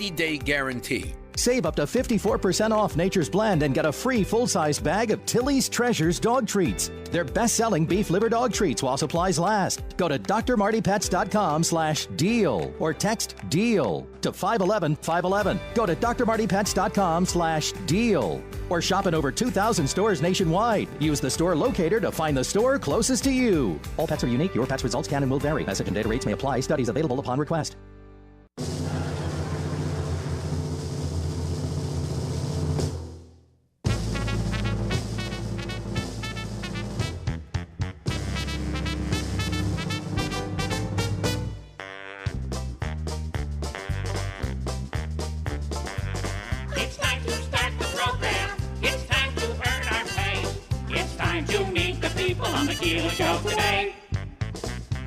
Day guarantee. Save up to 54% off Nature's Blend and get a free full-size bag of Tilly's Treasures dog treats. They're best-selling beef liver dog treats while supplies last. Go to drmartypets.com/deal or text DEAL to 511-511. Go to drmartypets.com/deal or shop in over 2,000 stores nationwide. Use the store locator to find the store closest to you. All pets are unique. Your pet's results can and will vary. Message and data rates may apply. Studies available upon request. On the Keeler Show today.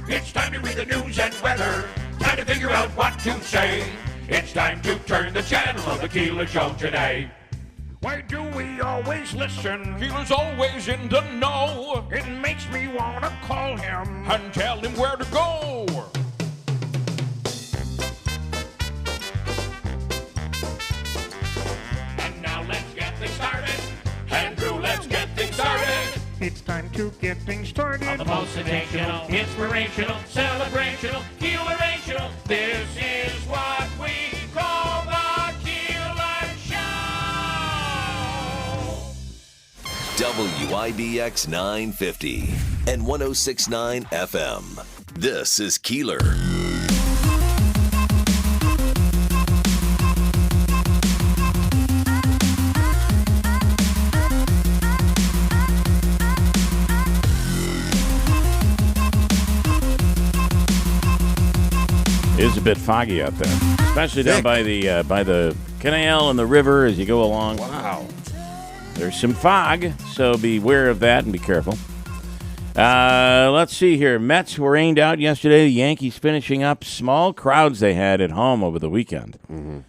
It's time to read the news and weather. Time to figure out what to say. It's time to turn the channel of the Keeler Show today. Why do we always listen? Keeler's always in the know. It makes me want to call him and tell him where to go. And now let's get things started. Andrew, let's get things started. It's time to get things started. On the most sensational, inspirational, celebrational, Keelerational. This is what we call the Keeler Show. WIBX 950 and 106.9 FM. This is Keeler. It is a bit foggy out there, especially down by the canal and the river as you go along. Wow. There's some fog, so beware of that and be careful. Let's see here. Mets were rained out yesterday. The Yankees finishing up. Small crowds they had at home over the weekend. Mm-hmm.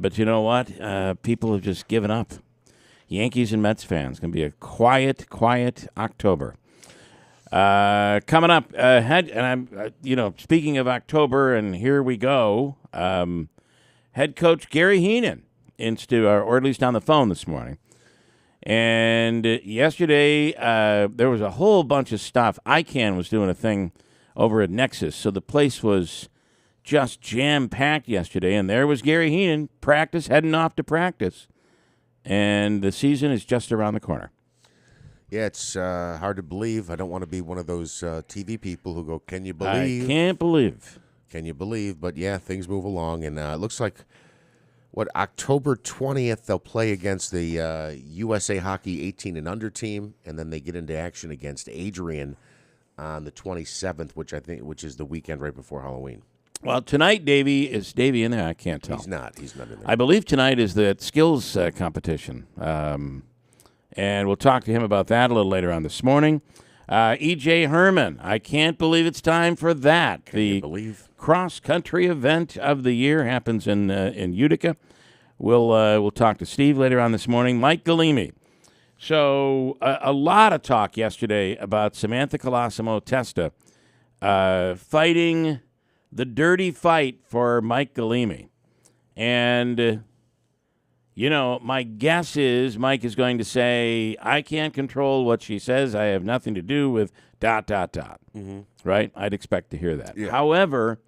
But you know what? People have just given up. Yankees and Mets fans. Going to be a quiet October. Coming up ahead, and I'm, speaking of October, and here we go. Head coach Gary Heenan or at least on the phone this morning. And yesterday, there was a whole bunch of stuff. ICANN was doing a thing over at Nexus, so the place was just jam-packed yesterday. And there was Gary Heenan, heading off to practice. And the season is just around the corner. Yeah, it's hard to believe. I don't want to be one of those TV people who go, can you believe? I can't believe. Can you believe? But, yeah, things move along. And it looks like, October 20th, they'll play against the USA Hockey 18 and under team, and then they get into action against Adrian on the 27th, which is the weekend right before Halloween. Well, tonight, is Davey in there? I can't tell. He's not in there. I believe tonight is the skills competition. And we'll talk to him about that a little later on this morning. E.J. Herman, I can't believe it's time for that. Can you believe? Cross-country event of the year happens in Utica. We'll talk to Steve later on this morning. Mike Galimi. So a lot of talk yesterday about Samantha Colosimo Testa fighting the dirty fight for Mike Galimi. And... my guess is Mike is going to say, I can't control what she says. I have nothing to do with ... Mm-hmm. Right? I'd expect to hear that. Yeah. However,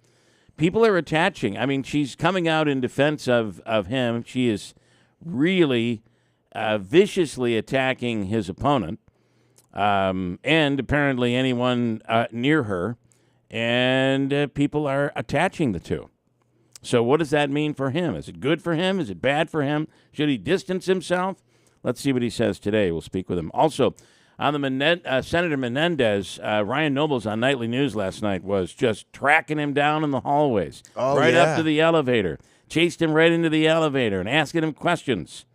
people are attaching. I mean, she's coming out in defense of him. She is really viciously attacking his opponent and apparently anyone near her. And people are attaching the two. So what does that mean for him? Is it good for him? Is it bad for him? Should he distance himself? Let's see what he says today. We'll speak with him. Also, on the Senator Menendez, Ryan Nobles on Nightly News last night was just tracking him down in the hallways, up to the elevator, chased him right into the elevator and asking him questions.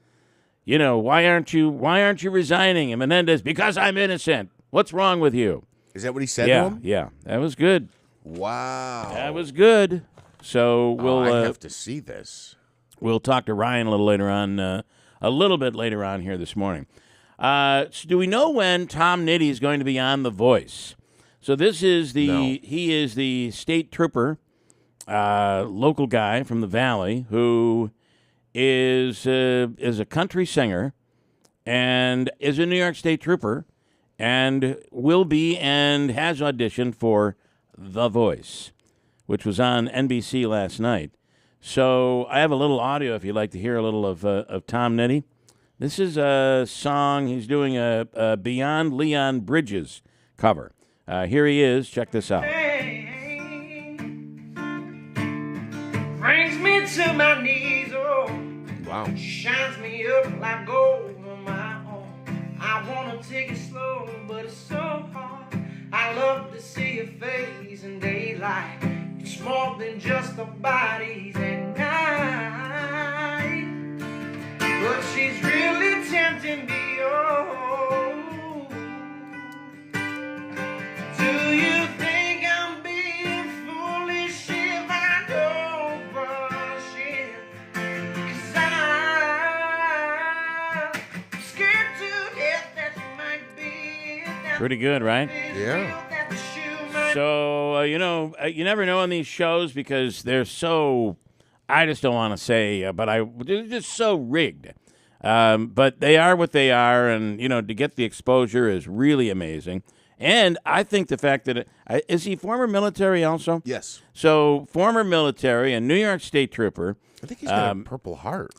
Why aren't you resigning? And Menendez, because I'm innocent. What's wrong with you? Is that what he said to him? Yeah, that was good. Wow. That was good. So I have to see this. We'll talk to Ryan a little bit later on here this morning. So do we know when Tom Nitty is going to be on The Voice? So this is he is the state trooper local guy from the Valley who is a country singer and is a New York State Trooper and will be and has auditioned for The Voice, which was on NBC last night. So I have a little audio if you'd like to hear a little of Tom Nitty. This is a song. He's doing a Beyond Leon Bridges cover. Here he is. Check this out. Brings me to my knees, oh. Wow. Shines me up like gold on my own. I wanna take it slow, but it's so hard. I love to see your face in daylight. It's more than just the bodies at night. But she's really tempting me, oh. Do you think I'm being foolish if I don't rush in? 'Cause I'm scared to death that you might be. Pretty good, right? Yeah. So, you never know on these shows because they're so, I just don't want to say, but they're just so rigged. But they are what they are, and, to get the exposure is really amazing. And I think the fact that, is he former military also? Yes. So, former military, a New York State Trooper. I think he's got a Purple Heart.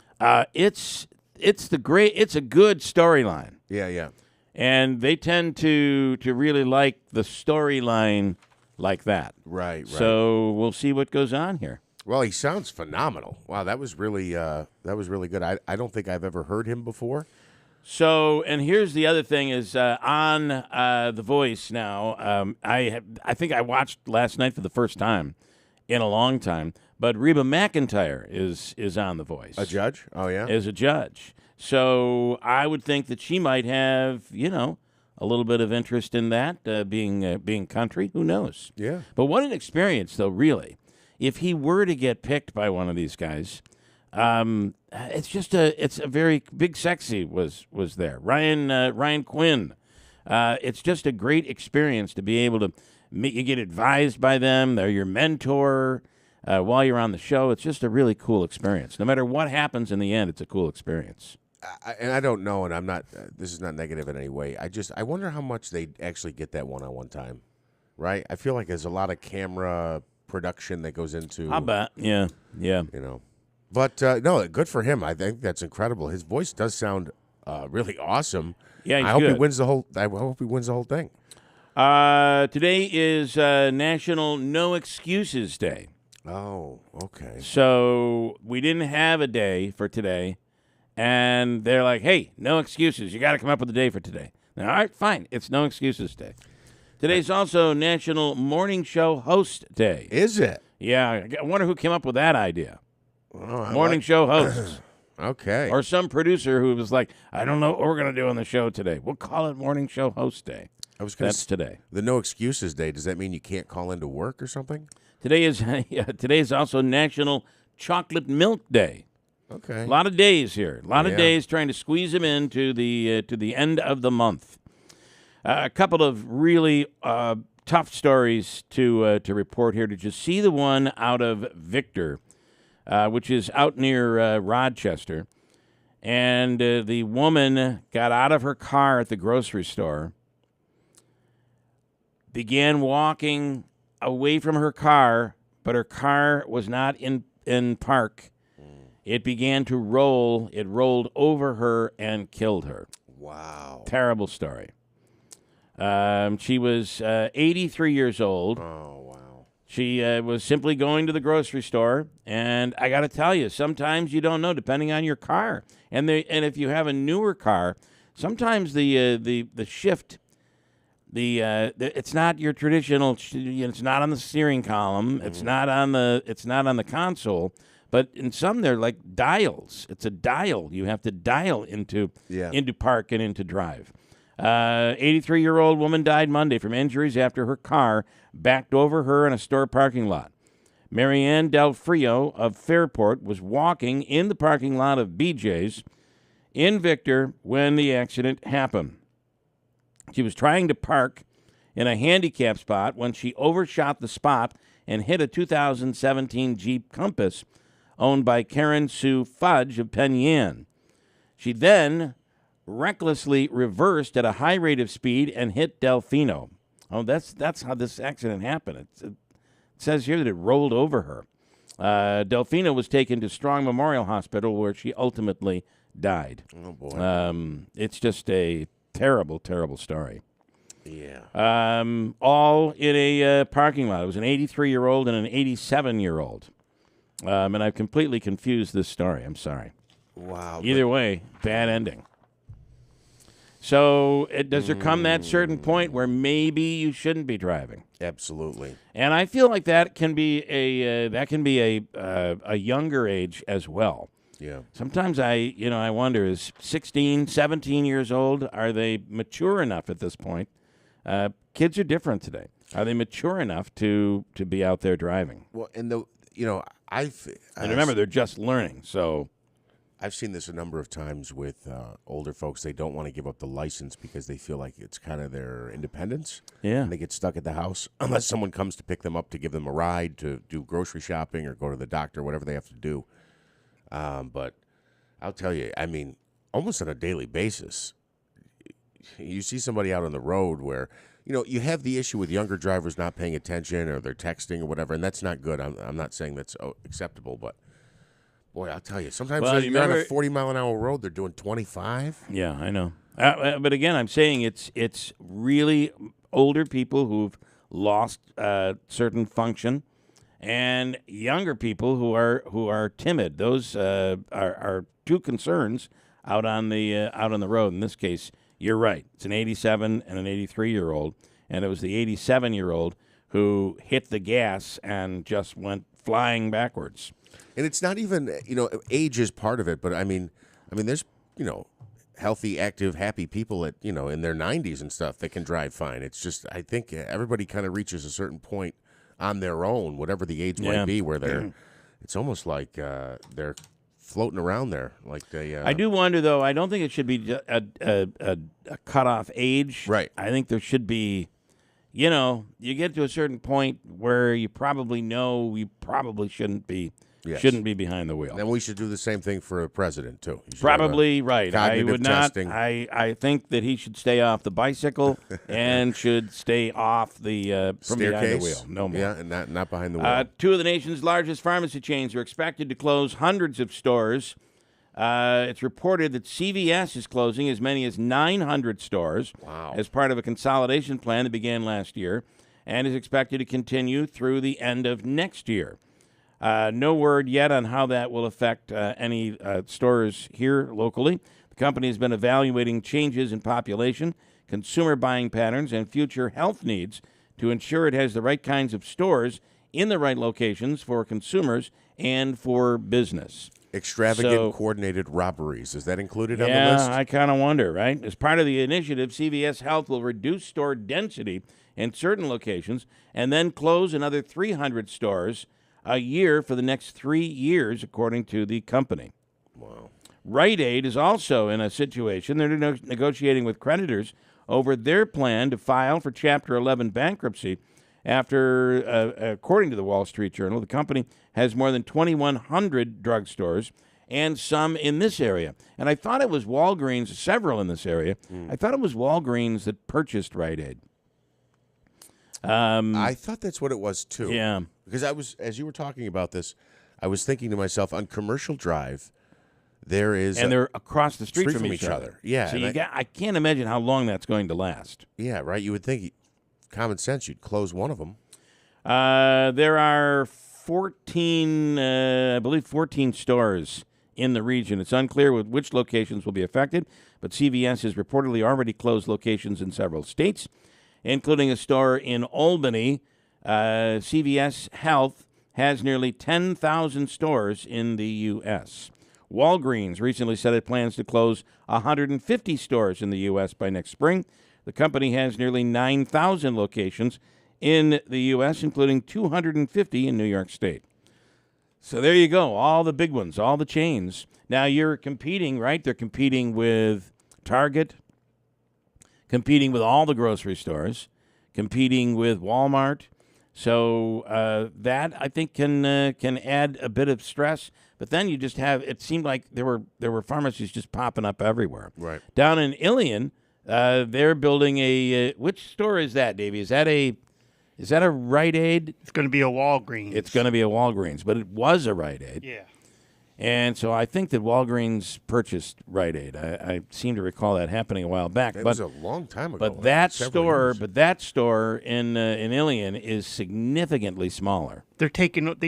It's a good storyline. Yeah. And they tend to really like the storyline like that. Right. So we'll see what goes on here. Well, he sounds phenomenal. Wow, that was really good. I don't think I've ever heard him before. So, and here's the other thing is on The Voice now. I think I watched last night for the first time in a long time. But Reba McEntire is on The Voice. A judge? Oh yeah, is a judge. So I would think that she might have, a little bit of interest in that, being country. Who knows? Yeah. But what an experience, though, really. If he were to get picked by one of these guys, it's a very Big Sexy was there. Ryan Quinn. It's just a great experience to be able to you get advised by them. They're your mentor while you're on the show. It's just a really cool experience. No matter what happens in the end, it's a cool experience. And I don't know, and I'm not. This is not negative in any way. I wonder how much they actually get that one-on-one time, right? I feel like there's a lot of camera production that goes into. I bet. Yeah. But no, good for him. I think that's incredible. His voice does sound really awesome. Yeah, I hope he wins the whole. I hope he wins the whole thing. Today is National No Excuses Day. Oh, okay. So we didn't have a day for today. And they're like, hey, no excuses. You got to come up with a day for today. Now, all right, fine. It's No Excuses Day. Today's also National Morning Show Host Day. Is it? Yeah. I wonder who came up with that idea. Oh, Morning show hosts. Okay. Or some producer who was like, I don't know what we're going to do on the show today. We'll call it Morning Show Host Day. That's today. The No Excuses Day. Does that mean you can't call into work or something? Today is also National Chocolate Milk Day. Okay. A lot of days here. A lot of days trying to squeeze them into the end of the month. A couple of really tough stories to report here. Did you see the one out of Victor, which is out near Rochester? And the woman got out of her car at the grocery store, began walking away from her car, but her car was not in park. It began to roll. It rolled over her and killed her. Wow. Terrible story. She was 83 years old. Oh, wow. She was simply going to the grocery store. And I got to tell you, sometimes you don't know, depending on your car. And if you have a newer car, sometimes the shift, it's not your traditional, it's not on the steering column. Mm-hmm. It's not on the console. But in some, they're like dials. It's a dial. You have to dial into park and into drive. 83-year-old woman died Monday from injuries after her car backed over her in a store parking lot. Marianne Del Frio of Fairport was walking in the parking lot of BJ's in Victor when the accident happened. She was trying to park in a handicap spot when she overshot the spot and hit a 2017 Jeep Compass owned by Karen Sue Fudge of Penn Yan. She then recklessly reversed at a high rate of speed and hit Delfino. Oh, that's how this accident happened. It says here that it rolled over her. Delfino was taken to Strong Memorial Hospital, where she ultimately died. Oh, boy. It's just a terrible, terrible story. Yeah. All in a parking lot. It was an 83-year-old and an 87-year-old. And I've completely confused this story. I'm sorry. Wow. Either way, bad ending. So does there come that certain point where maybe you shouldn't be driving? Absolutely. And I feel like that can be a younger age as well. Yeah. Sometimes I wonder, is 16, 17 years old, are they mature enough at this point? Kids are different today. Are they mature enough to be out there driving? Well, and And remember, they're just learning, so I've seen this a number of times with older folks. They don't want to give up the license because they feel like it's kind of their independence. Yeah. And they get stuck at the house unless someone comes to pick them up to give them a ride to do grocery shopping or go to the doctor, whatever they have to do. But I'll tell you, I mean, almost on a daily basis, you see somebody out on the road where, you have the issue with younger drivers not paying attention or they're texting or whatever, and that's not good. I'm not saying that's acceptable, but boy, I'll tell you, sometimes you're on a 40-mile-an-hour road, they're doing 25. Yeah, I know. But again, I'm saying it's really older people who've lost certain function, and younger people who are timid. Those are two concerns out on the road. In this case, you're right. It's an 87 and an 83-year-old, and it was the 87-year-old who hit the gas and just went flying backwards. And it's not even, age is part of it, but I mean, there's, healthy, active, happy people at, in their 90s and stuff that can drive fine. It's just, I think everybody kind of reaches a certain point on their own, whatever the age might be, where it's almost like they're floating around there. Like they. I do wonder, though, I don't think it should be a cutoff age. Right. I think there should be, you get to a certain point where you probably know you probably shouldn't be. Yes. Shouldn't be behind the wheel. Then we should do the same thing for a president, too. Probably right. I would not. Testing. I think that he should stay off the bicycle and should stay off the from behind the wheel. No more. Yeah, and not behind the wheel. Two of the nation's largest pharmacy chains are expected to close hundreds of stores. It's reported that CVS is closing as many as 900 stores as part of a consolidation plan that began last year and is expected to continue through the end of next year. No word yet on how that will affect any stores here locally. The company has been evaluating changes in population, consumer buying patterns, and future health needs to ensure it has the right kinds of stores in the right locations for consumers and for business. Extravagant coordinated robberies. Is that included on the list? Yeah, I kind of wonder, right? As part of the initiative, CVS Health will reduce store density in certain locations and then close another 300 stores a year for the next 3 years, according to the company. Wow. Rite Aid is also in a situation. They're negotiating with creditors over their plan to file for Chapter 11 bankruptcy after, according to the Wall Street Journal, the company has more than 2,100 drugstores and some in this area. And I thought it was Walgreens, several in this area. I thought it was Walgreens that purchased Rite Aid. I thought that's what it was, too. Yeah. Because as you were talking about this, I was thinking to myself, on Commercial Drive, there is... And they're across the street from each other. Yeah. So I can't imagine how long that's going to last. Yeah, right. You would think, common sense, you'd close one of them. There are 14 stores in the region. It's unclear which locations will be affected, but CVS has reportedly already closed locations in several states, including a store in Albany. CVS Health has nearly 10,000 stores in the U.S. Walgreens recently said it plans to close 150 stores in the U.S. by next spring. The company has nearly 9,000 locations in the U.S., including 250 in New York State. So there you go, all the big ones, all the chains. Now you're competing, right? They're competing with Target, competing with all the grocery stores, competing with Walmart. So that I think can add a bit of stress. But then you just have it seemed like there were pharmacies just popping up everywhere. Right. Down in Ilion, they're building a which store is that, Davey? Is that a Rite Aid? It's going to be a Walgreens. It's going to be a Walgreens, but it was a Rite Aid. Yeah. And so I think that Walgreens purchased Rite Aid. I seem to recall that happening a while back. It was a long time ago. But that several store, years. in Ilion is significantly smaller. They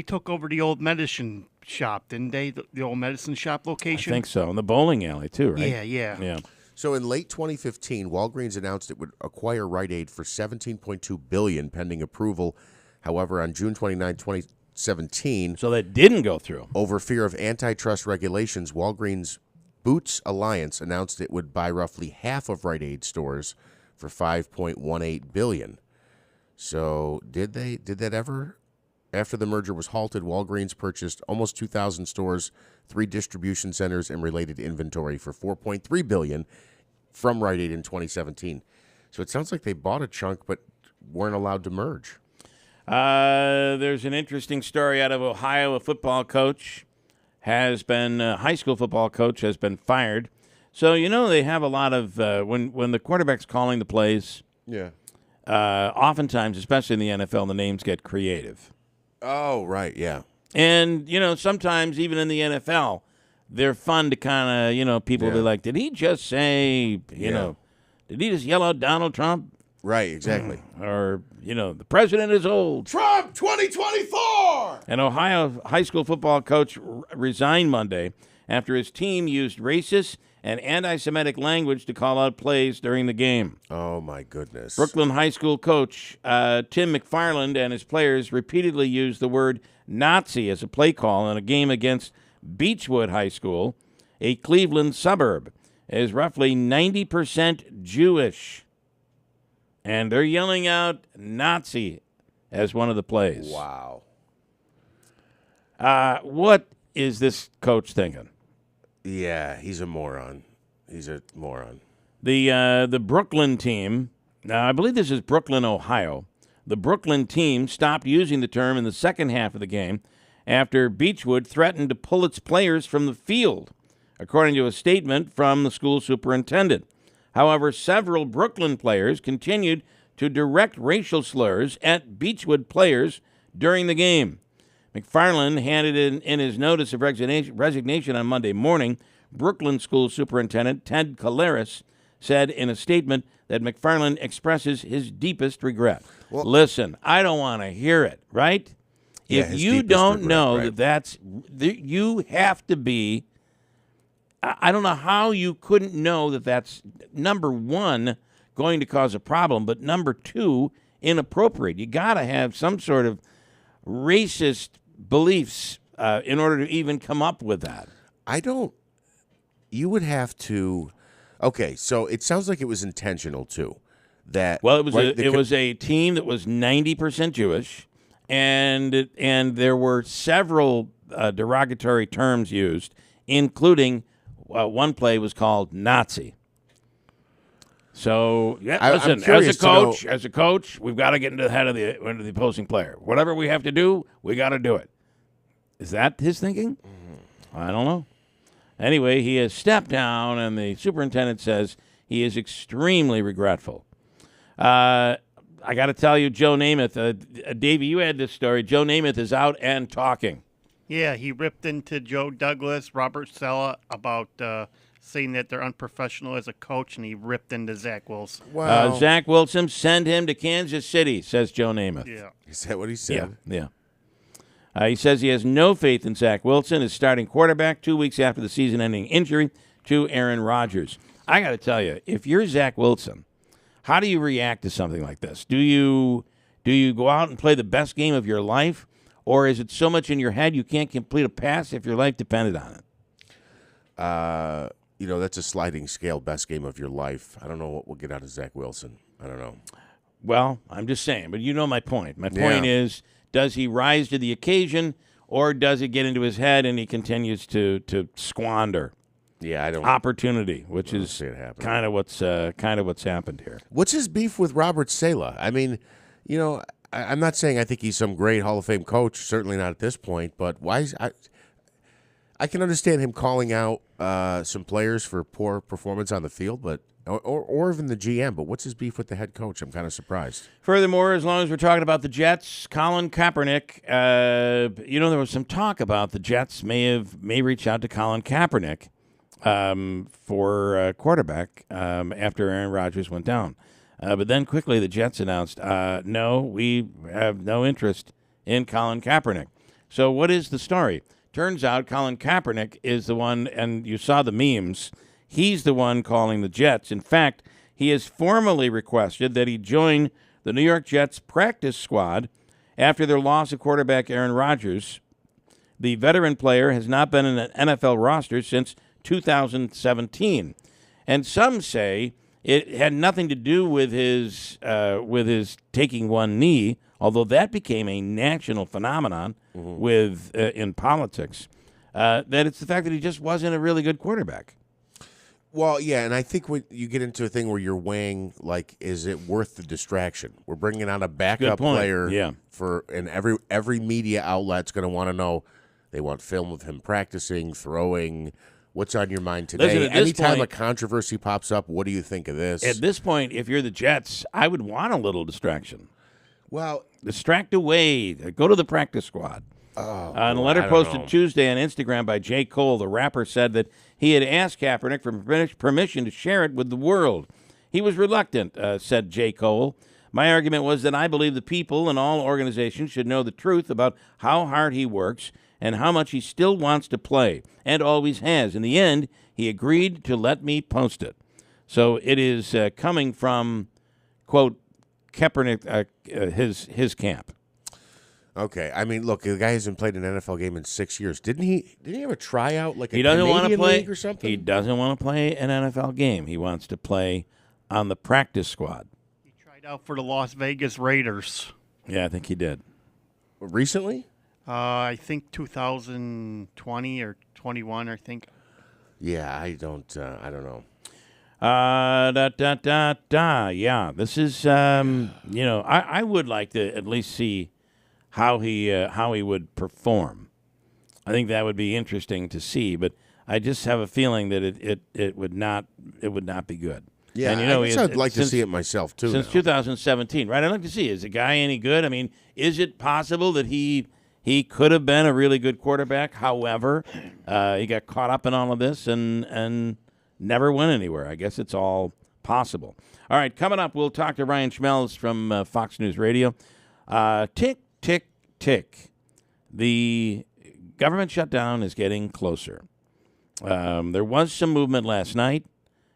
took over the old medicine shop, didn't they? The old medicine shop location. I think so, and the bowling alley too, right? Yeah. So in late 2015, Walgreens announced it would acquire Rite Aid for $17.2 billion pending approval. However, on June 29, 2017, So that didn't go through. over fear of antitrust regulations, Walgreens Boots Alliance announced it would buy roughly half of Rite Aid stores for $5.18 billion. So did that ever? After the merger was halted, Walgreens purchased almost 2,000 stores, 3 distribution centers, and related inventory for $4.3 billion from Rite Aid in 2017. So it sounds like they bought a chunk but weren't allowed to merge. There's an interesting story out of Ohio. A football coach high school football coach has been fired. So, they have a lot of, when the quarterback's calling the plays, Yeah. oftentimes, especially in the NFL, the names get creative. Oh, right, yeah. And, sometimes even in the NFL, they're fun to kind of, people will be Yeah. like, did he just say, Yeah. did he just yell out Donald Trump? Right, exactly. Or, the president is old. Trump 2024! An Ohio high school football coach resigned Monday after his team used racist and anti-Semitic language to call out plays during the game. Oh, my goodness. Brooklyn High School coach Tim McFarland and his players repeatedly used the word Nazi as a play call in a game against Beechwood High School, a Cleveland suburb. It is roughly 90% Jewish. And they're yelling out Nazi as one of the plays. Wow. What is this coach thinking? Yeah, he's a moron. He's a moron. The Brooklyn team, now I believe this is Brooklyn, Ohio. The Brooklyn team stopped using the term in the second half of the game after Beechwood threatened to pull its players from the field, according to a statement from the school superintendent. However, several Brooklyn players continued to direct racial slurs at Beechwood players during the game. McFarland handed in his notice of resignation on Monday morning. Brooklyn School Superintendent Ted Keeler said in a statement that McFarland expresses his deepest regret. Well, listen, I don't want to hear it, right? Yeah, if his you deepest don't regret, know right. you have to be, I don't know how you couldn't know that's, number one, going to cause a problem, but number two, inappropriate. You got to have some sort of racist beliefs in order to even come up with that. You would have to. Okay, so it sounds like it was intentional too. Well, it was a team that was 90% Jewish, and there were several derogatory terms used, including one play was called Nazi. So listen, as a coach, we've got to get into the head of the opposing player. Whatever we have to do, we got to do it. Is that his thinking? I don't know. Anyway, he has stepped down, and the superintendent says he is extremely regretful. I got to tell you, Joe Namath, Davey, you had this story. Joe Namath is out and talking. Yeah, he ripped into Joe Douglas, Robert Sella about saying that they're unprofessional as a coach, and he ripped into Zach Wilson. Wow. Zach Wilson, send him to Kansas City, says Joe Namath. Yeah. Is that what he said? Yeah. He says he has no faith in Zach Wilson as starting quarterback 2 weeks after the season-ending injury to Aaron Rodgers. I got to tell you, if you're Zach Wilson, how do you react to something like this? Do you go out and play the best game of your life, or is it so much in your head you can't complete a pass if your life depended on it? That's a sliding scale, best game of your life. I don't know what we'll get out of Zach Wilson. I don't know. Well, I'm just saying, but you know my point. My point is, does he rise to the occasion, or does it get into his head and he continues to squander opportunity, which is kind of what's happened here. What's his beef with Robert Sala? I mean, I'm not saying I think he's some great Hall of Fame coach. Certainly not at this point. But why? I can understand him calling out some players for poor performance on the field, but or even the GM. But what's his beef with the head coach? I'm kind of surprised. Furthermore, as long as we're talking about the Jets, Colin Kaepernick, there was some talk about the Jets may reach out to Colin Kaepernick for quarterback after Aaron Rodgers went down. But then quickly the Jets announced, no, we have no interest in Colin Kaepernick. So what is the story? Turns out Colin Kaepernick is the one, and you saw the memes, he's the one calling the Jets. In fact, he has formally requested that he join the New York Jets practice squad after their loss of quarterback Aaron Rodgers. The veteran player has not been in an NFL roster since 2017. And some say it had nothing to do with his taking one knee, although that became a national phenomenon in politics. That it's the fact that he just wasn't a really good quarterback. Well, yeah, and I think when you get into a thing where you're weighing, like, is it worth the distraction? We're bringing on a backup player, and every media outlet's going to want to know. They want film of him practicing, throwing. What's on your mind today? Listen, anytime a controversy pops up, what do you think of this? At this point, if you're the Jets, I would want a little distraction. Well, distract away. Go to the practice squad. On a letter posted Tuesday on Instagram by J. Cole, the rapper said that he had asked Kaepernick for permission to share it with the world. He was reluctant, said J. Cole. My argument was that I believe the people and all organizations should know the truth about how hard he works and how much he still wants to play, and always has. In the end, he agreed to let me post it. So it is coming from, quote, Kaepernick, his camp. Okay, I mean, look, the guy hasn't played an NFL game in 6 years. Didn't he have a tryout like a Canadian league or something? He doesn't want to play an NFL game. He wants to play on the practice squad. He tried out for the Las Vegas Raiders. Yeah, I think he did. Recently? I think 2020 or 21, I think. Yeah, I don't know. Yeah, this is, I would like to at least see how he would perform. I think that would be interesting to see, but I just have a feeling that it would not be good. Yeah, and, I guess I'd like to see it myself too. Since 2017, right? I'd like to see, is the guy any good? I mean, is it possible that he could have been a really good quarterback? However, he got caught up in all of this and never went anywhere. I guess it's all possible. All right, coming up, we'll talk to Ryan Schmelz from Fox News Radio. Tick, tick, tick. The government shutdown is getting closer. There was some movement last night,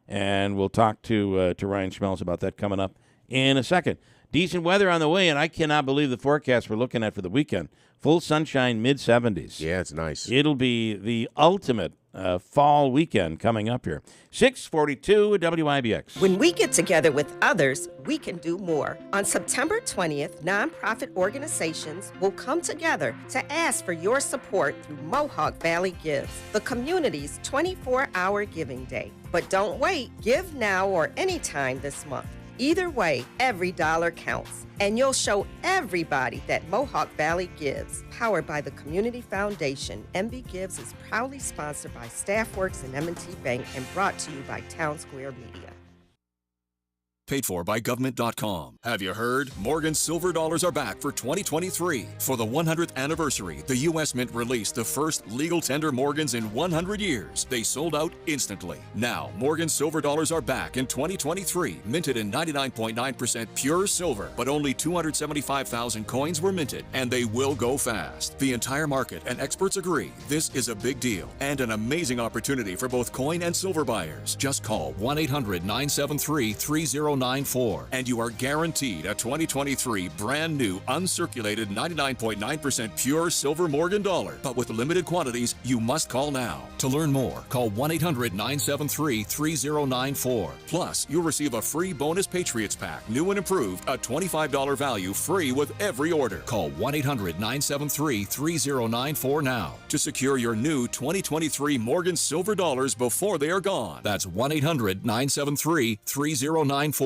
and we'll talk to Ryan Schmelz about that coming up in a second. Decent weather on the way, and I cannot believe the forecast we're looking at for the weekend. Full sunshine, mid-70s. Yeah, it's nice. It'll be the ultimate fall weekend coming up here. 642 WIBX. When we get together with others, we can do more. On September 20th, nonprofit organizations will come together to ask for your support through Mohawk Valley Gives, the community's 24-hour giving day. But don't wait. Give now or anytime this month. Either way, every dollar counts, and you'll show everybody that Mohawk Valley Gives. Powered by the Community Foundation, MV Gives is proudly sponsored by Staffworks and M&T Bank and brought to you by Town Square Media. Paid for by government.com. Have you heard? Morgan's silver dollars are back for 2023. For the 100th anniversary, the U.S. Mint released the first legal tender Morgans in 100 years. They sold out instantly. Now, Morgan's silver dollars are back in 2023, minted in 99.9% pure silver, but only 275,000 coins were minted, and they will go fast. The entire market and experts agree this is a big deal and an amazing opportunity for both coin and silver buyers. Just call 1-800-973-3094 and you are guaranteed a 2023 brand new uncirculated 99.9% pure silver Morgan dollar. But with limited quantities, you must call now. To learn more, call 1-800-973-3094. Plus, you'll receive a free bonus Patriots pack, new and improved, a $25 value free with every order. Call 1-800-973-3094 now to secure your new 2023 Morgan silver dollars before they are gone. That's 1-800-973-3094.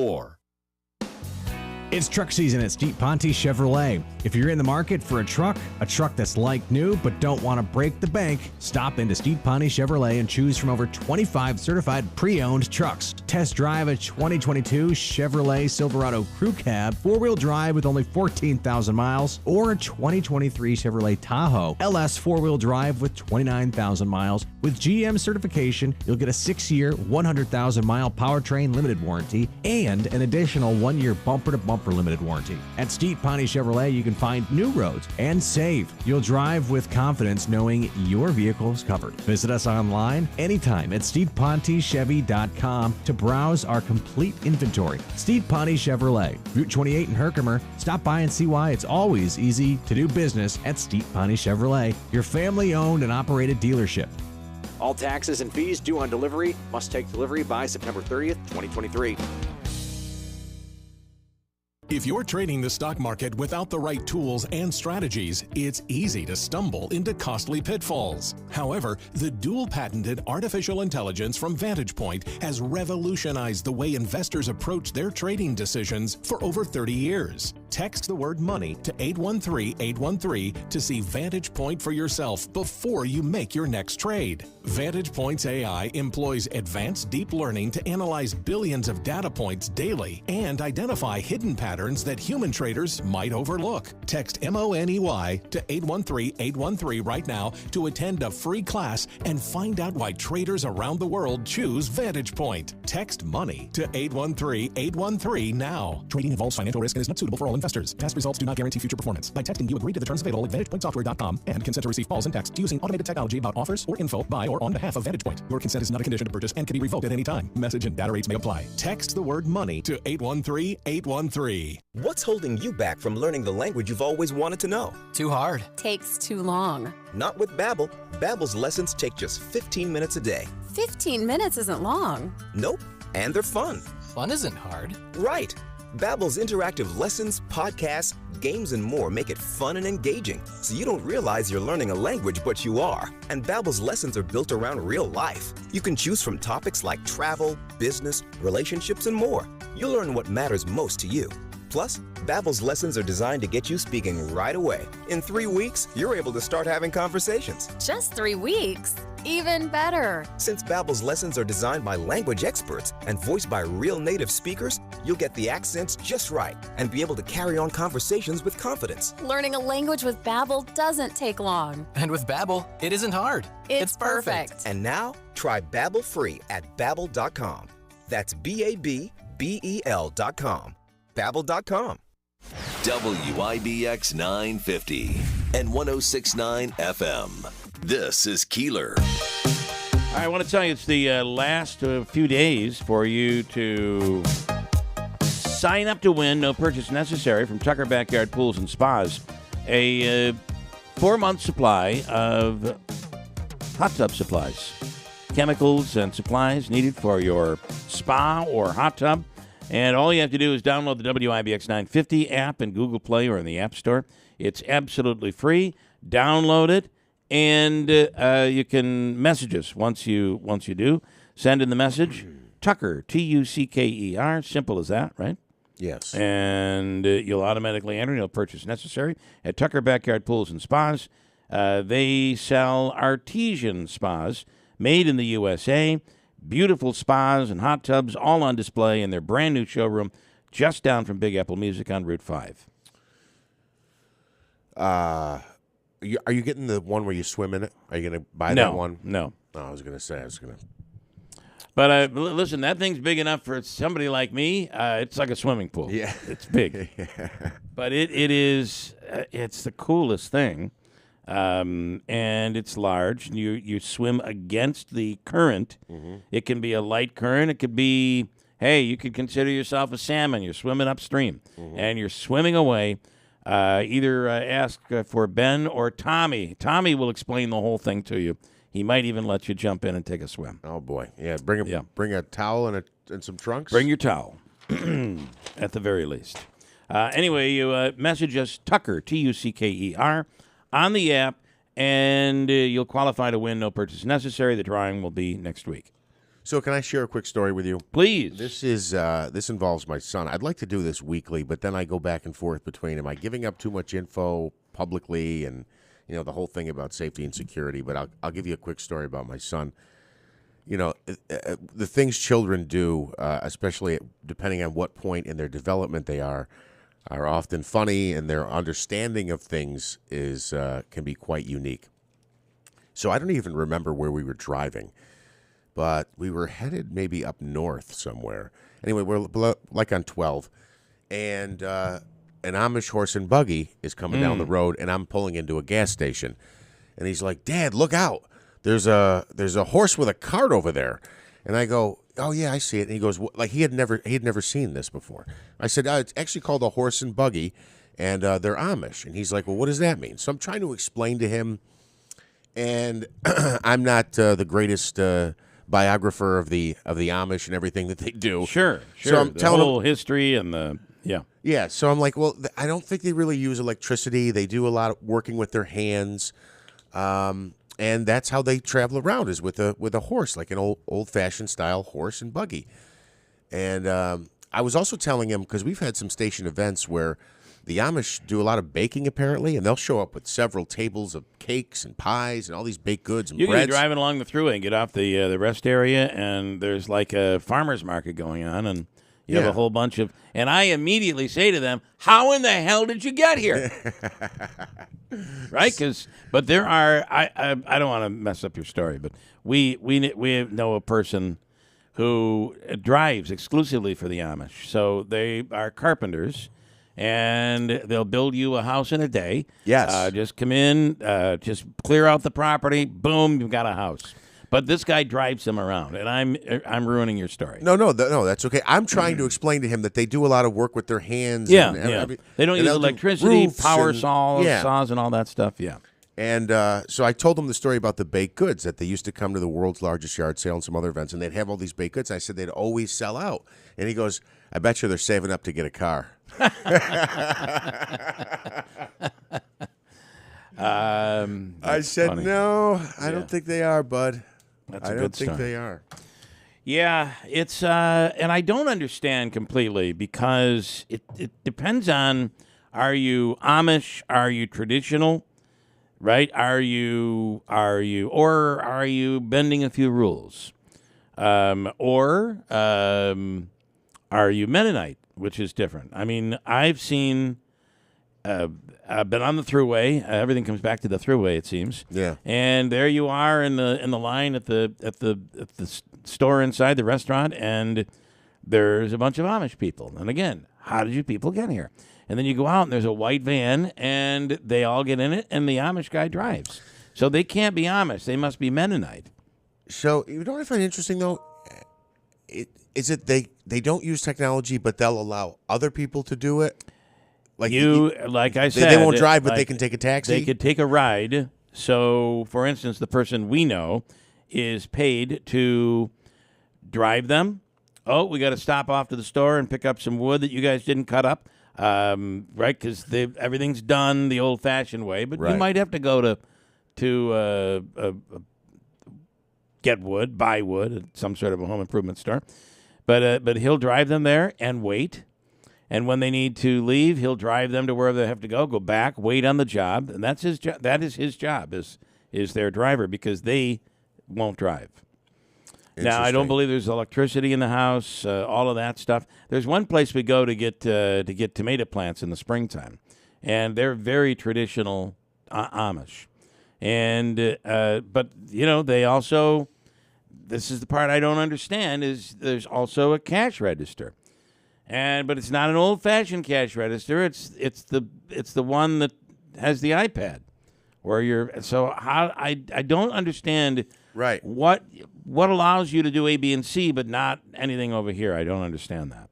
It's truck season at Steve Ponte Chevrolet. If you're in the market for a truck that's like new but don't want to break the bank, stop into Steve Ponte Chevrolet and choose from over 25 certified pre-owned trucks. Test drive a 2022 Chevrolet Silverado Crew Cab 4-wheel drive with only 14,000 miles, or a 2023 Chevrolet Tahoe LS 4-wheel drive with 29,000 miles. With GM certification, you'll get a 6-year, 100,000-mile powertrain limited warranty and an additional 1-year bumper-to-bumper limited warranty. At Steve Ponte Chevrolet, you can find new roads and save. You'll drive with confidence knowing your vehicle is covered. Visit us online anytime at StevePonteChevy.com to browse our complete inventory. Steve Ponte Chevrolet, Route 28 in Herkimer. Stop by and see why it's always easy to do business at Steve Ponte Chevrolet, your family-owned and operated dealership. All taxes and fees due on delivery. Must take delivery by September 30th, 2023. If you're trading the stock market without the right tools and strategies, it's easy to stumble into costly pitfalls. However, the dual-patented artificial intelligence from Vantage Point has revolutionized the way investors approach their trading decisions for over 30 years. Text the word money to 813-813 to see Vantage Point for yourself before you make your next trade. Vantage Point's AI employs advanced deep learning to analyze billions of data points daily and identify hidden patterns that human traders might overlook. Text MONEY to 813-813 right now to attend a free class and find out why traders around the world choose Vantage Point. Text money to 813-813 now. Trading involves financial risk and is not suitable for all investors. Past results do not guarantee future performance. By texting, you agree to the terms available at VantagePointSoftware.com and consent to receive calls and texts using automated technology about offers or info by or on behalf of Vantage Point. Your consent is not a condition to purchase and can be revoked at any time. Message and data rates may apply. Text the word money to 813-813. What's holding you back from learning the language you've always wanted to know? Too hard. Takes too long. Not with Babbel. Babbel's lessons take just 15 minutes a day. 15 minutes isn't long. Nope. And they're fun. Fun isn't hard. Right. Babbel's interactive lessons, podcasts, games, and more make it fun and engaging, so you don't realize you're learning a language, but you are. And Babbel's lessons are built around real life. You can choose from topics like travel, business, relationships, and more. You'll learn what matters most to you. Plus, Babbel's lessons are designed to get you speaking right away. In 3 weeks, you're able to start having conversations. Just 3 weeks? Even better. Since Babbel's lessons are designed by language experts and voiced by real native speakers, you'll get the accents just right and be able to carry on conversations with confidence. Learning a language with Babbel doesn't take long. And with Babbel, it isn't hard. It's perfect. And now, try Babbel free at Babbel.com. That's Babbel.com. Babbel.com. WIBX 950 and 106.9 FM. This is Keeler. I want to tell you, it's the last few days for you to sign up to win, no purchase necessary, from Tucker Backyard Pools and Spas. A 4-month supply of hot tub supplies. Chemicals and supplies needed for your spa or hot tub. And all you have to do is download the WIBX 950 app in Google Play or in the App Store. It's absolutely free. Download it, and you can message us once you do. Send in the message, Tucker, Tucker, simple as that, right? Yes. And you'll automatically enter. You'll purchase necessary at Tucker Backyard Pools and Spas. They sell artesian spas made in the USA. Beautiful spas and hot tubs all on display in their brand new showroom just down from Big Apple Music on Route 5. Are you getting the one where you swim in it? Are you going to buy No, that one? no. Oh, I was going to say. But listen, that thing's big enough for somebody like me. It's like a swimming pool. Yeah. It's big. But it is, it's the coolest thing. And it's large. You swim against the current. Mm-hmm. It can be a light current. It could be, hey, you could consider yourself a salmon. You're swimming upstream, and you're swimming away. Either ask for Ben or Tommy. Tommy will explain the whole thing to you. He might even let you jump in and take a swim. Oh, boy. Yeah, bring a towel and some trunks. Bring your towel, at the very least. Anyway, you message us, Tucker, Tucker, on the app, and you'll qualify to win. No purchase necessary. The drawing will be next week. So can I share a quick story with you? Please. This involves my son. I'd like to do this weekly, but then I go back and forth between am I giving up too much info publicly and the whole thing about safety and security. But I'll give you a quick story about my son. The things children do, especially depending on what point in their development they are often funny, and their understanding of things can be quite unique. So I don't even remember where we were driving, but we were headed maybe up north somewhere. Anyway, we're like on 12, and an Amish horse and buggy is coming down the road, and I'm pulling into a gas station, and he's like, "Dad, look out! There's a horse with a cart over there." And I go, "Oh yeah, I see it." And he goes, like he had never seen this before. I said, "It's actually called a horse and buggy, and they're Amish." And he's like, "Well, what does that mean?" So I'm trying to explain to him, and I'm not the greatest biographer of the Amish and everything that they do. Sure. So I'm the telling whole history and yeah. So I'm like, well, I don't think they really use electricity. They do a lot of working with their hands. And that's how they travel around, is with a horse, like an old-fashioned style horse and buggy. And I was also telling him, because we've had some station events where the Amish do a lot of baking, apparently, and they'll show up with several tables of cakes and pies and all these baked goods and You can breads. be driving along the thruway and get off the rest area, and there's like a farmer's market going on, and you have a whole bunch of... And I immediately say to them, how in the hell did you get here? Right? But there are... I don't want to mess up your story, but we know a person who drives exclusively for the Amish. So they are carpenters, and they'll build you a house in a day. Yes. Just come in, just clear out the property, boom, you've got a house. But this guy drives them around, and I'm ruining your story. No, that's okay. I'm trying to explain to him that they do a lot of work with their hands. Yeah, and they don't use electricity, power saws, and all that stuff. Yeah. And so I told him the story about the baked goods, that they used to come to the world's largest yard sale and some other events, and they'd have all these baked goods. I said they'd always sell out. And he goes, "I bet you they're saving up to get a car." I said, funny. "No, I don't think they are, bud. That's a I good don't think story. they are." Yeah, it's and I don't understand completely, because it depends on, are you Amish, are you traditional, right? Are you bending a few rules, or are you Mennonite, which is different? I mean, I've seen. I've been on the thruway. Everything comes back to the thruway, it seems. Yeah. And there you are in the line at the store inside the restaurant, and there's a bunch of Amish people. And again, how did you people get here? And then you go out, and there's a white van, and they all get in it, and the Amish guy drives. So they can't be Amish. They must be Mennonite. So you know what I find interesting though? Is it they don't use technology, but they'll allow other people to do it? Like I said, they won't drive, but they can take a taxi. They could take a ride. So, for instance, the person we know is paid to drive them. Oh, we got to stop off to the store and pick up some wood that you guys didn't cut up, right? Because everything's done the old-fashioned way. But you might have to go to get wood, buy wood at some sort of a home improvement store. But he'll drive them there and wait. And when they need to leave, he'll drive them to wherever they have to go back, wait on the job, and that's his job. That is his job, is their driver, because they won't drive. Now, I don't believe there's electricity in the house, all of that stuff. There's one place we go to get tomato plants in the springtime, and they're very traditional Amish. And but they also, this is the part I don't understand, is there's also a cash register. But it's not an old-fashioned cash register. It's the one that has the iPad, where I don't understand what allows you to do A, B, and C, but not anything over here. I don't understand that.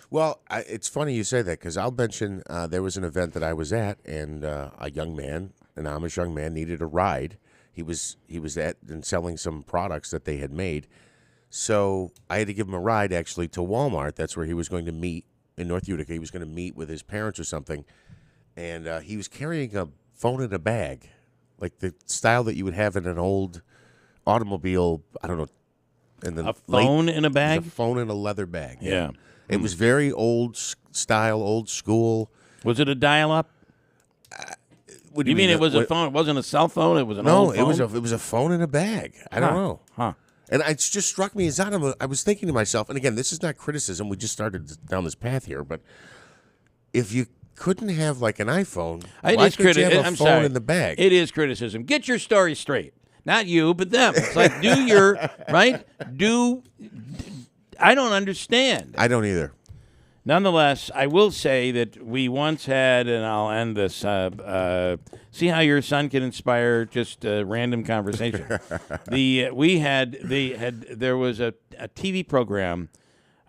Well, it's funny you say that, because I'll mention there was an event that I was at, and a young man, an Amish young man, needed a ride. He was at and selling some products that they had made. So I had to give him a ride, actually, to Walmart. That's where he was going to meet in North Utica. He was going to meet with his parents or something. And he was carrying a phone in a bag, like the style that you would have in an old automobile, I don't know, in the A phone in a bag? It was a phone in a leather bag. Yeah. It was very old style, old school. Was it a dial-up? What do You mean it was a what- phone? It wasn't a cell phone? It was an No, old phone? it was a phone in a bag. I don't know. Huh. And it just struck me as odd. I was thinking to myself, and again, this is not criticism. We just started down this path here, but if you couldn't have like an iPhone, why could you have a phone in the bag? It is criticism. Get your story straight. Not you, but them. It's like, do your, right? I don't understand. I don't either. Nonetheless, I will say that we once had, and I'll end this. See how your son can inspire just random conversation. There was a TV program,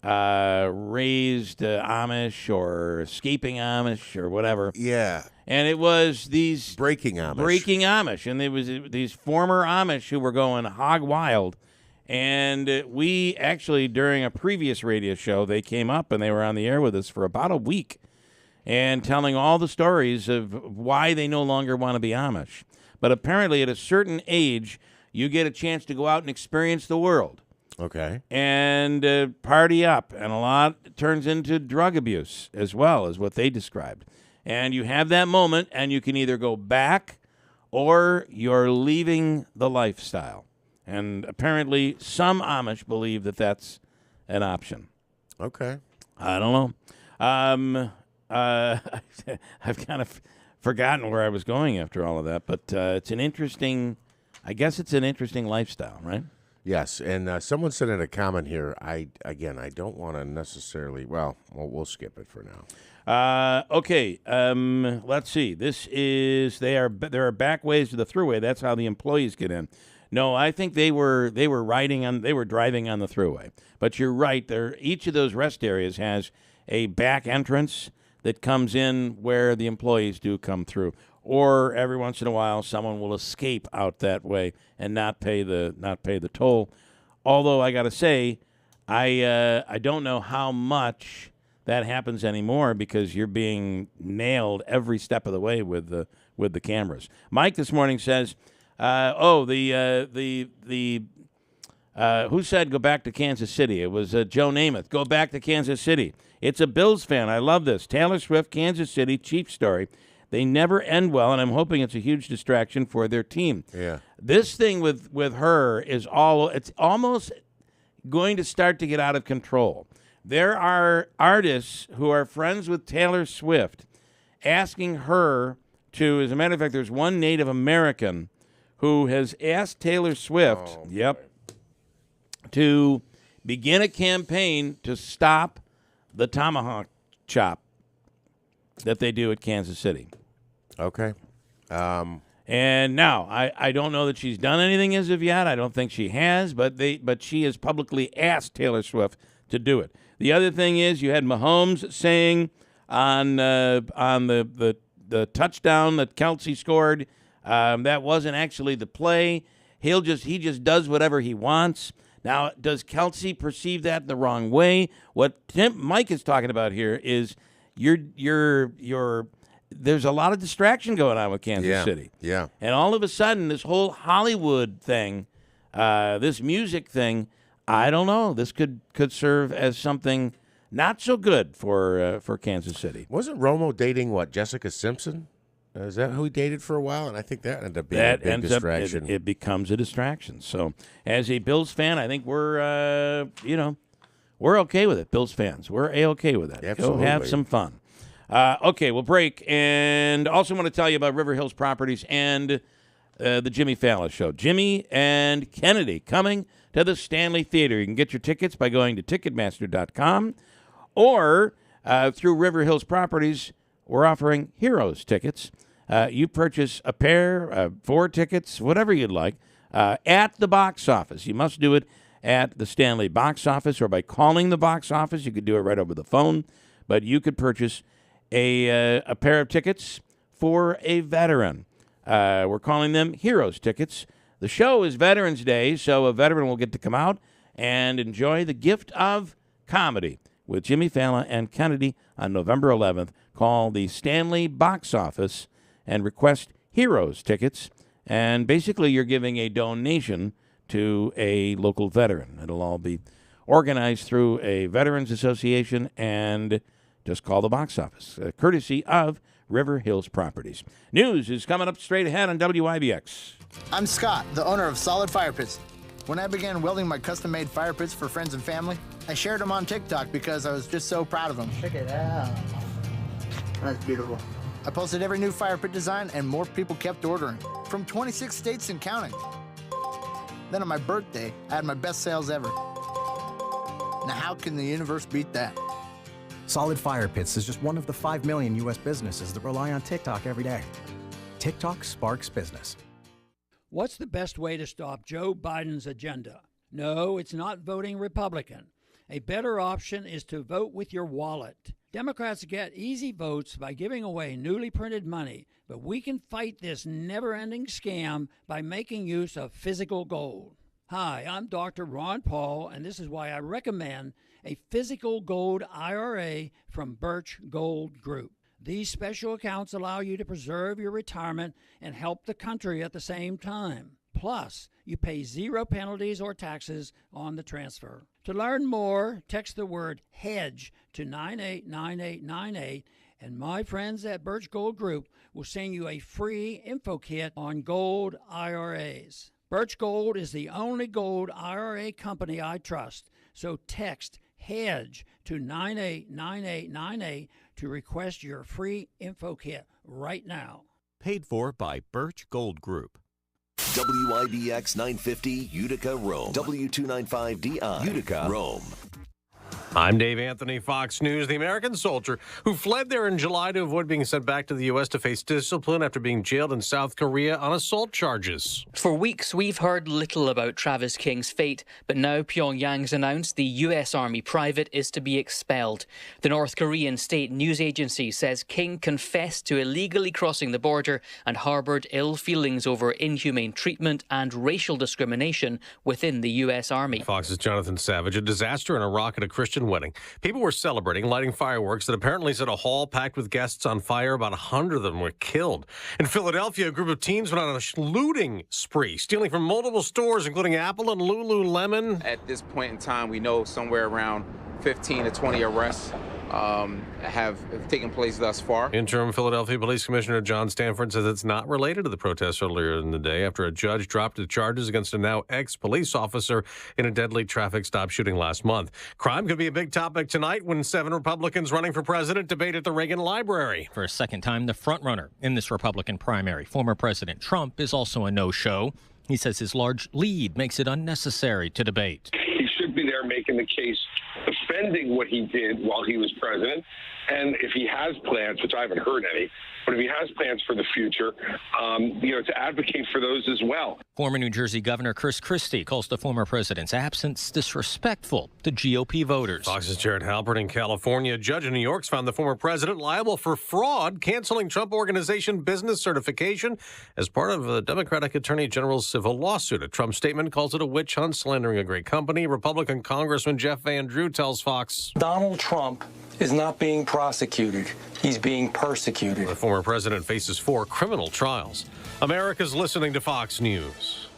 Raised Amish or Escaping Amish or whatever. Yeah. And it was these Breaking Amish. Breaking Amish, and there was these former Amish who were going hog wild. And we actually, during a previous radio show, they came up and they were on the air with us for about a week and telling all the stories of why they no longer want to be Amish. But apparently at a certain age, you get a chance to go out and experience the world. Okay. And party up. And a lot turns into drug abuse as well, is what they described. And you have that moment, and you can either go back or you're leaving the lifestyle. And apparently some Amish believe that that's an option. Okay. I don't know. I've kind of forgotten where I was going after all of that, but it's an interesting lifestyle, right? Yes, and someone said in a comment here, I don't want to necessarily, we'll skip it for now. Okay, let's see. There are back ways to the thruway. That's how the employees get in. No, I think they were driving on the thruway. But you're right. Each of those rest areas has a back entrance that comes in where the employees do come through. Or every once in a while, someone will escape out that way and not pay the toll. Although I got to say, I don't know how much that happens anymore because you're being nailed every step of the way with the cameras. Mike this morning says, who said go back to Kansas City? It was Joe Namath. Go back to Kansas City. It's a Bills fan. I love this. Taylor Swift, Kansas City, Chiefs story. They never end well, and I'm hoping it's a huge distraction for their team. Yeah. This thing with her it's almost going to start to get out of control. There are artists who are friends with Taylor Swift asking her to, as a matter of fact, there's one Native American who has asked Taylor Swift, to begin a campaign to stop the tomahawk chop that they do at Kansas City. Okay. And now, I don't know that she's done anything as of yet. I don't think she has, but she has publicly asked Taylor Swift to do it. The other thing is you had Mahomes saying on the touchdown that Kelsey scored, that wasn't actually the play. He just does whatever he wants. Now, does Kelsey perceive that the wrong way? What Mike is talking about here is there's a lot of distraction going on with Kansas City. Yeah. And all of a sudden, this whole Hollywood thing, this music thing, I don't know. This could serve as something not so good for Kansas City. Wasn't Romo dating Jessica Simpson? Is that who he dated for a while? And I think that ended up being a big distraction. It becomes a distraction. So, as a Bills fan, I think we're okay with it. Bills fans, we're A-okay with that. Absolutely. Go have some fun. Okay, we'll break. And also want to tell you about River Hills Properties and the Jimmy Fallon Show. Jimmy and Kennedy coming to the Stanley Theater. You can get your tickets by going to Ticketmaster.com or through River Hills Properties. We're offering Heroes tickets. You purchase a pair, 4 tickets, whatever you'd like, at the box office. You must do it at the Stanley box office or by calling the box office. You could do it right over the phone, but you could purchase a pair of tickets for a veteran. We're calling them Heroes tickets. The show is Veterans Day, so a veteran will get to come out and enjoy the gift of comedy with Jimmy Fallon and Kennedy on November 11th. Call the Stanley box office and request Heroes tickets. And basically, you're giving a donation to a local veteran. It'll all be organized through a Veterans Association, and just call the box office, courtesy of River Hills Properties. News is coming up straight ahead on WIBX. I'm Scott, the owner of Solid Fire Pits. When I began welding my custom-made fire pits for friends and family, I shared them on TikTok because I was just so proud of them. Check it out. That's beautiful. I posted every new fire pit design, and more people kept ordering, from 26 states and counting. Then on my birthday, I had my best sales ever. Now how can the universe beat that? Solid Fire Pits is just one of the 5 million U.S. businesses that rely on TikTok every day. TikTok sparks business. What's the best way to stop Joe Biden's agenda? No, it's not voting Republican. A better option is to vote with your wallet. Democrats get easy votes by giving away newly printed money, but we can fight this never-ending scam by making use of physical gold. Hi, I'm Dr. Ron Paul, and this is why I recommend a physical gold IRA from Birch Gold Group. These special accounts allow you to preserve your retirement and help the country at the same time. Plus, you pay 0 penalties or taxes on the transfer. To learn more, text the word HEDGE to 989898, and my friends at Birch Gold Group will send you a free info kit on gold IRAs. Birch Gold is the only gold IRA company I trust, so text HEDGE to 989898 to request your free info kit right now. Paid for by Birch Gold Group. WIBX 950 Utica, Rome. W295DI Utica, Rome. I'm Dave Anthony, Fox News. The American soldier who fled there in July to avoid being sent back to the U.S. to face discipline after being jailed in South Korea on assault charges. For weeks, we've heard little about Travis King's fate, but now Pyongyang's announced the U.S. Army private is to be expelled. The North Korean state news agency says King confessed to illegally crossing the border and harboured ill feelings over inhumane treatment and racial discrimination within the U.S. Army. Fox's Jonathan Savage. A disaster in Iraq at a Christian wedding. People were celebrating, lighting fireworks that apparently set a hall packed with guests on fire. About 100 of them were killed. In Philadelphia, a group of teens went on a looting spree, stealing from multiple stores, including Apple and Lululemon. At this point in time, we know somewhere around 15 to 20 arrests have taken place thus far. Interim Philadelphia Police Commissioner John Stanford says it's not related to the protests earlier in the day after a judge dropped the charges against a now ex-police officer in a deadly traffic stop shooting last month. Crime could be a big topic tonight when 7 Republicans running for president debate at the Reagan Library. For a second time, the frontrunner in this Republican primary, former President Trump, is also a no-show. He says his large lead makes it unnecessary to debate. He should be there making the case, defending what he did while he was president. And if he has plans, which I haven't heard any, but if he has plans for the future, to advocate for those as well. Former New Jersey Governor Chris Christie calls the former president's absence disrespectful to GOP voters. Fox's Jared Halpert in California. A judge in New York's found the former president liable for fraud, canceling Trump Organization business certification as part of the Democratic Attorney General's civil lawsuit. A Trump statement calls it a witch hunt, slandering a great company. Republican Congressman Jeff Van Drew tells Fox. Donald Trump is not being prosecuted. He's being persecuted. The former president faces 4 criminal trials. America's listening to Fox News.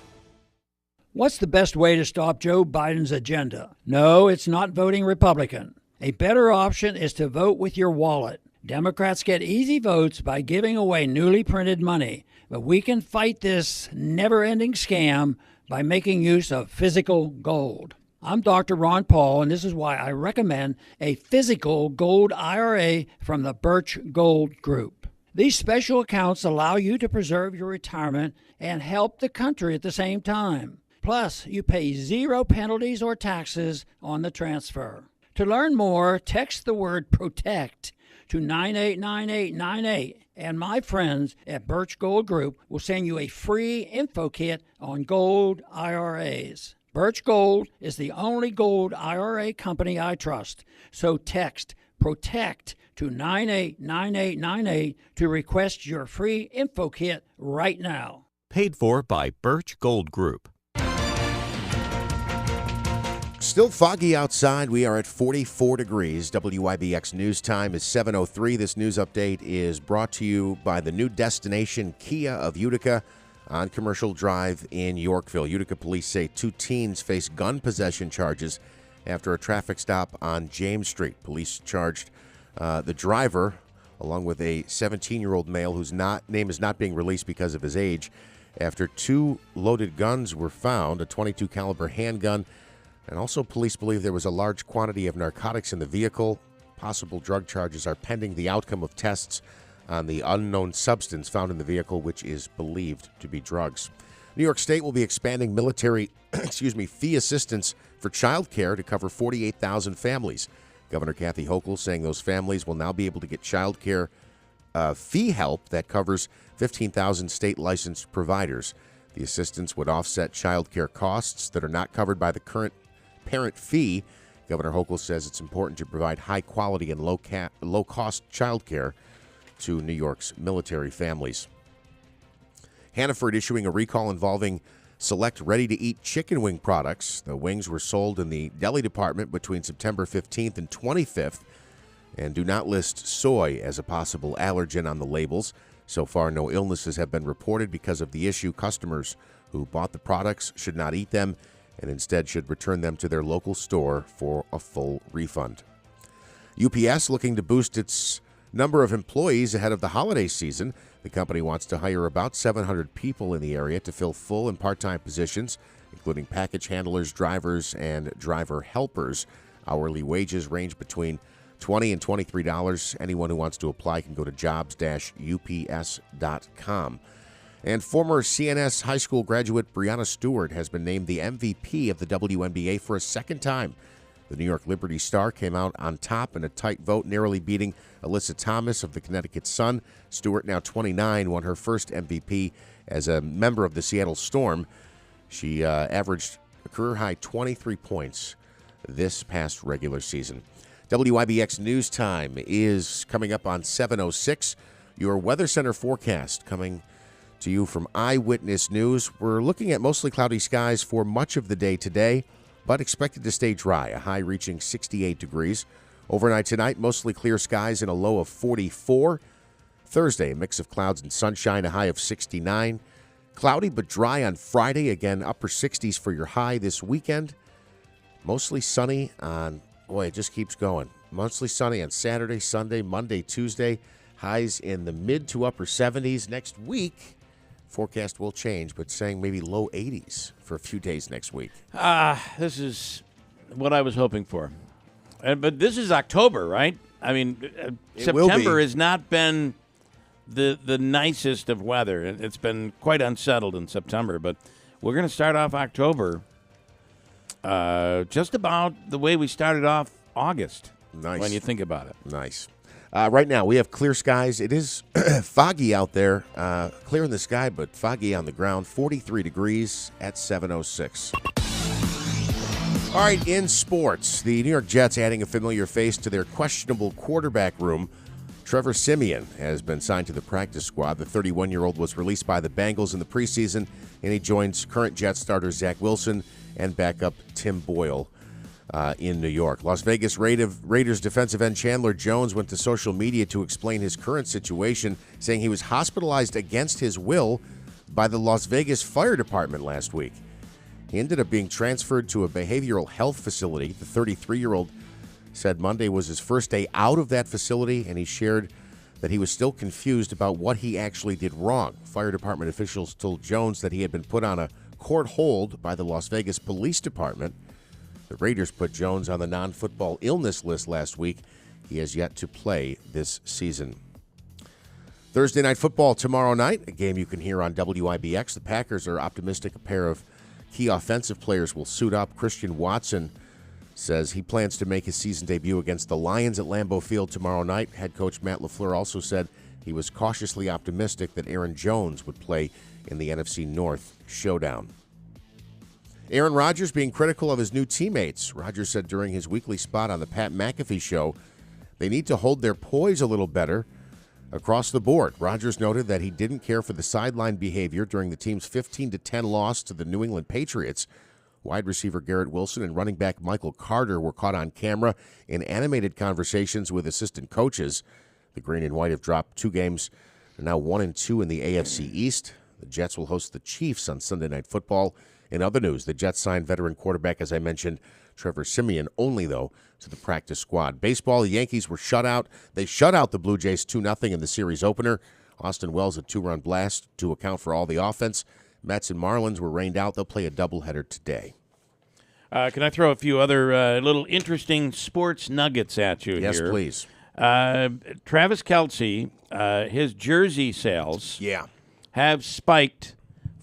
What's the best way to stop Joe Biden's agenda? No, it's not voting Republican. A better option is to vote with your wallet. Democrats get easy votes by giving away newly printed money, but we can fight this never-ending scam by making use of physical gold. I'm Dr. Ron Paul, and this is why I recommend a physical gold IRA from the Birch Gold Group. These special accounts allow you to preserve your retirement and help the country at the same time. Plus, you pay 0 penalties or taxes on the transfer. To learn more, text the word PROTECT to 989898, and my friends at Birch Gold Group will send you a free info kit on gold IRAs. Birch Gold is the only gold IRA company I trust, so text PROTECT to 989898 to request your free info kit right now. Paid for by Birch Gold Group. Still foggy outside. We are at 44 degrees. WIBX News Time is 7:03. This news update is brought to you by the new destination Kia of Utica. on Commercial Drive in Yorkville. Utica police say 2 teens face gun possession charges after a traffic stop on James Street. Police charged the driver, along with a 17-year-old male whose name is not being released because of his age, after 2 loaded guns were found, a .22 caliber handgun, and also police believe there was a large quantity of narcotics in the vehicle. Possible drug charges are pending the outcome of tests on the unknown substance found in the vehicle, which is believed to be drugs. New York State will be expanding military fee assistance for child care to cover 48,000 families. Governor Kathy Hochul saying those families will now be able to get child care fee help that covers 15,000 state licensed providers. The assistance would offset child care costs that are not covered by the current parent fee. Governor Hochul says it's important to provide high quality and low cost child care to New York's military families. Hannaford issuing a recall involving select ready-to-eat chicken wing products. The wings were sold in the deli department between September 15th and 25th and do not list soy as a possible allergen on the labels. So far, no illnesses have been reported because of the issue. Customers who bought the products should not eat them and instead should return them to their local store for a full refund. UPS looking to boost its number of employees ahead of the holiday season. The company wants to hire about 700 people in the area to fill full and part-time positions, including package handlers, drivers, and driver helpers. Hourly wages range between $20 and $23. Anyone who wants to apply can go to jobs-ups.com. And former CNS high school graduate Brianna Stewart has been named the MVP of the WNBA for a second time. The New York Liberty Star came out on top in a tight vote, narrowly beating Alyssa Thomas of the Connecticut Sun. Stewart, now 29, won her first MVP as a member of the Seattle Storm. She averaged a career-high 23 points this past regular season. WIBX News Time is coming up on 7:06. Your Weather Center forecast coming to you from Eyewitness News. We're looking at mostly cloudy skies for much of the day today, but expected to stay dry, a high reaching 68 degrees. Overnight tonight, mostly clear skies and a low of 44. Thursday, a mix of clouds and sunshine, a high of 69. Cloudy but dry on Friday, again upper 60s for your high this weekend. Mostly sunny on, boy, it just keeps going. Mostly sunny on Saturday, Sunday, Monday, Tuesday. Highs in the mid to upper 70s. Next week, forecast will change, but saying maybe low 80s for a few days next week. This is what I was hoping for. But this is October, right? I mean, September has not been the nicest of weather. It's been quite unsettled in September, but we're going to start off October just about the way we started off August. Nice. When you think about it. Nice. Right now, we have clear skies. It is foggy out there, clear in the sky, but foggy on the ground. 43 degrees at 7:06. All right, in sports, the New York Jets adding a familiar face to their questionable quarterback room. Trevor Siemian has been signed to the practice squad. The 31-year-old was released by the Bengals in the preseason, and he joins current Jets starter Zach Wilson and backup Tim Boyle in New York. Las Vegas Raiders defensive end Chandler Jones went to social media to explain his current situation, saying he was hospitalized against his will by the Las Vegas Fire Department last week. He ended up being transferred to a behavioral health facility. The 33-year-old said Monday was his first day out of that facility, and he shared that he was still confused about what he actually did wrong. Fire department officials told Jones that he had been put on a court hold by the Las Vegas Police Department. The Raiders put Jones on the non-football illness list last week. He has yet to play this season. Thursday Night Football tomorrow night, a game you can hear on WIBX. The Packers are optimistic a pair of key offensive players will suit up. Christian Watson says he plans to make his season debut against the Lions at Lambeau Field tomorrow night. Head coach Matt LaFleur also said he was cautiously optimistic that Aaron Jones would play in the NFC North showdown. Aaron Rodgers being critical of his new teammates. Rodgers said during his weekly spot on the Pat McAfee Show, they need to hold their poise a little better across the board. Rodgers noted that he didn't care for the sideline behavior during the team's 15-10 loss to the New England Patriots. Wide receiver Garrett Wilson and running back Michael Carter were caught on camera in animated conversations with assistant coaches. The Green and White have dropped 2 games. They're now 1-2 in the AFC East. The Jets will host the Chiefs on Sunday Night Football. In other news, the Jets signed veteran quarterback, as I mentioned, Trevor Siemian, only, though, to the practice squad. Baseball, the Yankees were shut out. They shut out the Blue Jays 2-0 in the series opener. Austin Wells, a 2-run blast to account for all the offense. Mets and Marlins were rained out. They'll play a doubleheader today. Can I throw a few other little interesting sports nuggets at you here? Yes, please. Travis Kelce, his jersey sales have spiked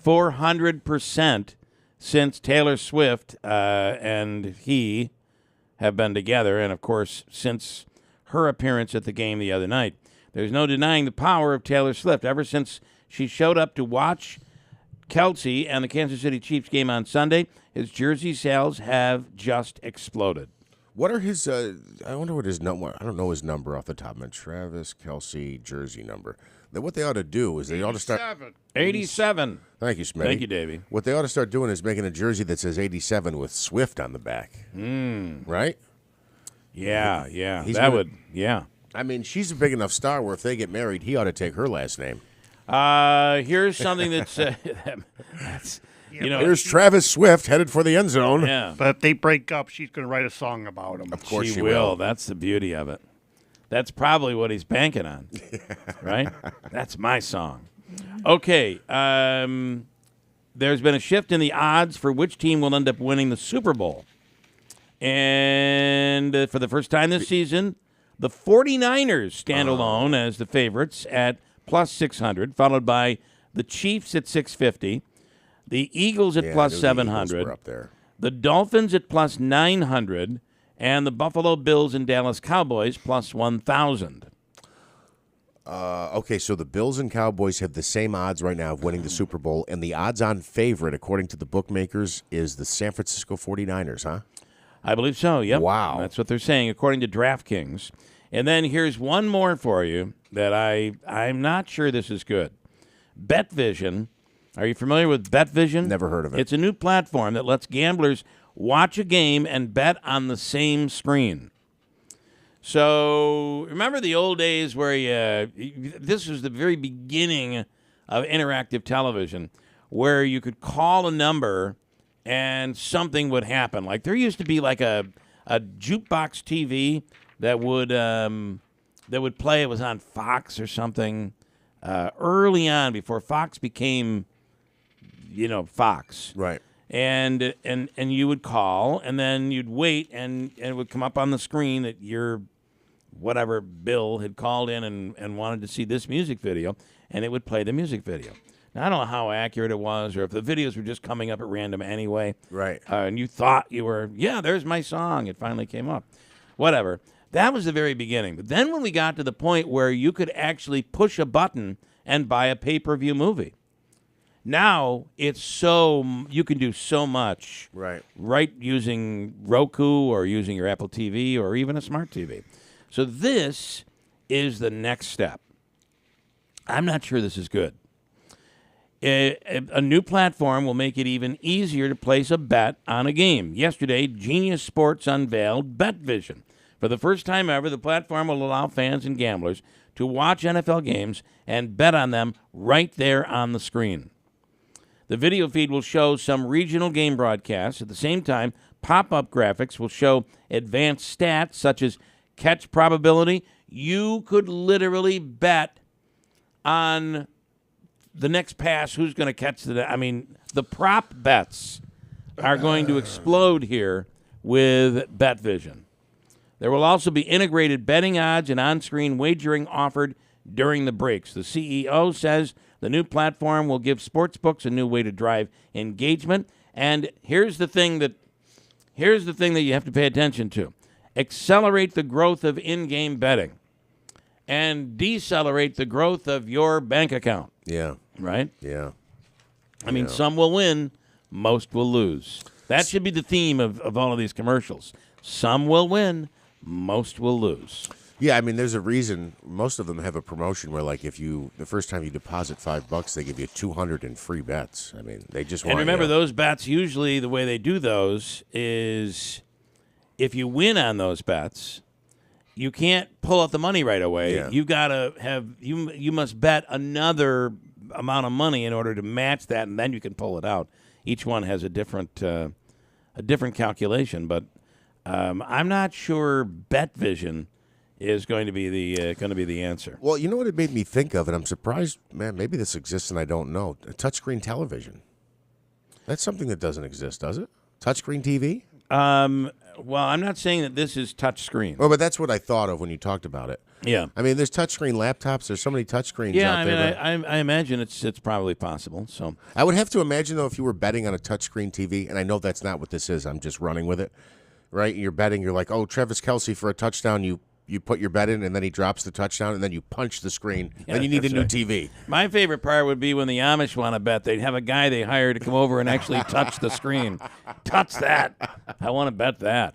400% since Taylor Swift and he have been together, and, of course, since her appearance at the game the other night. There's no denying the power of Taylor Swift. Ever since she showed up to watch Kelce and the Kansas City Chiefs game on Sunday, his jersey sales have just exploded. What are his, I wonder what his number, I don't know his number off the top of my head. Travis Kelce jersey number. What they ought to do is they ought to start. 87. Thank you, Smitty. Thank you, Davey. What they ought to start doing is making a jersey that says 87 with Swift on the back. Right? Yeah. That would. I mean, she's a big enough star where if they get married, he ought to take her last name. Here's something that's, here's Travis Swift headed for the end zone. Yeah. But if they break up, she's going to write a song about him. Of course she will. That's the beauty of it. That's probably what he's banking on, right? That's my song. Okay. There's been a shift in the odds for which team will end up winning the Super Bowl. And for the first time this season, the 49ers stand alone as the favorites at plus 600, followed by the Chiefs at 650, the Eagles at plus 700, up there. The Dolphins at plus 900, and the Buffalo Bills and Dallas Cowboys plus 1,000. Okay, so the Bills and Cowboys have the same odds right now of winning the Super Bowl, and the odds-on favorite, according to the bookmakers, is the San Francisco 49ers, huh? I believe so, yep. Wow. That's what they're saying, according to DraftKings. And then here's one more for you that I'm not sure this is good. BetVision. Are you familiar with BetVision? Never heard of it. It's a new platform that lets gamblers watch a game and bet on the same screen. So remember the old days where this was the very beginning of interactive television, where you could call a number and something would happen. Like there used to be like a jukebox TV that would play. It was on Fox or something early on before Fox became, Fox. Right. And you would call, and then you'd wait, and it would come up on the screen that your whatever Bill had called in and wanted to see this music video, and it would play the music video. Now, I don't know how accurate it was, or if the videos were just coming up at random anyway. Right. And you thought you were, there's my song. It finally came up. Whatever. That was the very beginning. But then when we got to the point where you could actually push a button and buy a pay-per-view movie. Now you can do so much right using Roku or using your Apple TV or even a smart TV. So this is the next step. I'm not sure this is good. A new platform will make it even easier to place a bet on a game. Yesterday, Genius Sports unveiled BetVision. For the first time ever, the platform will allow fans and gamblers to watch NFL games and bet on them right there on the screen. The video feed will show some regional game broadcasts. At the same time, pop-up graphics will show advanced stats such as catch probability. You could literally bet on the next pass, who's going to catch the prop bets are going to explode here with BetVision. There will also be integrated betting odds and on-screen wagering offered during the breaks. The CEO says the new platform will give sportsbooks a new way to drive engagement. And here's the thing that you have to pay attention to. Accelerate the growth of in-game betting and decelerate the growth of your bank account. Yeah. Right? Yeah. I mean, some will win, most will lose. That should be the theme of all of these commercials. Some will win, most will lose. Yeah, I mean, there's a reason. Most of them have a promotion where, like, the first time you deposit $5, they give you 200 in free bets. I mean, they just want. And remember, those bets, usually the way they do those is if you win on those bets, you can't pull out the money right away. Yeah. You gotta have you must bet another amount of money in order to match that, and then you can pull it out. Each one has a different calculation, but I'm not sure BetVision is going to be the answer. Well, you know what it made me think of, and I'm surprised, man, maybe this exists and I don't know. A touchscreen television. That's something that doesn't exist, does it? Touchscreen TV? Well, I'm not saying that this is touchscreen. Well, but that's what I thought of when you talked about it. Yeah. I mean, there's touchscreen laptops. There's so many touchscreens Yeah, out there. I imagine it's probably possible. So I would have to imagine, though, if you were betting on a touchscreen TV, and I know that's not what this is. I'm just running with it, right? You're betting. You're like, oh, Travis Kelce for a touchdown. You put your bet in, and then he drops the touchdown, and then you punch the screen. Yeah, then you need a that's new right. TV. My favorite part would be when the Amish want to bet. They'd have a guy they hire to come over and actually touch the screen. Touch that. I want to bet that.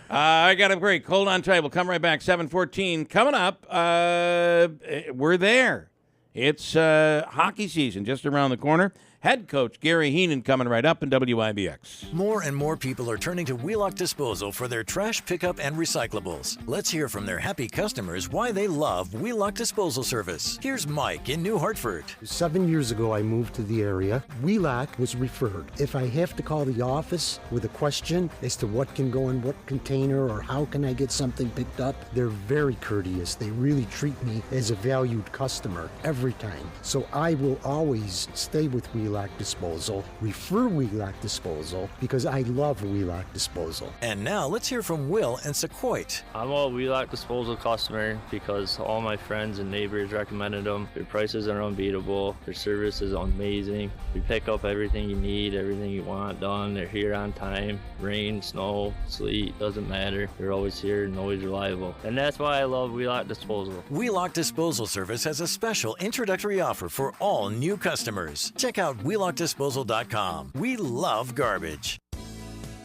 I got a break. Hold on tight. We'll come right back. 7:14 coming up. We're there. It's hockey season just around the corner. Head coach Gary Heenan coming right up in WIBX. More and more people are turning to Wheelock Disposal for their trash pickup and recyclables. Let's hear from their happy customers why they love Wheelock Disposal Service. Here's Mike in New Hartford. 7 years ago, I moved to the area. Wheelock was referred. If I have to call the office with a question as to what can go in what container or how can I get something picked up, they're very courteous. They really treat me as a valued customer every time. So I will always stay with Wheelock Disposal, refer Wheelock Disposal, because I love Wheelock Disposal. And now let's hear from Will and Sequoit. I'm a Wheelock Disposal customer because all my friends and neighbors recommended them. Their prices are unbeatable. Their service is amazing. We pick up everything you need, everything you want done. They're here on time. Rain, snow, sleet, doesn't matter. They're always here and always reliable. And that's why I love Wheelock Disposal. Wheelock Disposal Service has a special introductory offer for all new customers. Check out WheelockDisposal.com. We love garbage.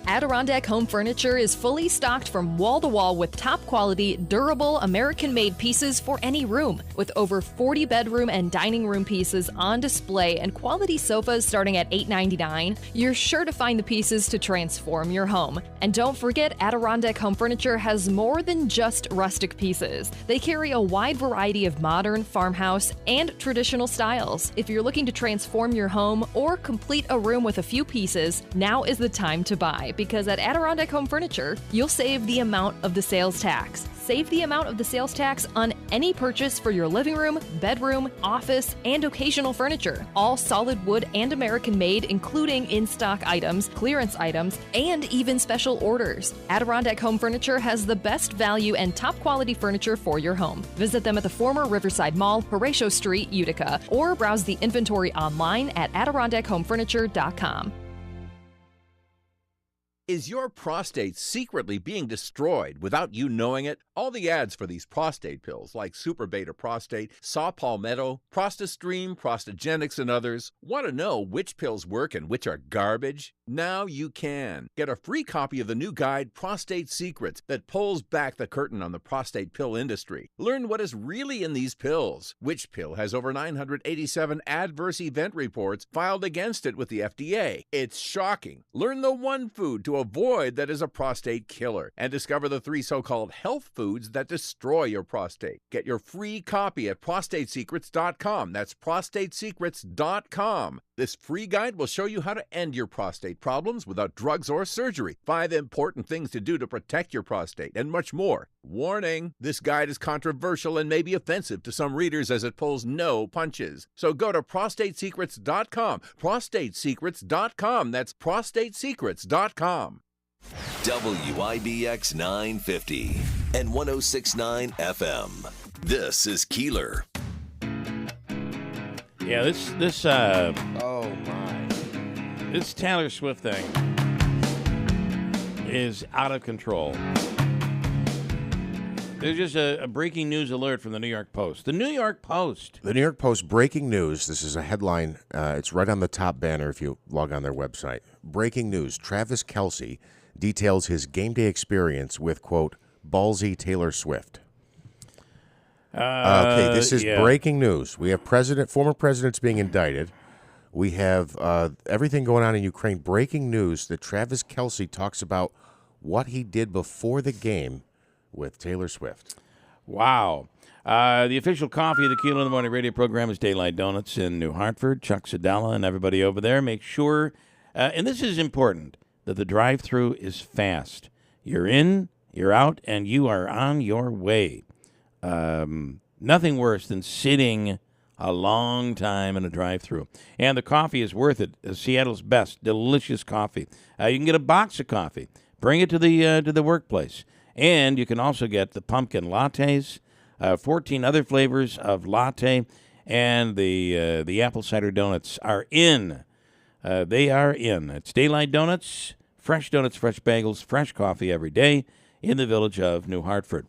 Adirondack Home Furniture is fully stocked from wall to wall with top quality, durable, American-made pieces for any room. With over 40 bedroom and dining room pieces on display and quality sofas starting at $8.99, you're sure to find the pieces to transform your home. And don't forget, Adirondack Home Furniture has more than just rustic pieces. They carry a wide variety of modern, farmhouse, and traditional styles. If you're looking to transform your home or complete a room with a few pieces, now is the time to buy. Because at Adirondack Home Furniture, you'll save the amount of the sales tax. Save the amount of the sales tax on any purchase for your living room, bedroom, office, and occasional furniture. All solid wood and American made, including in-stock items, clearance items, and even special orders. Adirondack Home Furniture has the best value and top quality furniture for your home. Visit them at the former Riverside Mall, Horatio Street, Utica, or browse the inventory online at AdirondackHomeFurniture.com. Is your prostate secretly being destroyed without you knowing it? All the ads for these prostate pills like Super Beta Prostate, Saw Palmetto, ProstaStream, Prostagenics, and others want to know which pills work and which are garbage? Now you can. Get a free copy of the new guide, Prostate Secrets, that pulls back the curtain on the prostate pill industry. Learn what is really in these pills. Which pill has over 987 adverse event reports filed against it with the FDA? It's shocking. Learn the one food to avoid that is a prostate killer, and discover the 3 so-called health foods that destroy your prostate. Get your free copy at prostatesecrets.com. That's prostatesecrets.com. This free guide will show you how to end your prostate problems without drugs or surgery, 5 important things to do to protect your prostate, and much more. Warning, this guide is controversial and may be offensive to some readers as it pulls no punches. So go to prostatesecrets.com. prostatesecrets.com. That's prostatesecrets.com. WIBX 950 and 106.9 FM. This is Keeler. Yeah, this oh my, this Taylor Swift thing is out of control. There's just a breaking news alert from the New York Post. The New York Post. The New York Post breaking news. This is a headline. It's right on the top banner if you log on their website. Breaking news. Travis Kelce details his game day experience with, quote, ballsy Taylor Swift. Okay, this is breaking news. We have former presidents being indicted. We have everything going on in Ukraine. Breaking news that Travis Kelce talks about what he did before the game with Taylor Swift. Wow. The official coffee of the Keeler in the Morning radio program is Daylight Donuts in New Hartford. Chuck Sedella and everybody over there. Make sure, and this is important, that the drive-thru is fast. You're in, you're out, and you are on your way. Nothing worse than sitting a long time in a drive-thru. And the coffee is worth it. Seattle's best, delicious coffee. You can get a box of coffee. Bring it to the workplace. And you can also get the pumpkin lattes, 14 other flavors of latte, and the apple cider donuts are in. They are in. It's Daylight Donuts, fresh bagels, fresh coffee every day in the village of New Hartford.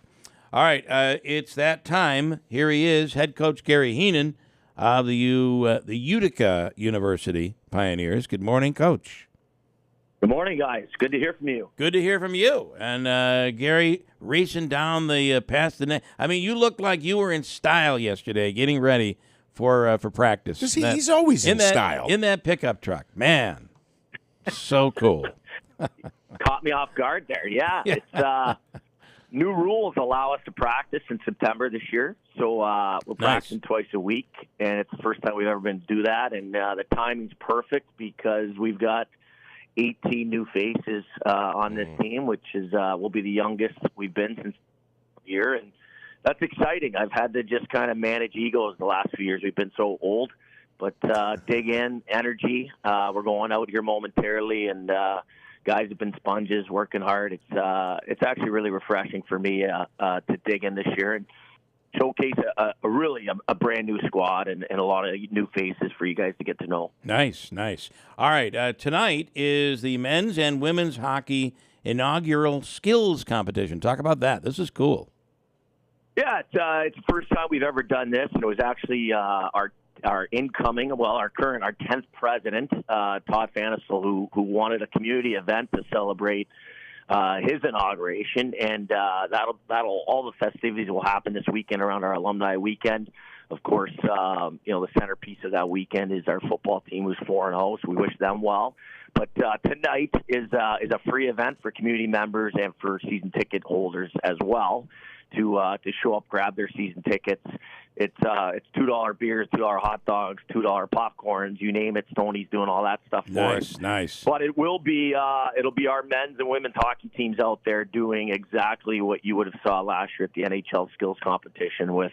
All right, it's that time. Here he is, head coach Gary Heenan of the Utica University Pioneers. Good morning, Coach. Good morning, guys. Good to hear from you. Good to hear from you. And Gary, racing down the past the net. I mean, you looked like you were in style yesterday, getting ready for practice. He's always in style. In that pickup truck. Man, so cool. Caught me off guard there. Yeah, it's new rules allow us to practice in September this year. So we're practicing twice a week, and it's the first time we've ever been to do that. And the timing's perfect because we've got 18 new faces on this team, which is will be the youngest we've been since the year, and that's exciting. I've had to just kind of manage egos the last few years. We've been so old, but dig in, energy. We're going out here momentarily, and guys have been sponges, working hard. It's actually really refreshing for me to dig in this year and showcase a brand new squad and a lot of new faces for you guys to get to know. Nice. All right, tonight is the men's and women's hockey inaugural skills competition. Talk about that. This is cool. Yeah, it's the first time we've ever done this, and it was actually our 10th president, Todd Fanisel, who wanted a community event to celebrate his inauguration, and that'll all the festivities will happen this weekend around our alumni weekend. Of course, the centerpiece of that weekend is our football team, who's 4-0, so we wish them well. But tonight is a free event for community members and for season ticket holders as well to show up, grab their season tickets. It's $2 beers, $2 hot dogs, $2 popcorns, you name it. Stoney's doing all that stuff for us. Nice. But it'll be our men's and women's hockey teams out there doing exactly what you would have saw last year at the NHL skills competition with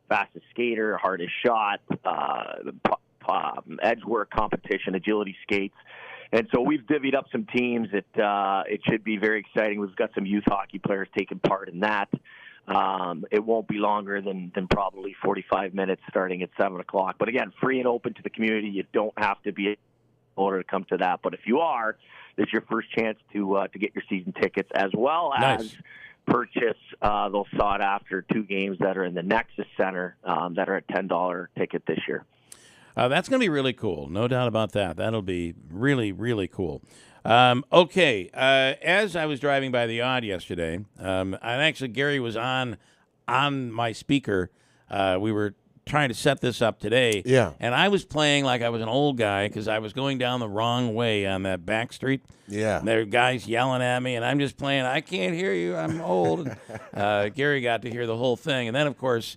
fastest skater, hardest shot, edge work competition, agility skates. And so we've divvied up some teams. It should be very exciting. We've got some youth hockey players taking part in that. It won't be longer than probably 45 minutes starting at 7 o'clock. But again, free and open to the community. You don't have to be in order to come to that. But if you are, this is your first chance to get your season tickets, as well as purchase those sought-after 2 games that are in the Nexus Center that are at $10 ticket this year. That's going to be really cool. No doubt about that. That'll be really, really cool. Okay, as I was driving by the Odd yesterday, and actually Gary was on my speaker. We were trying to set this up today. Yeah. And I was playing like I was an old guy because I was going down the wrong way on that back street. Yeah. And there were guys yelling at me, and I'm just playing, I can't hear you, I'm old. Gary got to hear the whole thing. And then, of course,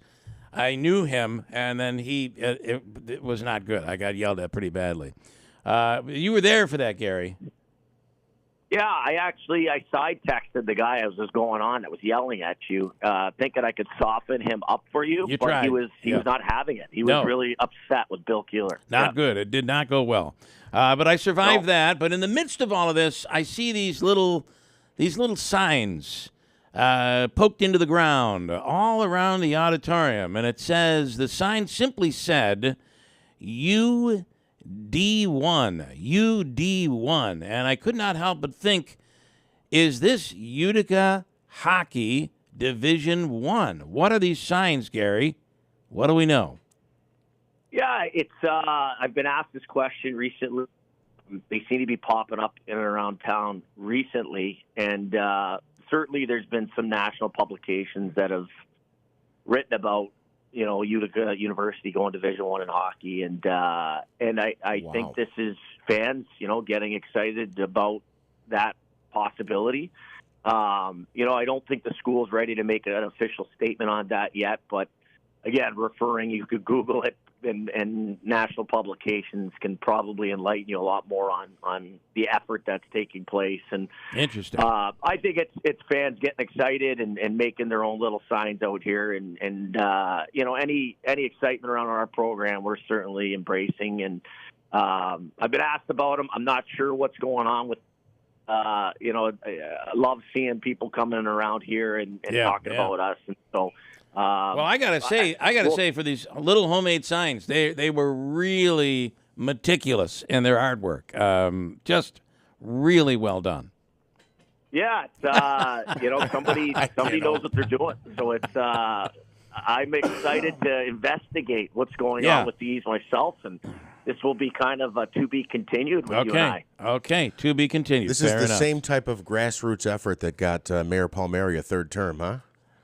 I knew him, and then it was not good. I got yelled at pretty badly. You were there for that, Gary. Yeah, I side texted the guy I was just going on that was yelling at you, thinking I could soften him up for you. You but tried. he was not having it. He was really upset with Bill Keeler. Not good. It did not go well. But I survived that. But in the midst of all of this, I see these little signs poked into the ground all around the auditorium, and it says, the sign simply said, UD1, and I could not help but think, is this Utica Hockey Division 1? What are these signs, Gary? What do we know? Yeah, it's I've been asked this question recently. They seem to be popping up in and around town recently, and certainly there's been some national publications that have written about Utica University going Division I in hockey, and I think this is fans, getting excited about that possibility. I don't think the school's ready to make an official statement on that yet, but again, you could Google it, and national publications can probably enlighten you a lot more on the effort that's taking place. And interesting. I think it's fans getting excited and making their own little signs out here, and any excitement around our program, we're certainly embracing. And I've been asked about them. I'm not sure what's going on with. I love seeing people coming around here and talking about us, and so. Well, I gotta say, for these little homemade signs, they were really meticulous in their artwork. Just really well done. Yeah, it's, somebody knows what they're doing. So it's I'm excited to investigate what's going on with these myself, and this will be kind of a to be continued with you and I. Okay, to be continued. This is the same type of grassroots effort that got Mayor Palmieri a third term, huh?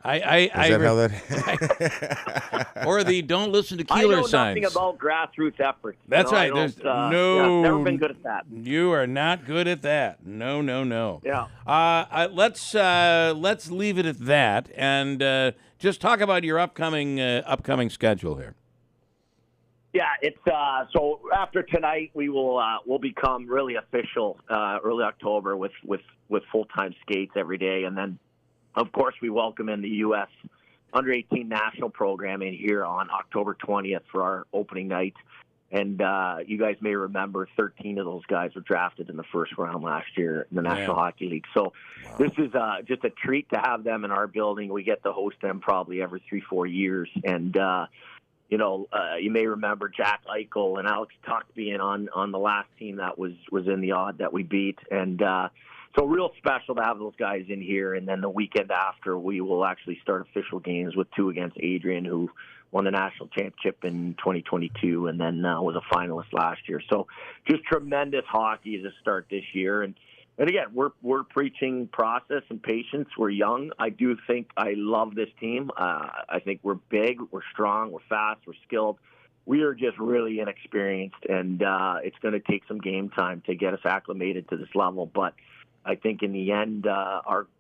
Is that how that? Or the don't listen to Keeler signs. I know nothing about grassroots efforts. That's right. There's never been good at that. You are not good at that. No. Yeah. Let's leave it at that, and just talk about your upcoming schedule here. Yeah, it's so after tonight we'll become really official early October with full-time skates every day, and then. Of course, we welcome in the U.S. Under-18 national program in here on October 20th for our opening night. And you guys may remember 13 of those guys were drafted in the first round last year in the National Hockey League. So this is just a treat to have them in our building. We get to host them probably every 3-4 years. And, you may remember Jack Eichel and Alex Tuck being on the last team that was in the odd that we beat. And so real special to have those guys in here. And then the weekend after, we will actually start official games with 2 against Adrian, who won the national championship in 2022 and then was a finalist last year. So just tremendous hockey to start this year. And again, we're preaching process and patience. We're young. I do think I love this team. I think we're big, we're strong, we're fast, we're skilled. We are just really inexperienced, and it's going to take some game time to get us acclimated to this level. But I think in the end,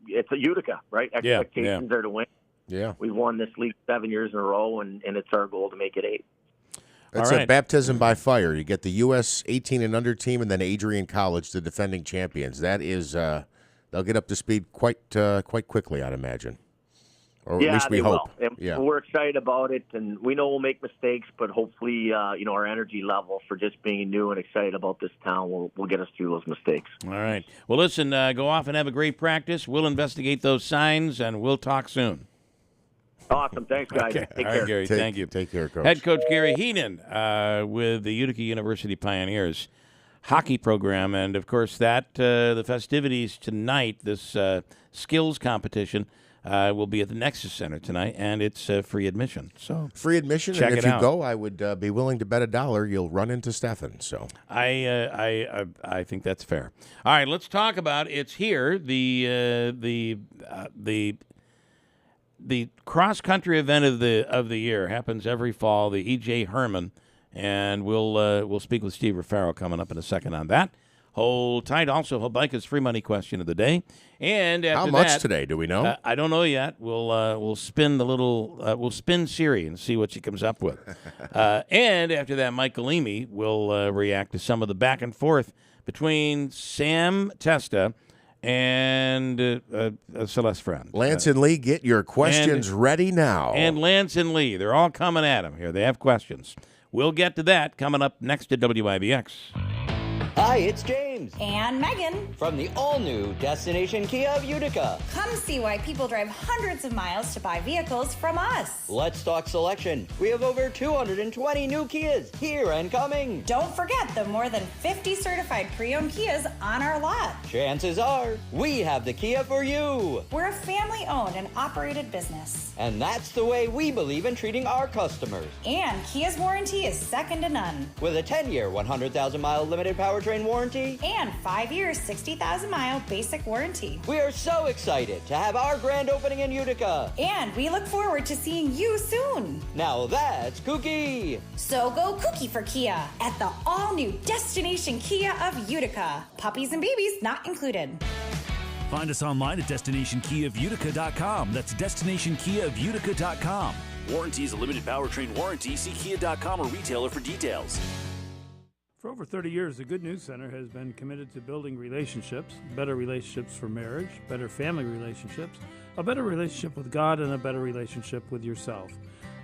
it's a Utica, right? Expectations are to win. Yeah. We've won this league 7 years in a row, and it's our goal to make it 8. That's a baptism by fire. You get the U.S. 18 and under team, and then Adrian College, the defending champions. That is, they'll get up to speed quite quickly, I'd imagine. Or at least we hope. And we're excited about it, and we know we'll make mistakes, but hopefully, our energy level for just being new and excited about this town will get us through those mistakes. All right. Well, listen, go off and have a great practice. We'll investigate those signs, and we'll talk soon. Awesome. Thanks, guys. Okay. Take All care. right, Gary. Thank you. Take care, Coach. Head Coach Gary Heenan with the Utica University Pioneers hockey program. And, of course, the festivities tonight, this skills competition, will be at the Nexus Center tonight, and it's free admission. So free admission, check and if it you out. go, I would be willing to bet $1 you'll run into Stefan. So I think that's fair. All right, let's talk about it's here the cross country event of the year happens every fall. The E.J. Herman, and we'll speak with Steve Ruffaro coming up in a second on that. Hold tight. Also, Hobika's free money question of the day. And after how much today? Do we know? I don't know yet. We'll spin we'll spin Siri and see what she comes up with. And after that, Mike Galimi will react to some of the back and forth between Sam Testa and Celeste Friend. Lance and Lee, get your questions ready now. And Lance and Lee, they're all coming at him here. They have questions. We'll get to that coming up next to WIBX. Hi, it's James. And Megan. From the all-new Destination Kia of Utica. Come see why people drive hundreds of miles to buy vehicles from us. Let's talk selection. We have over 220 new Kias here and coming. Don't forget the more than 50 certified pre-owned Kias on our lot. Chances are, we have the Kia for you. We're a family-owned and operated business. And that's the way we believe in treating our customers. And Kia's warranty is second to none. With a 10-year, 100,000-mile limited powertrain warranty. And 5 years, 60,000-mile basic warranty. We are so excited to have our grand opening in Utica. And we look forward to seeing you soon. Now that's kooky. So go kooky for Kia at the all-new Destination Kia of Utica. Puppies and babies not included. Find us online at DestinationKiaOfUtica.com. That's DestinationKiaOfUtica.com. Warranty is a limited powertrain warranty. See Kia.com or retailer for details. For over 30 years, the Good News Center has been committed to building relationships, better relationships for marriage, better family relationships, a better relationship with God, and a better relationship with yourself.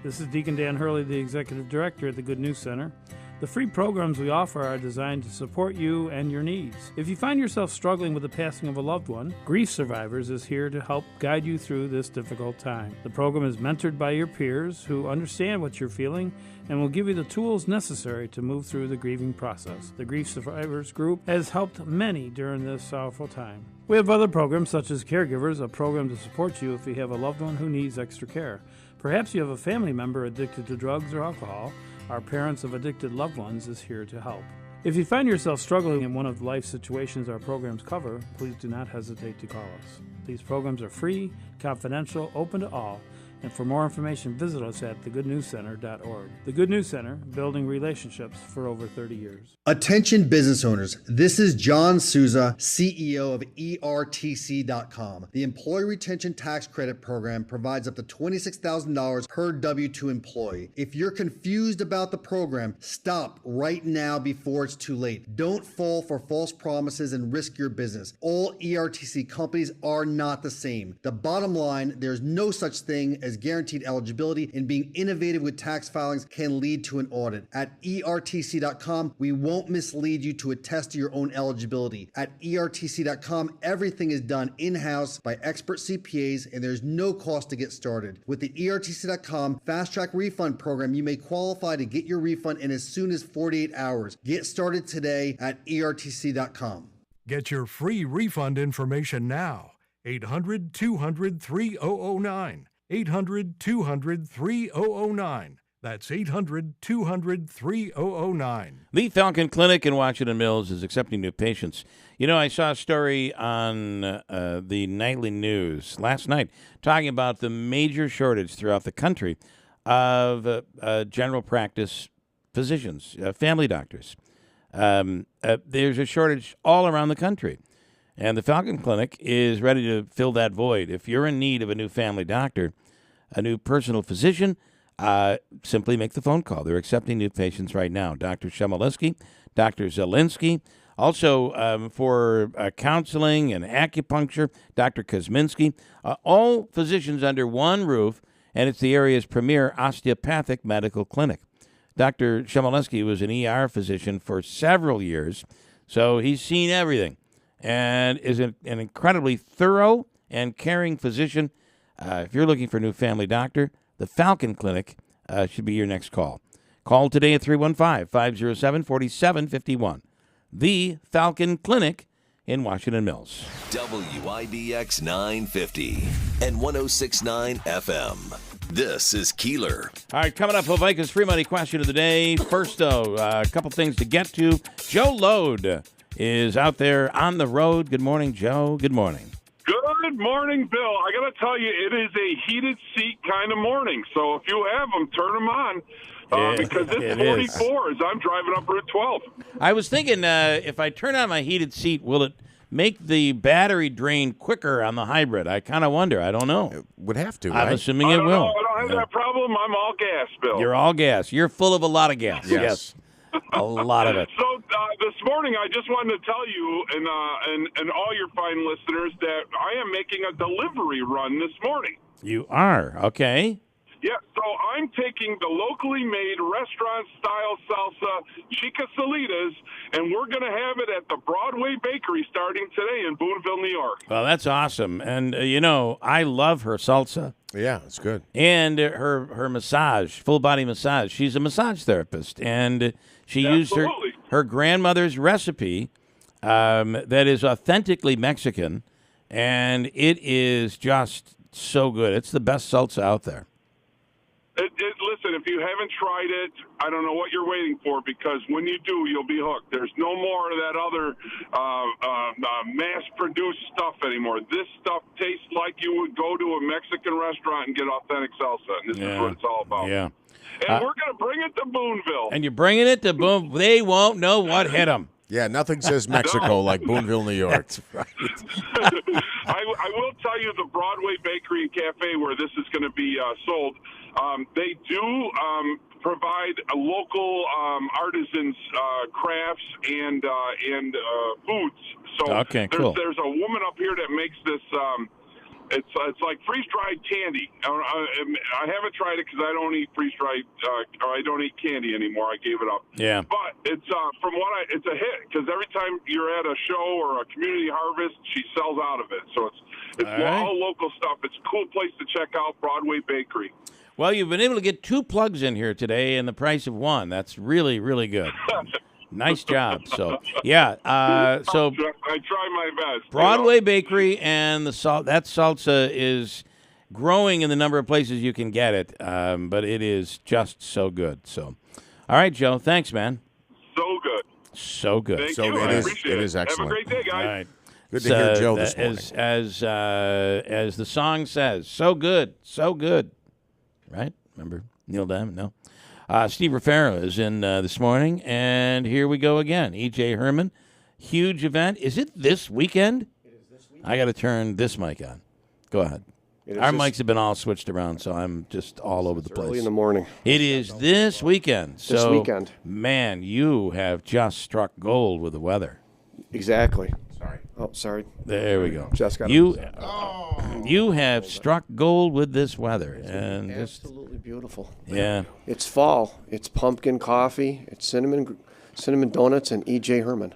This is Deacon Dan Hurley, the Executive Director at the Good News Center. The free programs we offer are designed to support you and your needs. If you find yourself struggling with the passing of a loved one, Grief Survivors is here to help guide you through this difficult time. The program is mentored by your peers who understand what you're feeling and will give you the tools necessary to move through the grieving process. The Grief Survivors group has helped many during this sorrowful time. We have other programs such as Caregivers, a program to support you if you have a loved one who needs extra care. Perhaps you have a family member addicted to drugs or alcohol. Our Parents of Addicted Loved Ones is here to help. If you find yourself struggling in one of the life situations our programs cover, please do not hesitate to call us. These programs are free, confidential, open to all, and for more information, visit us at thegoodnewscenter.org. The Good News Center, building relationships for over 30 years. Attention business owners, this is John Souza, CEO of ERTC.com. The Employee Retention Tax Credit Program provides up to $26,000 per W-2 employee. If you're confused about the program, stop right now before it's too late. Don't fall for false promises and risk your business. All ERTC companies are not the same. The bottom line, there's no such thing as guaranteed eligibility, and being innovative with tax filings can lead to an audit. At ERTC.com, we won't mislead you to attest to your own eligibility. At ERTC.com, everything is done in-house by expert CPAs, and there's no cost to get started. With the ERTC.com Fast Track Refund Program, you may qualify to get your refund in as soon as 48 hours. Get started today at ERTC.com. Get your free refund information now. 800-200-3009. 800-200-3009. That's 800-200-3009. The Falcon Clinic in Washington Mills is accepting new patients. You know, I saw a story on the nightly news last night talking about the major shortage throughout the country of general practice physicians, family doctors. There's a shortage all around the country. And the Falcon Clinic is ready to fill that void. If you're in need of a new family doctor, a new personal physician, simply make the phone call. They're accepting new patients right now. Dr. Shemalinsky, Dr. Zielinski. Also for counseling and acupuncture, Dr. Kosminski. All physicians under one roof, and it's the area's premier osteopathic medical clinic. Dr. Shemalinsky was an ER physician for several years, so he's seen everything and is an incredibly thorough and caring physician. If you're looking for a new family doctor, the Falcon Clinic should be your next call. Call today at 315-507-4751. The Falcon Clinic in Washington Mills. WIDX 950 and 106.9 FM. This is Keeler. All right, coming up, Vikings free money question of the day. First, though, a couple things to get to. Joe Lode is out there on the road. Good morning, Joe. Good morning. Good morning, Bill. I got to tell you, it is a heated seat kind of morning. So if you have them, turn them on because it's 44 as I'm driving up Route 12. I was thinking if I turn on my heated seat, will it make the battery drain quicker on the hybrid? I kind of wonder. I don't know. It would have to, I'm right? assuming it will. I don't have that problem. I'm all gas, Bill. You're all gas. You're full of a lot of gas. Yes. A lot of it. So this morning, I just wanted to tell you and all your fine listeners that I am making a delivery run this morning. You are? Okay. Yeah, so I'm taking the locally made restaurant-style salsa, Chica Salitas, and we're going to have it at the Broadway Bakery starting today in Boonville, New York. Well, that's awesome. And, I love her salsa. Yeah, it's good. And her massage, full-body massage. She's a massage therapist, and she used her grandmother's recipe that is authentically Mexican, and it is just so good. It's the best salsa out there. Listen, if you haven't tried it, I don't know what you're waiting for, because when you do, you'll be hooked. There's no more of that other mass-produced stuff anymore. This stuff tastes like you would go to a Mexican restaurant and get authentic salsa, and this is what it's all about. Yeah. And we're going to bring it to Boonville. And you're bringing it to Boonville. They won't know what hit them. Yeah, nothing says Mexico like Boonville, New York. That's right. I will tell you the Broadway Bakery and Cafe where this is going to be sold, they do provide a local artisans crafts and foods. So Okay, cool. There's a woman up here that makes this. It's like freeze-dried candy. I haven't tried it because I don't eat freeze-dried, or I don't eat candy anymore. I gave it up. Yeah. But it's it's a hit because every time you're at a show or a community harvest, she sells out of it. So it's all local stuff. It's a cool place to check out, Broadway Bakery. Well, you've been able to get 2 plugs in here today and the price of 1. That's really, really good. Nice job. So, yeah. So I try my best. Broadway Bakery and that salsa is growing in the number of places you can get it, but it is just so good. So, all right, Joe. Thanks, man. So good. So good. Thank So you. it I is. appreciate It is excellent. Have a great day, guys. All right. Good to hear Joe this morning. As the song says, so good, so good. Right? Remember Neil Diamond? No. Steve Raffaello is in this morning, and here we go again. E.J. Herman, huge event. Is it this weekend? It is this weekend. I got to turn this mic on. Go ahead. Our mics have been all switched around, so I'm just all over the place. Early in the morning. It is this weekend. This weekend. Man, you have just struck gold with the weather. Exactly. Sorry. Oh, sorry. There we go. Just got you have struck gold with this weather, and absolutely beautiful. Yeah. It's fall. It's pumpkin coffee. It's cinnamon donuts and E.J. Herman.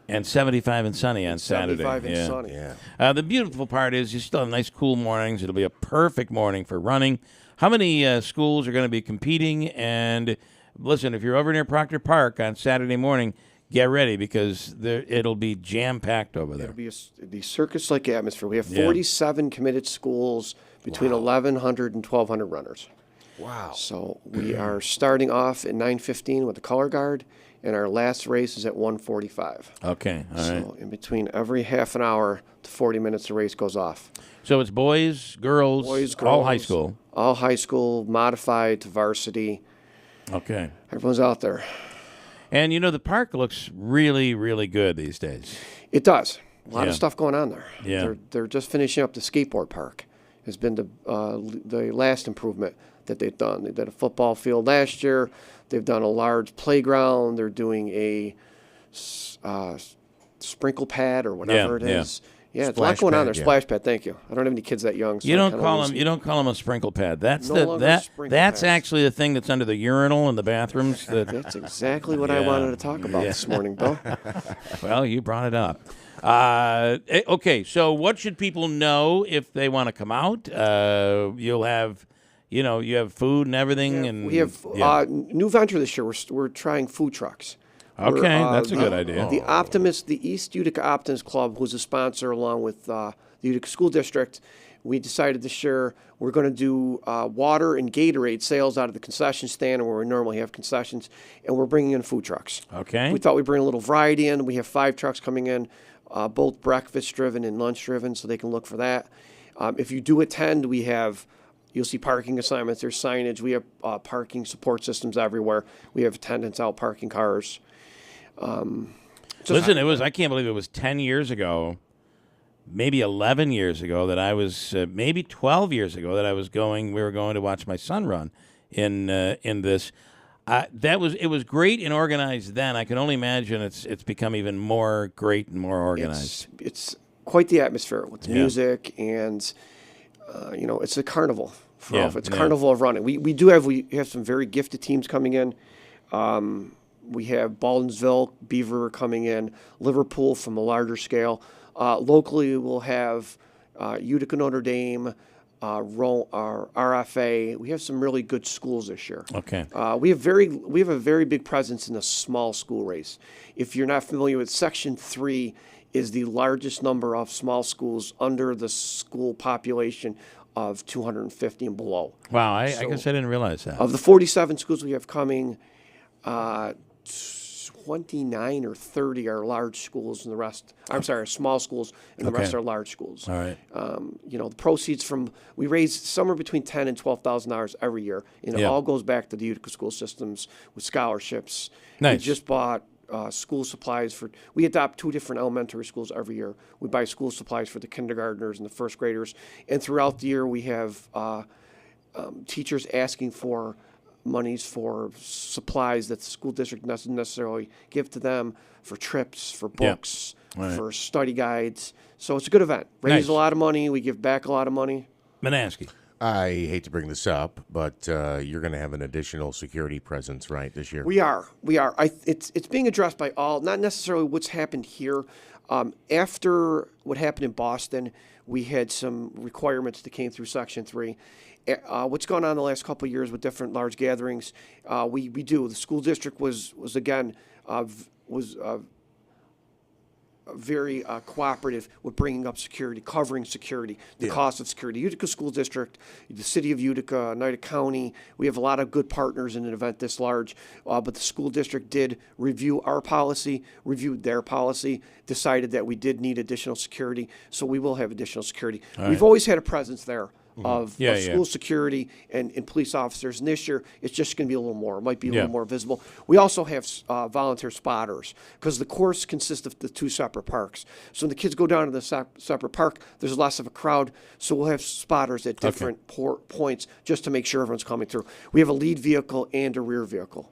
And 75 and sunny on Saturday. 75 and sunny. Yeah. The beautiful part is you still have nice, cool mornings. It'll be a perfect morning for running. How many schools are going to be competing? And listen, if you're over near Proctor Park on Saturday morning, get ready because it'll be jam-packed over there. It'll be circus-like atmosphere. We have 47 committed schools, between 1,100 and 1,200 runners. Wow. So we are starting off at 9:15 with the color guard, and our last race is at 1:45. Okay, all right. So in between every half an hour to 40 minutes, the race goes off. So it's boys, girls, all high school. All high school, modified to varsity. Okay. Everyone's out there. And, the park looks really, really good these days. It does. A lot of stuff going on there. Yeah. They're just finishing up the skateboard park. Has been the last improvement that they've done. They did a football field last year. They've done a large playground. They're doing a sprinkle pad or whatever it is. Yeah, it's a lot going on there. Splash pad. Thank you. I don't have any kids that young. So You don't call them a sprinkle pad. That's that's actually the thing that's under the urinal in the bathrooms. That's exactly what I wanted to talk about this morning, Bill. Well, you brought it up. Okay, so what should people know if they want to come out? You'll have, you have food and everything, and we have new venture this year. We're trying food trucks. Okay, that's a good idea. The Optimist, the East Utica Optimist Club, who's a sponsor along with the Utica School District, we decided this year we're going to do water and Gatorade sales out of the concession stand where we normally have concessions, and we're bringing in food trucks. Okay. We thought we'd bring a little variety in. We have 5 trucks coming in, both breakfast-driven and lunch-driven, so they can look for that. If you do attend, you'll see parking assignments. There's signage. We have parking support systems everywhere. We have attendants out parking cars. Listen, I can't believe it was 10 years ago, maybe 11 years ago that I was, maybe 12 years ago that we were going to watch my son run in this. It was great and organized then. I can only imagine it's become even more great and more organized. It's quite the atmosphere with music and, it's a carnival. It's a carnival of running. We have some very gifted teams coming in. We have Baldwinsville, Beaver coming in, Liverpool from a larger scale. Locally, we'll have Utica Notre Dame, RFA. We have some really good schools this year. Okay. We have a very big presence in the small school race. If you're not familiar with Section 3, is the largest number of small schools under the school population of 250 and below. Wow, I guess I didn't realize that. Of the 47 schools we have coming, 29 or 30 are large schools, and the rest, are small schools, and the rest are large schools. All right. The proceeds we raise somewhere between $10,000 and $12,000 every year, and it all goes back to the Utica school systems with scholarships. Nice. We just bought school supplies we adopt 2 different elementary schools every year. We buy school supplies for the kindergartners and the first graders. And throughout the year, we have teachers asking for monies for supplies that the school district doesn't necessarily give to them, for trips, for books, for study guides. So it's a good event. Raise a lot of money. We give back a lot of money. Manaski. I hate to bring this up, but you're going to have an additional security presence, right, this year? We are. It's being addressed by all, not necessarily what's happened here. After what happened in Boston, we had some requirements that came through Section 3. What's gone on the last couple of years with different large gatherings, we do. The school district was very cooperative with bringing up security, covering security, the cost of security. Utica School District, the City of Utica, Oneida County, we have a lot of good partners in an event this large, but the school district did review our policy, reviewed their policy, decided that we did need additional security, so we will have additional security. We've always had a presence there of school security and police officers. And this year, it's just going to be a little more. It might be a little more visible. We also have volunteer spotters because the course consists of the 2 separate parks. So when the kids go down to the separate park, there's less of a crowd. So we'll have spotters at different points just to make sure everyone's coming through. We have a lead vehicle and a rear vehicle.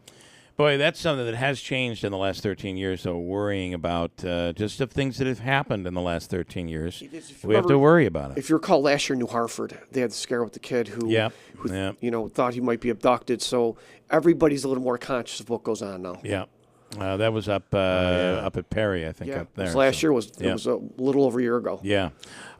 Boy, that's something that has changed in the last 13 years, so worrying about just the things that have happened in the last 13 years. We have to worry about it. If you recall last year in New Hartford, they had the scare with the kid who thought he might be abducted. So everybody's a little more conscious of what goes on now. Yeah. That was up at Perry, I think, up there. Last year was a little over a year ago. Yeah.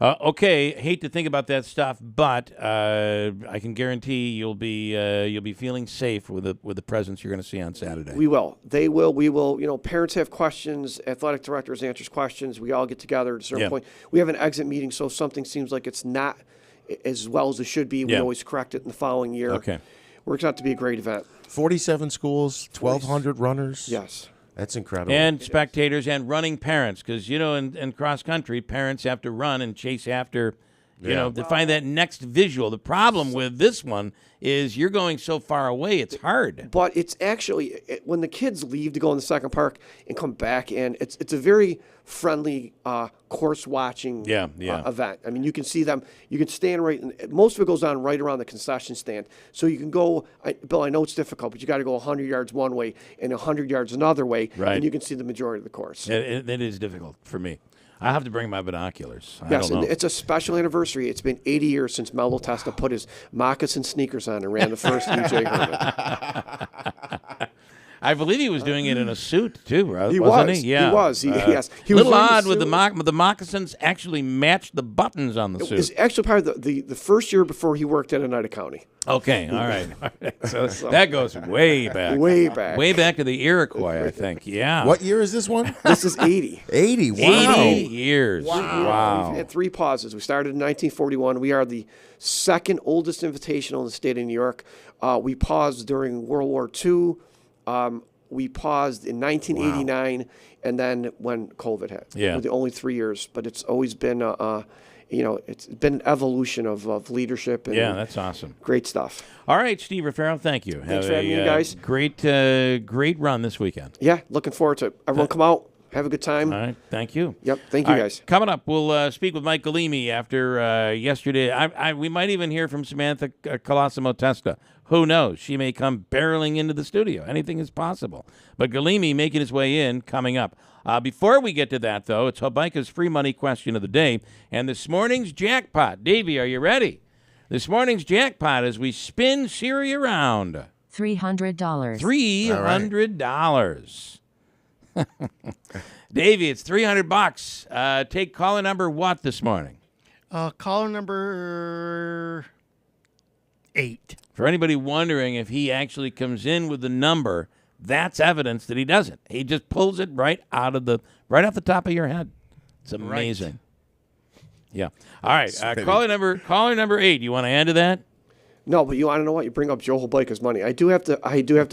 Okay. Hate to think about that stuff, but I can guarantee you'll be feeling safe with the presence you're going to see on Saturday. We will. They will. We will. Parents have questions. Athletic directors answers questions. We all get together at a certain point. We have an exit meeting, so if something seems like it's not as well as it should be, we always correct it in the following year. Okay. Works out to be a great event. 47 schools, 1,200 runners. Yes. That's incredible. And spectators and running parents, because, in cross-country, parents have to run and chase after, to find that next visual. The problem with this one is you're going so far away, it's hard. But it's actually, when the kids leave to go in the second park and come back in, it's a very friendly course watching event. I mean, you can see them. You can stand most of it goes on right around the concession stand. So you can go, Bill, I know it's difficult, but you got to go 100 yards one way and 100 yards another way, and you can see the majority of the course. It is difficult for me. I have to bring my binoculars. Yes, and it's a special anniversary. It's been 80 years since Melo Testa put his moccasin sneakers on and ran the first UJ Herman. I believe he was doing it in a suit too, right? He wasn't was. he? Yeah. He was. Yes. He was a little odd with the moccasins actually matched the buttons on the suit. It was actually part of the first year before he worked at Oneida County. Okay, all right. So that goes way back. Way back. Way back to the Iroquois, I think. Yeah. What year is this one? This is 80. 80, wow. 80 years. Wow. We've had 3 pauses. We started in 1941. We are the second oldest invitational in the state of New York. We paused during World War II. We paused in 1989, and then when COVID hit. Yeah. We're the only 3 years, but it's always been it's been an evolution of leadership. And that's awesome. Great stuff. All right, Steve Raffaello, thank you. Thanks for having me, guys. Great run this weekend. Yeah, looking forward to it. Everyone come out, have a good time. All right, thank you. Yep, thank you, guys. Coming up, we'll speak with Mike Galimi after yesterday. We might even hear from Samantha Colosimo Testa. Who knows? She may come barreling into the studio. Anything is possible. But Galimi making his way in, coming up. Before we get to that, though, it's Hobica's free money question of the day. And this morning's jackpot. Davey, are you ready? This morning's jackpot as we spin Siri around. $300. $300. Davey, it's $300. Take caller number what this morning? Caller number 8. For anybody wondering if he actually comes in with the number, that's evidence that he doesn't. He just pulls it right off the top of your head. It's amazing. Right. Yeah. All right. Caller number 8. You want to add to that? No, but you want to know what? You bring up Joe Hobica's money. I do have to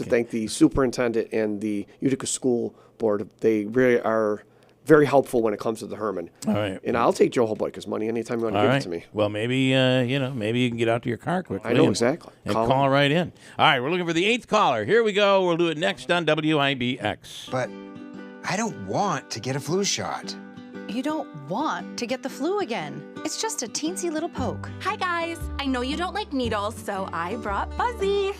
thank the superintendent and the Utica School Board. They really are very helpful when it comes to the Herman. All right. And I'll take Joe Hobica's money anytime you want to give it to me. Well, maybe maybe you can get out to your car quickly. I know exactly. And call right in. All right, we're looking for the 8th caller. Here we go. We'll do it next on WIBX. But I don't want to get a flu shot. You don't want to get the flu again. It's just a teensy little poke. Hi, guys. I know you don't like needles, so I brought Fuzzy.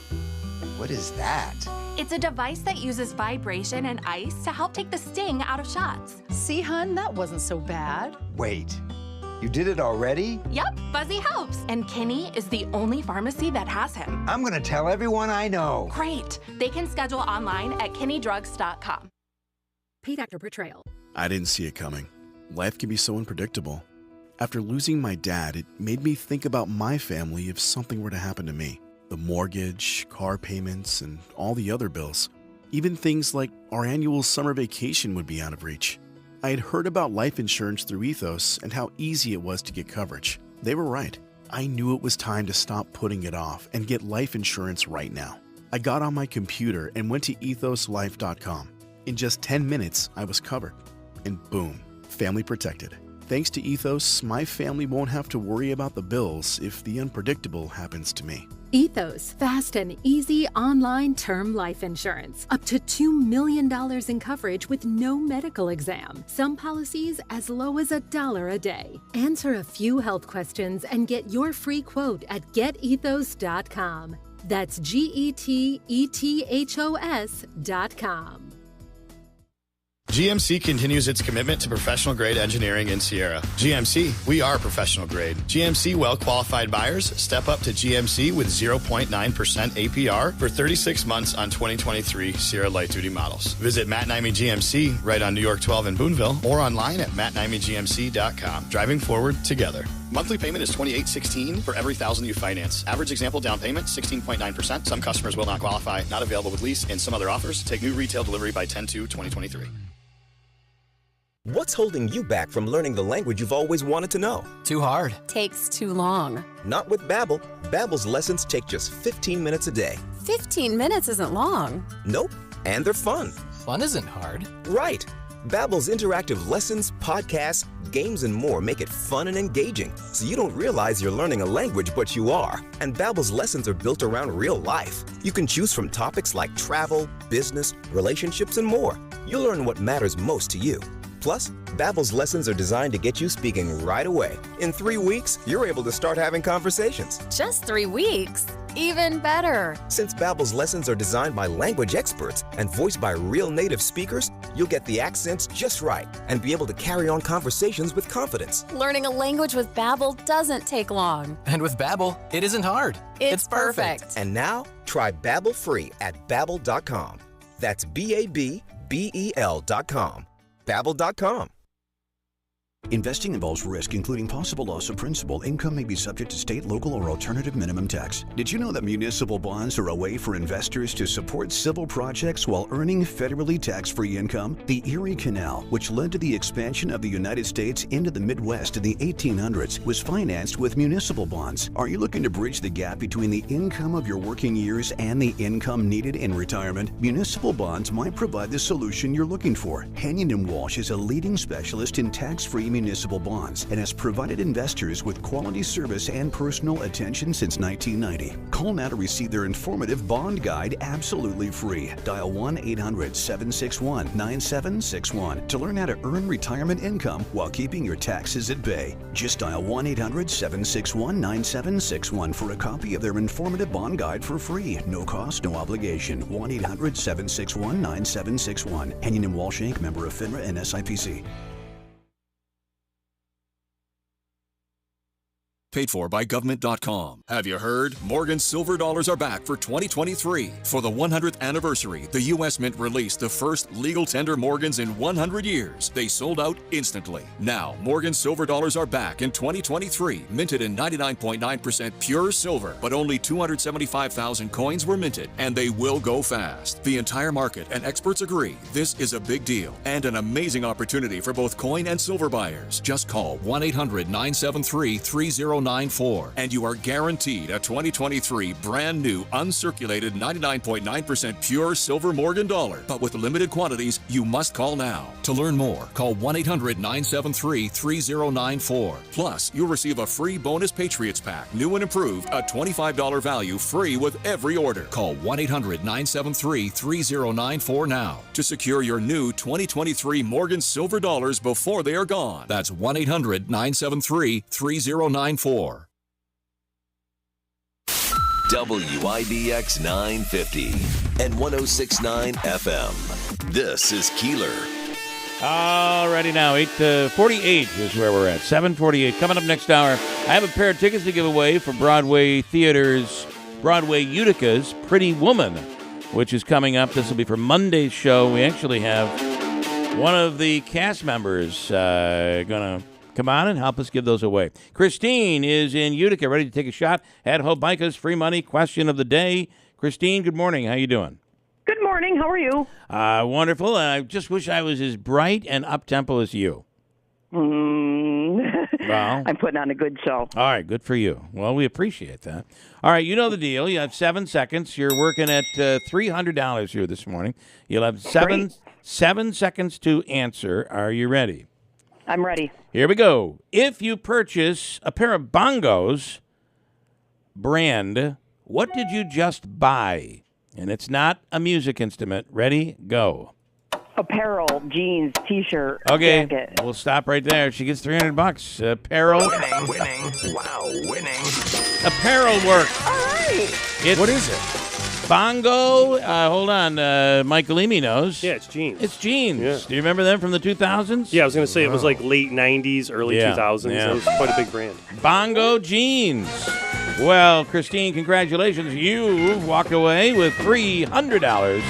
What is that? It's a device that uses vibration and ice to help take the sting out of shots. See, hun, that wasn't so bad. Wait, you did it already? Yep, Fuzzy helps. And Kinney is the only pharmacy that has him. I'm gonna tell everyone I know. Great. They can schedule online at kinneydrugs.com. Paid actor portrayal. I didn't see it coming. Life can be so unpredictable. After losing my dad, it made me think about my family if something were to happen to me. The mortgage, car payments, and all the other bills. Even things like our annual summer vacation would be out of reach. I had heard about life insurance through Ethos and how easy it was to get coverage. They were right. I knew it was time to stop putting it off and get life insurance right now. I got on my computer and went to ethoslife.com. In just 10 minutes, I was covered. And boom, family protected. Thanks to Ethos, my family won't have to worry about the bills if the unpredictable happens to me. Ethos, fast and easy online term life insurance. Up to $2 million in coverage with no medical exam. Some policies as low as $1 a day. Answer a few health questions and get your free quote at getethos.com. That's GETETHOS.com. GMC continues its commitment to professional grade engineering in Sierra. GMC, we are professional grade. GMC well-qualified buyers step up to GMC with 0.9% APR for 36 months on 2023 Sierra light duty models. Visit Matt Naimi GMC right on New York 12 in Boonville or online at mattnaimigmc.com. Driving forward together. Monthly payment is $28.16 for every $1,000 you finance. Average example down payment, 16.9%. Some customers will not qualify. Not available with lease and some other offers. Take new retail delivery by 10/2/2023. What's holding you back from learning the language you've always wanted to know? Too hard. Takes too long. Not with Babbel. Babbel's lessons take just 15 minutes a day. 15 minutes isn't long. Nope. And they're fun. Fun isn't hard. Right. Babbel's interactive lessons, podcasts, games, and more make it fun and engaging, so you don't realize you're learning a language, but you are. And Babbel's lessons are built around real life. You can choose from topics like travel, business, relationships, and more. You'll learn what matters most to you. Plus, Babbel's lessons are designed to get you speaking right away. In 3 weeks, you're able to start having conversations. Just 3 weeks? Even better. Since Babbel's lessons are designed by language experts and voiced by real native speakers, you'll get the accents just right and be able to carry on conversations with confidence. Learning a language with Babbel doesn't take long. And with Babbel, it isn't hard. It's perfect. And now, try Babbel free at Babbel.com. That's BABBEL.com. Babbel.com. Investing involves risk, including possible loss of principal. Income may be subject to state, local, or alternative minimum tax. Did you know that municipal bonds are a way for investors to support civil projects while earning federally tax-free income? The Erie Canal, which led to the expansion of the United States into the Midwest in the 1800s, was financed with municipal bonds. Are you looking to bridge the gap between the income of your working years and the income needed in retirement? Municipal bonds might provide the solution you're looking for. Henyon & Walsh is a leading specialist in tax-free municipal bonds and has provided investors with quality service and personal attention since 1990. Call now to receive their informative bond guide absolutely free. Dial 1-800-761-9761 to learn how to earn retirement income while keeping your taxes at bay. Just dial 1-800-761-9761 for a copy of their informative bond guide for free. No cost, no obligation. 1-800-761-9761. Henyon & Walsh Inc., member of FINRA and SIPC. Paid for by government.com. Have you heard? Morgan's silver dollars are back for 2023. For the 100th anniversary, the U.S. Mint released the first legal tender Morgans in 100 years. They sold out instantly. Now, Morgan's silver dollars are back in 2023, minted in 99.9% pure silver, but only 275,000 coins were minted, and they will go fast. The entire market and experts agree this is a big deal and an amazing opportunity for both coin and silver buyers. Just call 1-800-973-3099 3094. And you are guaranteed a 2023 brand new uncirculated 99.9% pure silver Morgan dollar. But with limited quantities, you must call now. To learn more, call 1-800-973-3094. Plus, you'll receive a free bonus Patriots pack, new and improved, a $25 value free with every order. Call 1-800-973-3094 now to secure your new 2023 Morgan silver dollars before they are gone. That's 1-800-973-3094. WIDX 950 and 106.9 FM. This is Keeler. Alrighty now, 8:48 is where we're at. 7:48. Coming up next hour, I have a pair of tickets to give away for Broadway Utica's Pretty Woman, which is coming up. This will be for Monday's show. We actually have one of the cast members going to come on and help us give those away. Christine is in Utica, ready to take a shot at Hope Micah's free money question of the day. Christine, good morning. How you doing? Good morning. How are you? Wonderful. I just wish I was as bright and up-tempo as you. Well, I'm putting on a good show. All right, good for you. Well, we appreciate that. All right, you know the deal. You have 7 seconds. You're working at $300 here this morning. You'll have seven seconds to answer. Are you ready? I'm ready. Here we go. If you purchase a pair of bongos, brand, what did you just buy? And it's not a music instrument. Ready? Go. Apparel, jeans, T-shirt, Okay, jacket. we'll stop right there. She gets $300. Apparel. Winning. Wow, winning. Apparel work. All right. What is it? Bongo. Hold on. Mike Galimi knows. Yeah, it's jeans. It's jeans. Yeah. Do you remember them from the 2000s? Yeah, I was going to say it was like late 90s, early 2000s. Yeah. It was quite a big brand. Bongo jeans. Well, Christine, congratulations. You walk away with $300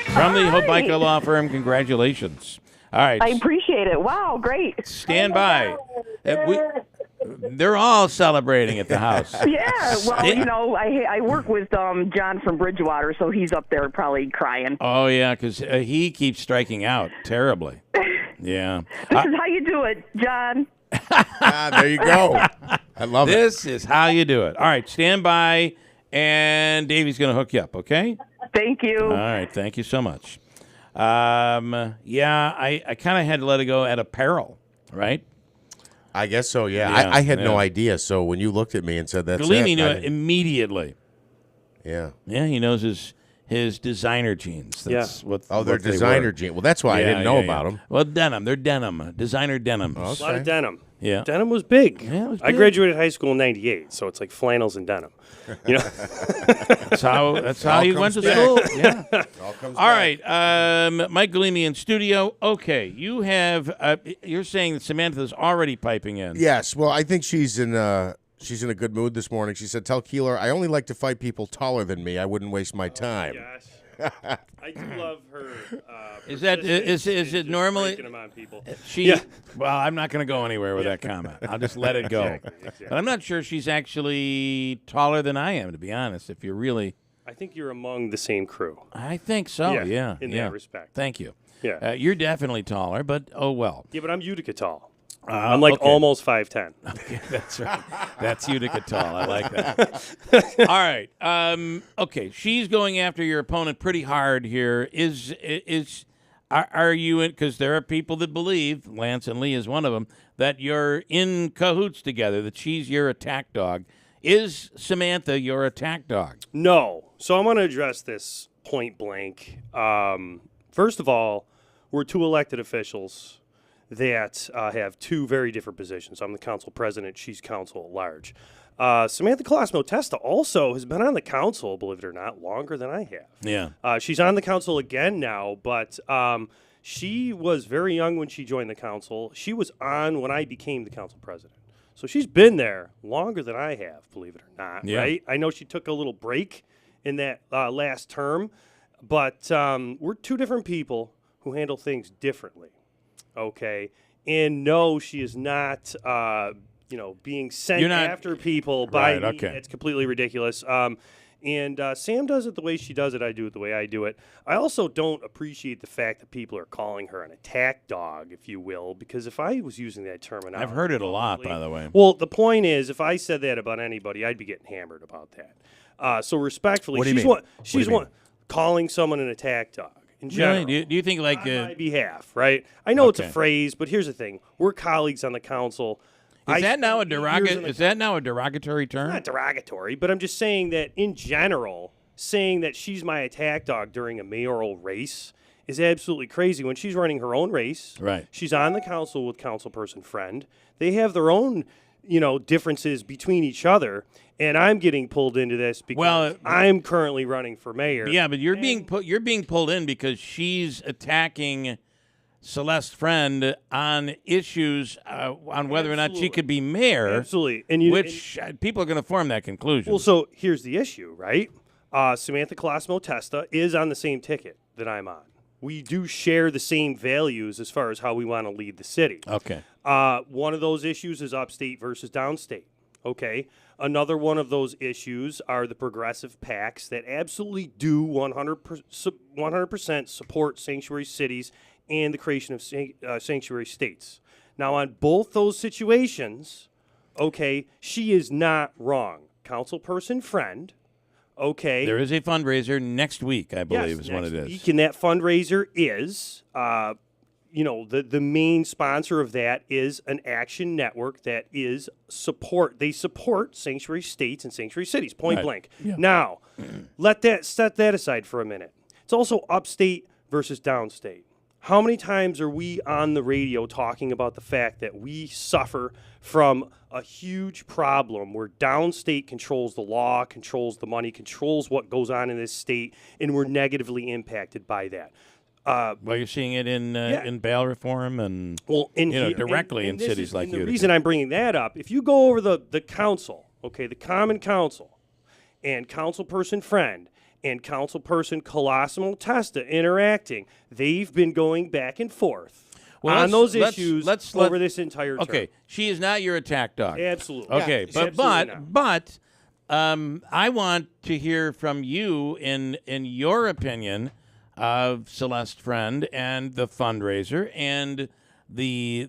from the Hope Micah Law Firm. Congratulations. All right. I appreciate it. Wow, great. Stand by. They're all celebrating at the house. Yeah, well, you know, I work with John from Bridgewater, so he's up there probably crying. Oh, yeah, because he keeps striking out terribly. Yeah. This is how you do it, John. There you go. I love This is how you do it. All right, stand by, and Davey's going to hook you up, okay? Thank you. All right, thank you so much. I kind of had to let it go at apparel, right? I guess so, yeah. Yeah, I had no yeah. idea, so when you looked at me and said that's Galimi it, knew I it didn't- immediately. Yeah. Yeah, he knows his designer jeans. That's what. Oh, they're what they designer were. jeans. Well, that's why I didn't know about them. Well, denim. They're denim. Designer denims. A lot of denim. Yeah. Denim was big. Yeah, it was I big. graduated high school in 98, so it's like flannels and denim. You know? That's how you went to school. Yeah. All right, Mike Galimi in studio. Okay, you have. You're saying that Samantha's already piping in. Yes, well, I think she's in a good mood this morning. She said, "Tell Keeler I only like to fight people taller than me. I wouldn't waste my time." Gosh. I do love her. Is it normally? Them on people. Well, I'm not going to go anywhere with that comment. I'll just let it go. Exactly. But I'm not sure she's actually taller than I am, to be honest. If you're really, I think you're among the same crew. I think so. Yeah. In that respect. Thank you. Yeah. You're definitely taller, but oh well. Yeah, but I'm Utica tall. I'm like almost 5'10". Okay, that's right. That's Utica tall. I like that. All right. Okay, she's going after your opponent pretty hard here. Are you in? Because there are people that believe, Lance and Lee is one of them, that you're in cahoots together. That she's your attack dog. Is Samantha your attack dog? No. So I'm going to address this point blank. First of all, we're two elected officials that have two very different positions. I'm the council president. She's council at large. Samantha Colosimo-Testa also has been on the council, believe it or not, longer than I have. Yeah. She's on the council again now, but she was very young when she joined the council. She was on when I became the council president. So she's been there longer than I have, believe it or not, right? I know she took a little break in that last term, but we're two different people who handle things differently. Okay, and no, she is not, being sent after people by me. Okay. It's completely ridiculous. And Sam does it the way she does it. I do it the way I do it. I also don't appreciate the fact that people are calling her an attack dog, if you will, because if I was using that terminology, I've heard it a lot, by the way. Well, the point is, if I said that about anybody, I'd be getting hammered about that. So respectfully, What do you she's mean? one. She's one calling someone an attack dog. In general, Really? Do you think like on my behalf, right? I know it's a Okay. phrase, but here's the thing: we're colleagues on the council. Is that now a derogatory term? Not derogatory, but I'm just saying that in general, saying that she's my attack dog during a mayoral race is absolutely crazy. When she's running her own race, Right. she's on the council with councilperson friend. They have their own, differences between each other, and I'm getting pulled into this because I'm currently running for mayor. Yeah, but you're being pulled in because she's attacking Celeste Friend on issues on whether or not she could be mayor. Absolutely. Which people are going to form that conclusion. Well, so here's the issue, right? Samantha Colosimo Testa is on the same ticket that I'm on. We do share the same values as far as how we want to lead the city. Okay. One of those issues is upstate versus downstate. Okay. Another one of those issues are the progressive PACs that absolutely do 100% support sanctuary cities and the creation of sanctuary states. Now, on both those situations, okay, she is not wrong. Councilperson Friend, okay. There is a fundraiser next week, I believe, Yes, is when next it is. week, and that fundraiser is, the main sponsor of that is an action network that is they support sanctuary states and sanctuary cities, point Right. blank. Yeah. Now, set that aside for a minute. It's also upstate versus downstate. How many times are we on the radio talking about the fact that we suffer from a huge problem where downstate controls the law, controls the money, controls what goes on in this state, and we're negatively impacted by that? Well, you're seeing it in bail reform and directly in this cities is- like and the Utica. reason I'm bringing that up, if you go over the council, okay, the common council, and councilperson Friend and councilperson Colosimo Testa interacting, they've been going back and forth on those issues over this entire term. Okay, she is not your attack dog. Absolutely. Okay, Yeah, absolutely not. but I want to hear from you in your opinion of Celeste Friend and the fundraiser and the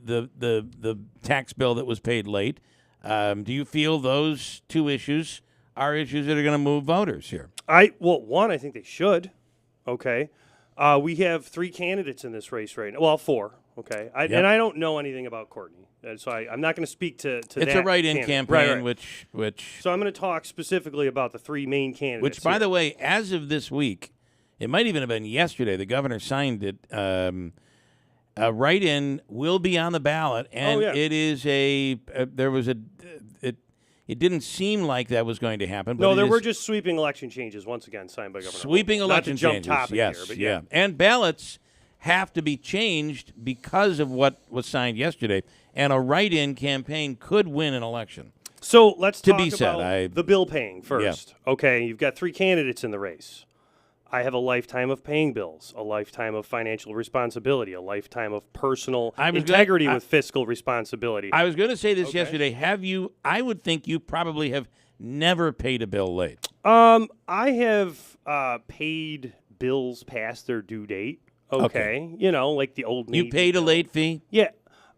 tax bill that was paid late. Do you feel those two issues are issues that are going to move voters here? I think they should. Okay. We have 3 candidates in this race right now. Well, 4. Okay. And I don't know anything about Courtney. So I'm not going to speak to that. It's a write-in candidate. campaign, Right. which. So I'm going to talk specifically about the 3 main candidates. Which, by the way, as of this week, it might even have been yesterday, the governor signed it. A write-in will be on the ballot, and it is it didn't seem like that was going to happen. But No, there were just sweeping election changes once again signed by Governor. sweeping Hochul. election Not to jump changes. topic Yes, here, but yeah, and ballots have to be changed because of what was signed yesterday, and a write-in campaign could win an election. So let's To talk be said, about the bill paying first. Okay, you've got 3 candidates in the race. I have a lifetime of paying bills, a lifetime of financial responsibility, a lifetime of personal integrity with fiscal responsibility. I was going to say this yesterday. I would think you probably have never paid a bill late. I have paid bills past their due date. Okay. Like the old Navy You paid a late fee? Yeah.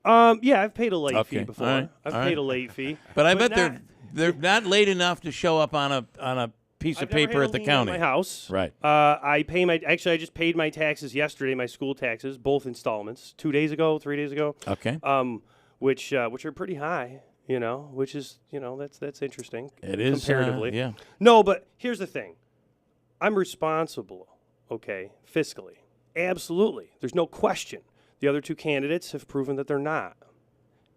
I've paid a late fee Okay. before. All right. I've All paid right. a late fee. But I bet they're not late enough to show up on a piece of I've never paper had at the a lien county. on my house. Right. I just paid my taxes yesterday, my school taxes, both installments, 2 days ago, 3 days ago. Okay. Which are pretty high, which is, that's interesting. It is, comparatively. yeah. No, but here's the thing. I'm responsible, fiscally. Absolutely. There's no question. The other 2 candidates have proven that they're not.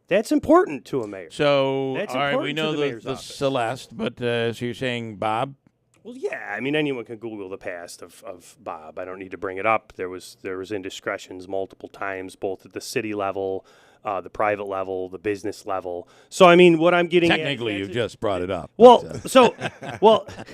That's important to a mayor. So, That's all right, we important know to the mayor's the office. Celeste, but so you're saying Bob? Well, yeah. I mean, anyone can Google the past of Bob. I don't need to bring it up. There was indiscretions multiple times, both at the city level, the private level, the business level. So, I mean, what I'm getting Technically, you just brought it up. Well, but,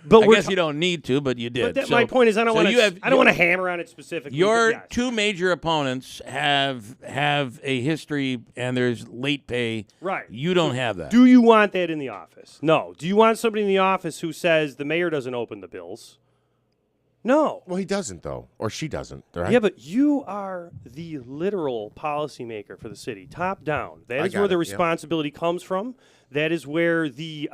But I guess you don't need to, but you did. But my point is, I don't want to hammer on it specifically. Your yes. two major opponents have a history, and there's late pay. Right. You don't have that. Do you want that in the office? No. Do you want somebody in the office who says the mayor doesn't open the bills? No. Well, he doesn't, though. Or she doesn't. Right? Yeah, but you are the literal policymaker for the city, top down. That is where the responsibility comes from. That is where the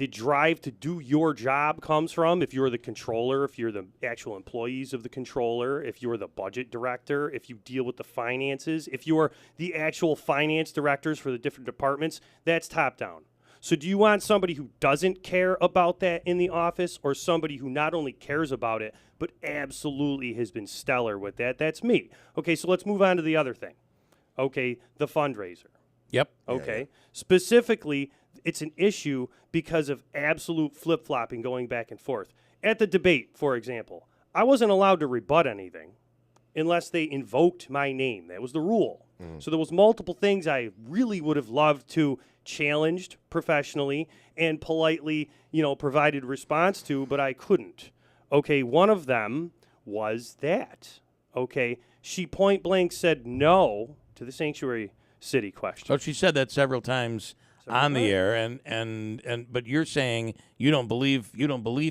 drive to do your job comes from. If you're the controller, if you're the actual employees of the controller, if you're the budget director, if you deal with the finances, if you're the actual finance directors for the different departments, that's top down. So do you want somebody who doesn't care about that in the office, or somebody who not only cares about it, but absolutely has been stellar with that? That's me. Okay, so let's move on to the other thing. Okay, the fundraiser. Yep. Okay. Yeah. Specifically, it's an issue because of absolute flip-flopping going back and forth. At the debate, for example, I wasn't allowed to rebut anything unless they invoked my name. That was the rule. So there was multiple things I really would have loved to challenged professionally and politely, provided response to, but I couldn't. Okay, one of them was that. Okay, she point blank said no to the sanctuary city question. So she said that several times on the air, and but you're saying you don't believe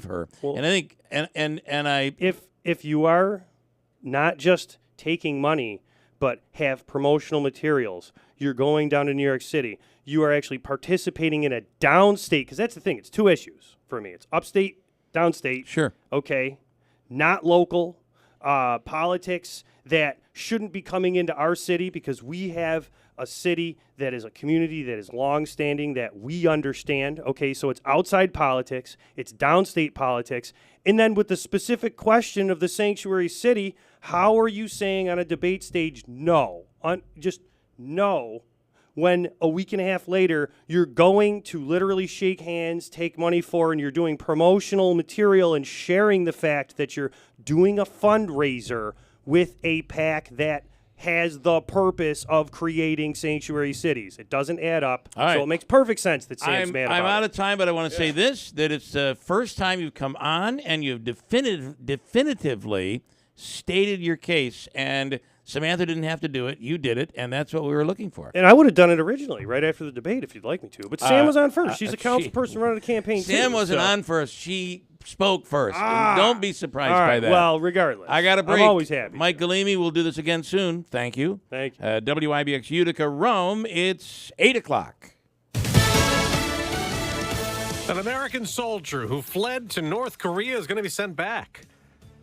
her. Well, and I think and I if you are not just taking money but have promotional materials, you're going down to New York City, you are actually participating in a downstate, because that's the thing, it's two issues for me. It's upstate, downstate. Sure. Okay. Not local politics that shouldn't be coming into our city, because we have a city that is a community that is long-standing, that we understand. Okay, so it's outside politics, it's downstate politics, and then with the specific question of the sanctuary city, how are you saying on a debate stage no? Just no, when a week and a half later you're going to literally shake hands, take money for, and you're doing promotional material and sharing the fact that you're doing a fundraiser with a PAC that has the purpose of creating sanctuary cities. It doesn't add up. Right. So it makes perfect sense that Sam's mad about I'm out it. of time, but I want to say this, that it's the first time you've come on and you've definitively stated your case, and Samantha didn't have to do it. You did it, and that's what we were looking for. And I would have done it originally, right after the debate, if you'd like me to. But Sam was on first. She's a council person running a campaign, Sam too. wasn't on first. She spoke first. Don't be surprised by that. Well, regardless. I got a break. I'm always happy. Mike Galimi will do this again soon. Thank you. Thank you. WIBX Utica, Rome. It's 8 o'clock. An American soldier who fled to North Korea is going to be sent back.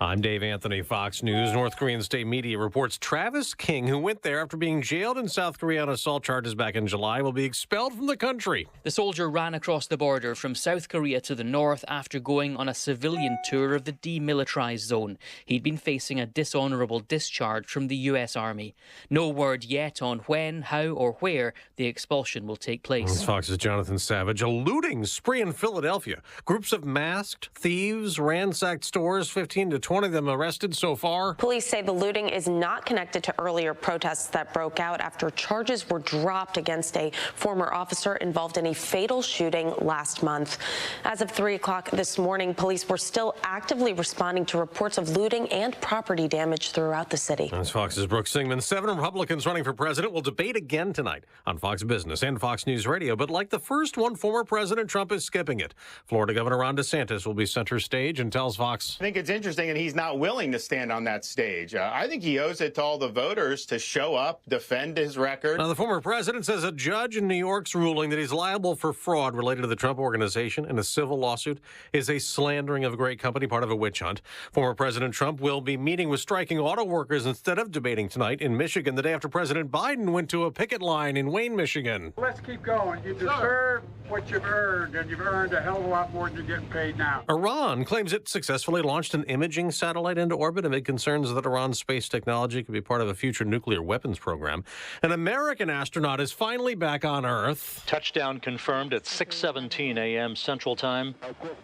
I'm Dave Anthony, Fox News. North Korean state media reports Travis King, who went there after being jailed in South Korea on assault charges back in July, will be expelled from the country. The soldier ran across the border from South Korea to the north after going on a civilian tour of the demilitarized zone. He'd been facing a dishonorable discharge from the U.S. Army. No word yet on when, how, or where the expulsion will take place. Fox's Jonathan Savage. A looting spree in Philadelphia. Groups of masked thieves ransacked stores, 15 to 20 of them arrested so far. Police say the looting is not connected to earlier protests that broke out after charges were dropped against a former officer involved in a fatal shooting last month. As of 3 o'clock this morning, police were still actively responding to reports of looting and property damage throughout the city. As Fox's Brooke Singman, 7 Republicans running for president will debate again tonight on Fox Business and Fox News Radio. But like the first one, former President Trump is skipping it. Florida Governor Ron DeSantis will be center stage and tells Fox, I think it's interesting, and he's not willing to stand on that stage. I think he owes it to all the voters to show up, defend his record. Now, the former president says a judge in New York's ruling that he's liable for fraud related to the Trump Organization in a civil lawsuit is a slandering of a great company, part of a witch hunt. Former President Trump will be meeting with striking auto workers instead of debating tonight in Michigan, the day after President Biden went to a picket line in Wayne, Michigan. Let's keep going. You deserve what you've earned, and you've earned a hell of a lot more than you're getting paid now. Iran claims it successfully launched an imaging satellite into orbit amid concerns that Iran's space technology could be part of a future nuclear weapons program. An American astronaut is finally back on Earth. Touchdown confirmed at 6:17 a.m. Central Time.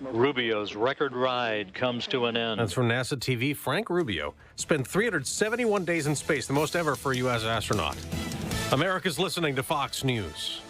Rubio's record ride comes to an end. That's from NASA TV. Frank Rubio spent 371 days in space, the most ever for a U.S. astronaut. America's listening to Fox News.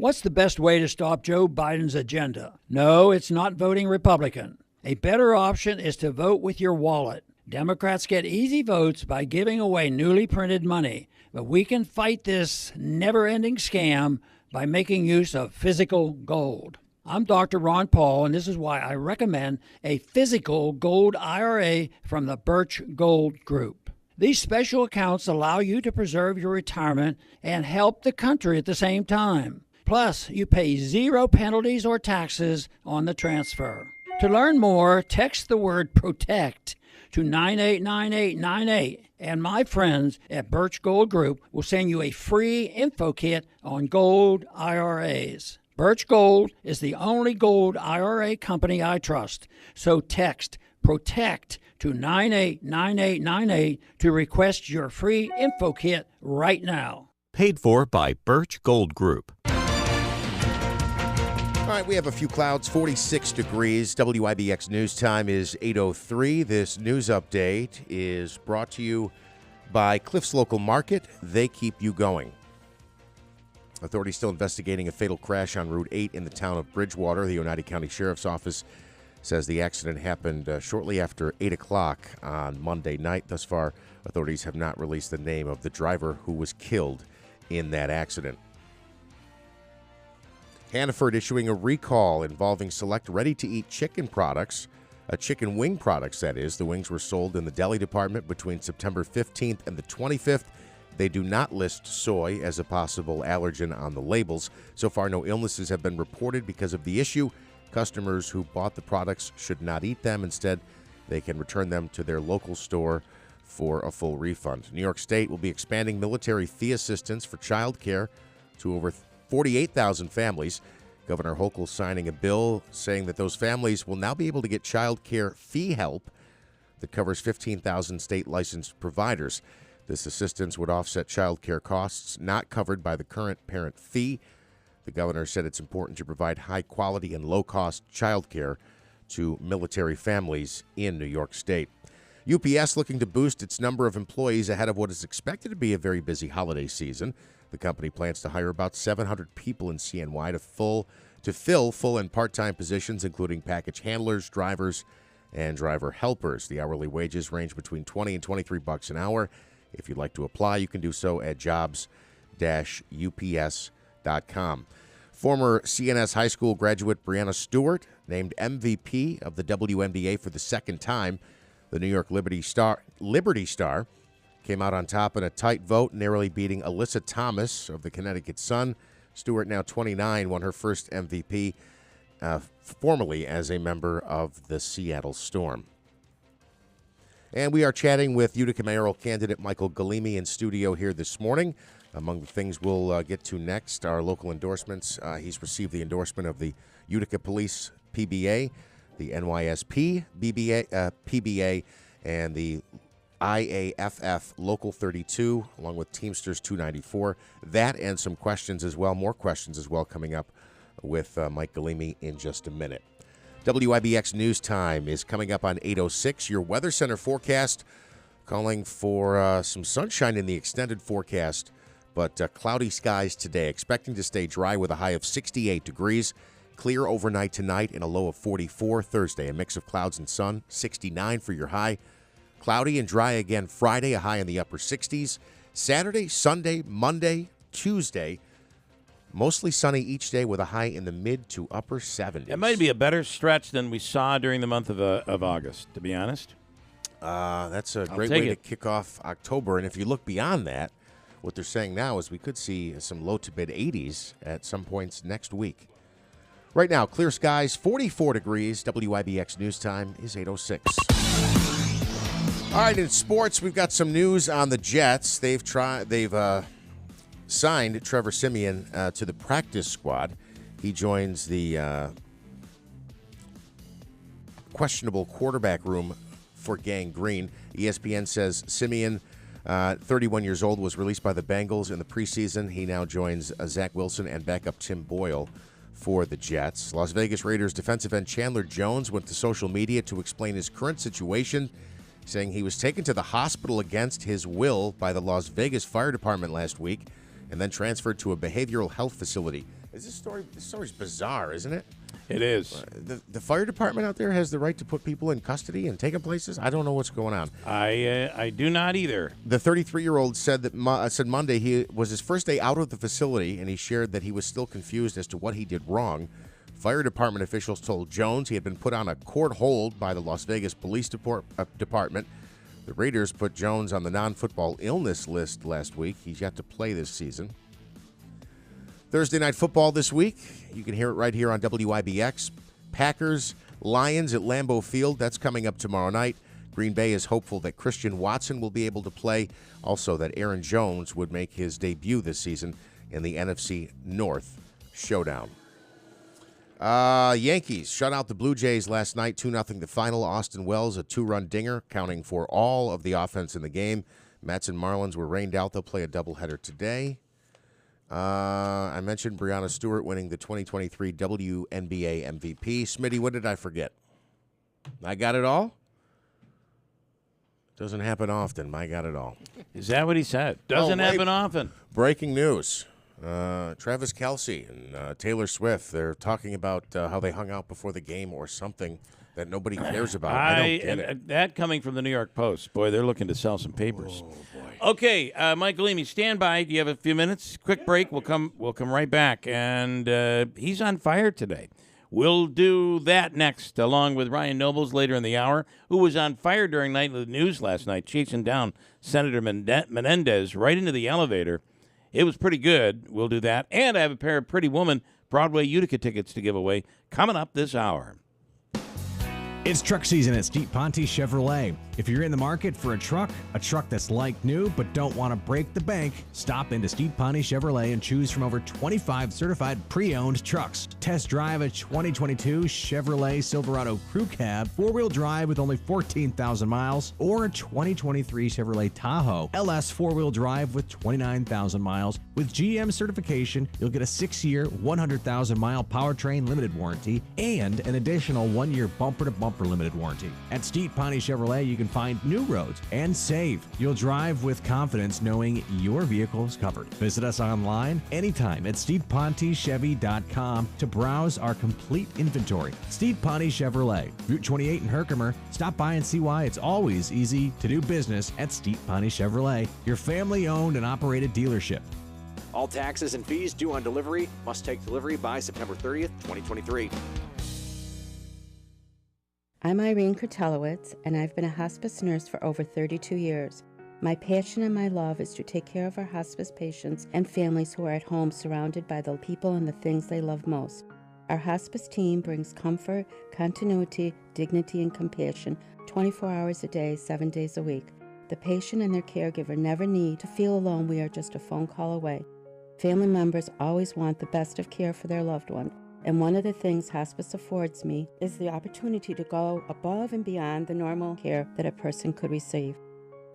What's the best way to stop Joe Biden's agenda? No, it's not voting Republican. A better option is to vote with your wallet. Democrats get easy votes by giving away newly printed money, but we can fight this never-ending scam by making use of physical gold. I'm Dr. Ron Paul, and this is why I recommend a physical gold IRA from the Birch Gold Group. These special accounts allow you to preserve your retirement and help the country at the same time. Plus, you pay zero penalties or taxes on the transfer. To learn more, text the word PROTECT to 989898, and my friends at Birch Gold Group will send you a free info kit on gold IRAs. Birch Gold is the only gold IRA company I trust, so text PROTECT to 989898 to request your free info kit right now. Paid for by Birch Gold Group. All right, we have a few clouds, 46 degrees. WIBX News Time is 8:03. This news update is brought to you by Cliff's Local Market. They keep you going. Authorities still investigating a fatal crash on Route 8 in the town of Bridgewater. The Oneida County Sheriff's Office says the accident happened shortly after 8 o'clock on Monday night. Thus far, authorities have not released the name of the driver who was killed in that accident. Hannaford issuing a recall involving select ready-to-eat chicken products, chicken wing products, that is. The wings were sold in the deli department between September 15th and the 25th. They do not list soy as a possible allergen on the labels. So far, no illnesses have been reported because of the issue. Customers who bought the products should not eat them. Instead, they can return them to their local store for a full refund. New York State will be expanding military fee assistance for child care to over 48,000 families. Governor Hochul signing a bill saying that those families will now be able to get child care fee help that covers 15,000 state licensed providers. This assistance would offset child care costs not covered by the current parent fee. The governor said it's important to provide high quality and low cost child care to military families in New York State. UPS looking to boost its number of employees ahead of what is expected to be a very busy holiday season. The company plans to hire about 700 people in CNY to fill full and part-time positions, including package handlers, drivers, and driver helpers. The hourly wages range between $20 and $23 an hour. If you'd like to apply, you can do so at jobs-ups.com. Former CNS High School graduate Brianna Stewart named MVP of the WNBA for the second time. The New York Liberty Star came out on top in a tight vote, narrowly beating Alyssa Thomas of the Connecticut Sun. Stewart, now 29, won her first MVP, formerly as a member of the Seattle Storm. And we are chatting with Utica mayoral candidate Michael Galimi in studio here this morning. Among the things we'll get to next are local endorsements. He's received the endorsement of the Utica Police PBA, the NYSP PBA, and the IAFF Local 32, along with Teamsters 294. That and some questions as well, more questions as well, coming up with Mike Galimi in just a minute. WIBX News Time is coming up on 8:06. Your Weather Center forecast calling for some sunshine in the extended forecast, but cloudy skies today. Expecting to stay dry with a high of 68 degrees. Clear overnight tonight and a low of 44. Thursday, a mix of clouds and sun, 69 for your high. Cloudy and dry again Friday, a high in the upper 60s. Saturday, Sunday, Monday, Tuesday, mostly sunny each day with a high in the mid to upper 70s. It might be a better stretch than we saw during the month of August, to be honest. That's a great way to kick off October. And if you look beyond that, what they're saying now is we could see some low to mid 80s at some points next week. Right now, clear skies, 44 degrees. WIBX News Time is 8:06. All right, in sports, we've got some news on the Jets. They've signed Trevor Siemian to the practice squad. He joins the questionable quarterback room for Gang Green. ESPN says Siemian, 31 years old, was released by the Bengals in the preseason. He now joins Zach Wilson and backup Tim Boyle for the Jets. Las Vegas Raiders defensive end Chandler Jones went to social media to explain his current situation, saying he was taken to the hospital against his will by the Las Vegas Fire Department last week and then transferred to a behavioral health facility. This story's bizarre, isn't it? It is. The fire department out there has the right to put people in custody and take them places. I don't know what's going on. I do not either. The 33-year-old said that said Monday he was his first day out of the facility, and he shared that he was still confused as to what he did wrong. Fire department officials told Jones he had been put on a court hold by the Las Vegas Police Department. The Raiders put Jones on the non-football illness list last week. He's yet to play this season. Thursday Night Football this week. You can hear it right here on WIBX. Packers, Lions at Lambeau Field. That's coming up tomorrow night. Green Bay is hopeful that Christian Watson will be able to play. Also that Aaron Jones would make his debut this season in the NFC North showdown. Yankees shut out the Blue Jays last night, 2-0 the final. Austin Wells, a 2-run dinger, counting for all of the offense in the game. Mets and Marlins were rained out. They'll play a doubleheader today. I mentioned Breanna Stewart winning the 2023 WNBA MVP. Smitty, what did I forget? I got it all? Doesn't happen often. I got it all. Is that what he said? Doesn't happen often. Breaking news. Travis Kelce and Taylor Swift, they're talking about how they hung out before the game or something that nobody cares about. I don't get it. That coming from the New York Post. Boy, they're looking to sell some papers. Oh, boy. Okay, Mike Galimi, stand by. Do you have a few minutes? Quick break. We'll come right back. And he's on fire today. We'll do that next, along with Ryan Nobles later in the hour, who was on fire during nightly news last night, chasing down Senator Menendez right into the elevator. It was pretty good. We'll do that. And I have a pair of Pretty Woman Broadway Utica tickets to give away coming up this hour. It's truck season at Steve Ponte Chevrolet. If you're in the market for a truck that's like new but don't want to break the bank, stop into Steve Ponte Chevrolet and choose from over 25 certified pre-owned trucks. Test drive a 2022 Chevrolet Silverado Crew Cab 4-wheel drive with only 14,000 miles, or a 2023 Chevrolet Tahoe LS 4-wheel drive with 29,000 miles. With GM certification, you'll get a 6-year, 100,000-mile powertrain limited warranty and an additional 1-year bumper-to-bumper limited warranty. At Steve Ponte Chevrolet, you can find new roads and save. You'll drive with confidence knowing your vehicle is covered. Visit us online anytime at StevePonteChevy.com to browse our complete inventory. Steve Ponte Chevrolet, Route 28 in Herkimer. Stop by and see why it's always easy to do business at Steve Ponte Chevrolet, your family-owned and operated dealership. All taxes and fees due on delivery. Must take delivery by September 30th, 2023. I'm Irene Kurtelowicz, and I've been a hospice nurse for over 32 years. My passion and my love is to take care of our hospice patients and families who are at home surrounded by the people and the things they love most. Our hospice team brings comfort, continuity, dignity, and compassion 24 hours a day, 7 days a week. The patient and their caregiver never need to feel alone. We are just a phone call away. Family members always want the best of care for their loved one. And one of the things hospice affords me is the opportunity to go above and beyond the normal care that a person could receive.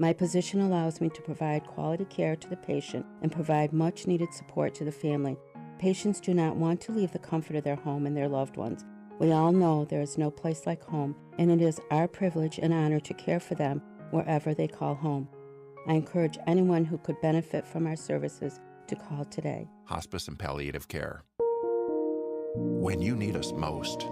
My position allows me to provide quality care to the patient and provide much needed support to the family. Patients do not want to leave the comfort of their home and their loved ones. We all know there is no place like home, and it is our privilege and honor to care for them wherever they call home. I encourage anyone who could benefit from our services to call today. Hospice and palliative care. When you need us most.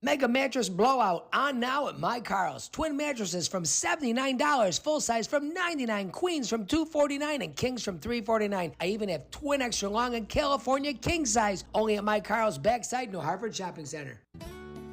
Mega mattress blowout on now at My Carl's. Twin mattresses from $79, full size from $99, queens from $249, and kings from $349. I even have twin extra long and California king size, only at My Carl's backside New Hartford Shopping Center.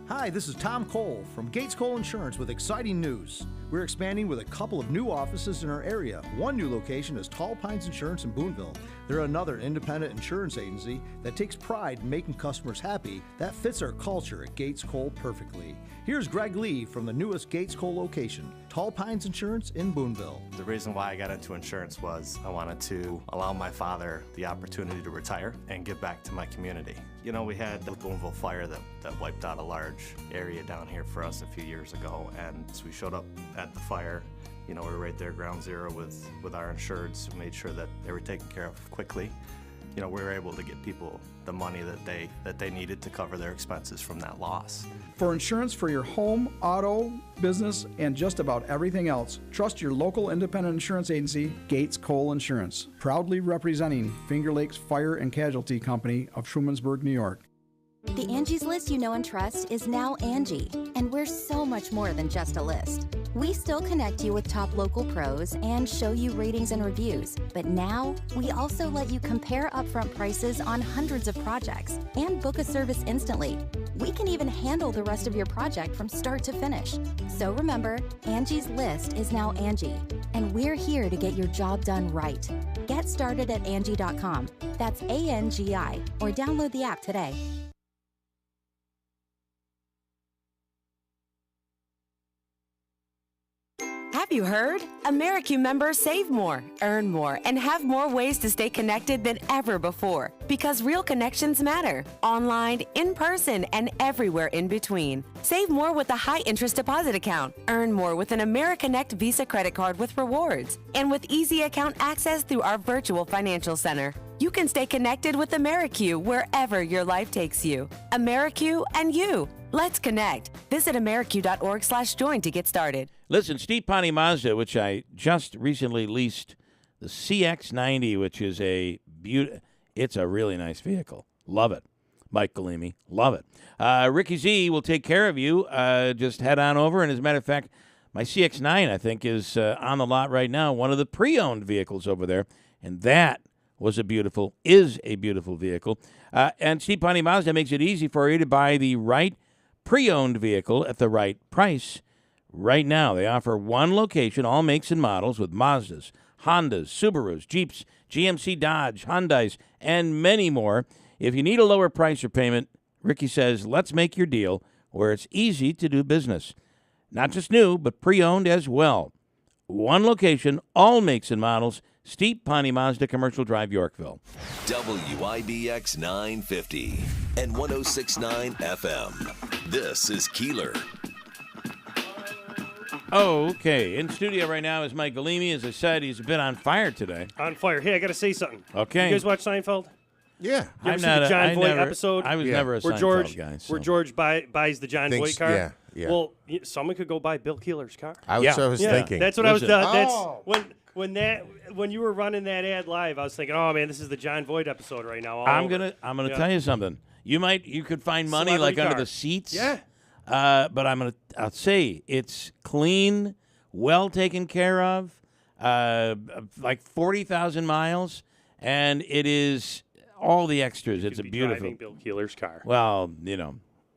Hi, this is Tom Cole from Gates Cole Insurance with exciting news. We're expanding with a couple of new offices in our area. One new location is Tall Pines Insurance in Boonville. They're another independent insurance agency that takes pride in making customers happy. That fits our culture at Gates Cole perfectly. Here's Greg Lee from the newest Gates Cole location, Tall Pines Insurance in Boonville. The reason why I got into insurance was I wanted to allow my father the opportunity to retire and give back to my community. You know, we had the Boonville fire that wiped out a large area down here for us a few years ago, and so we showed up at the fire. You know, we were right there, ground zero with our insureds, who made sure that they were taken care of quickly. we were able to get people the money that they needed to cover their expenses from that loss. For insurance for your home, auto, business, and just about everything else, trust your local independent insurance agency, Gates Cole Insurance, proudly representing Finger Lakes Fire and Casualty Company of Trumansburg, New York. The Angie's List you know and trust is now Angie, and we're so much more than just a list. We still connect you with top local pros and show you ratings and reviews, but now we also let you compare upfront prices on hundreds of projects and book a service instantly. We can even handle the rest of your project from start to finish. So remember, Angie's List is now Angie, and we're here to get your job done right. Get started at Angie.com. That's ANGI, or download the app today. Have you heard? AmeriQ members save more, earn more, and have more ways to stay connected than ever before. Because real connections matter. Online, in person, and everywhere in between. Save more with a high-interest deposit account. Earn more with an AmeriConnect Visa credit card with rewards. And with easy account access through our virtual financial center. You can stay connected with AmeriQ wherever your life takes you. AmeriQ and you. Let's connect. Visit ameriq.org/join to get started. Listen, Steve Ponte Mazda, which I just recently leased, the CX-90, which is it's a really nice vehicle. Love it. Mike Galimi, love it. Ricky Z will take care of you. Just head on over. And as a matter of fact, my CX-9, I think, is on the lot right now, one of the pre-owned vehicles over there. And that is a beautiful vehicle. And Steve Ponte Mazda makes it easy for you to buy the right pre-owned vehicle at the right price. Right now, they offer one location, all makes and models, with Mazdas, Hondas, Subarus, Jeeps, GMC Dodge, Hyundais, and many more. If you need a lower price or payment, Ricky says, let's make your deal where it's easy to do business. Not just new, but pre-owned as well. One location, all makes and models, Steve Ponte Mazda, Commercial Drive, Yorkville. WIBX 950 and 106.9 FM. This is Keeler. Okay, in studio right now is Mike Galimi. As I said, he's a bit on fire today. On fire. Hey, I got to say something. Okay. You guys watch Seinfeld? Yeah. You ever see the John Voight episode? I was never a Seinfeld guy. So. Where George buys the John Voight car? Yeah. Well, someone could go buy Bill Keeler's car. I was thinking. That's what I was. That's when you were running that ad live. I was thinking, oh man, this is the John Voight episode right now. I'm gonna tell you something. You could find money Celebrity like car. under the seats. Yeah. But I'll say it's clean, well taken care of, like 40,000 miles, and it is all the extras. It's a beautiful. Driving Bill Keeler's car. Well,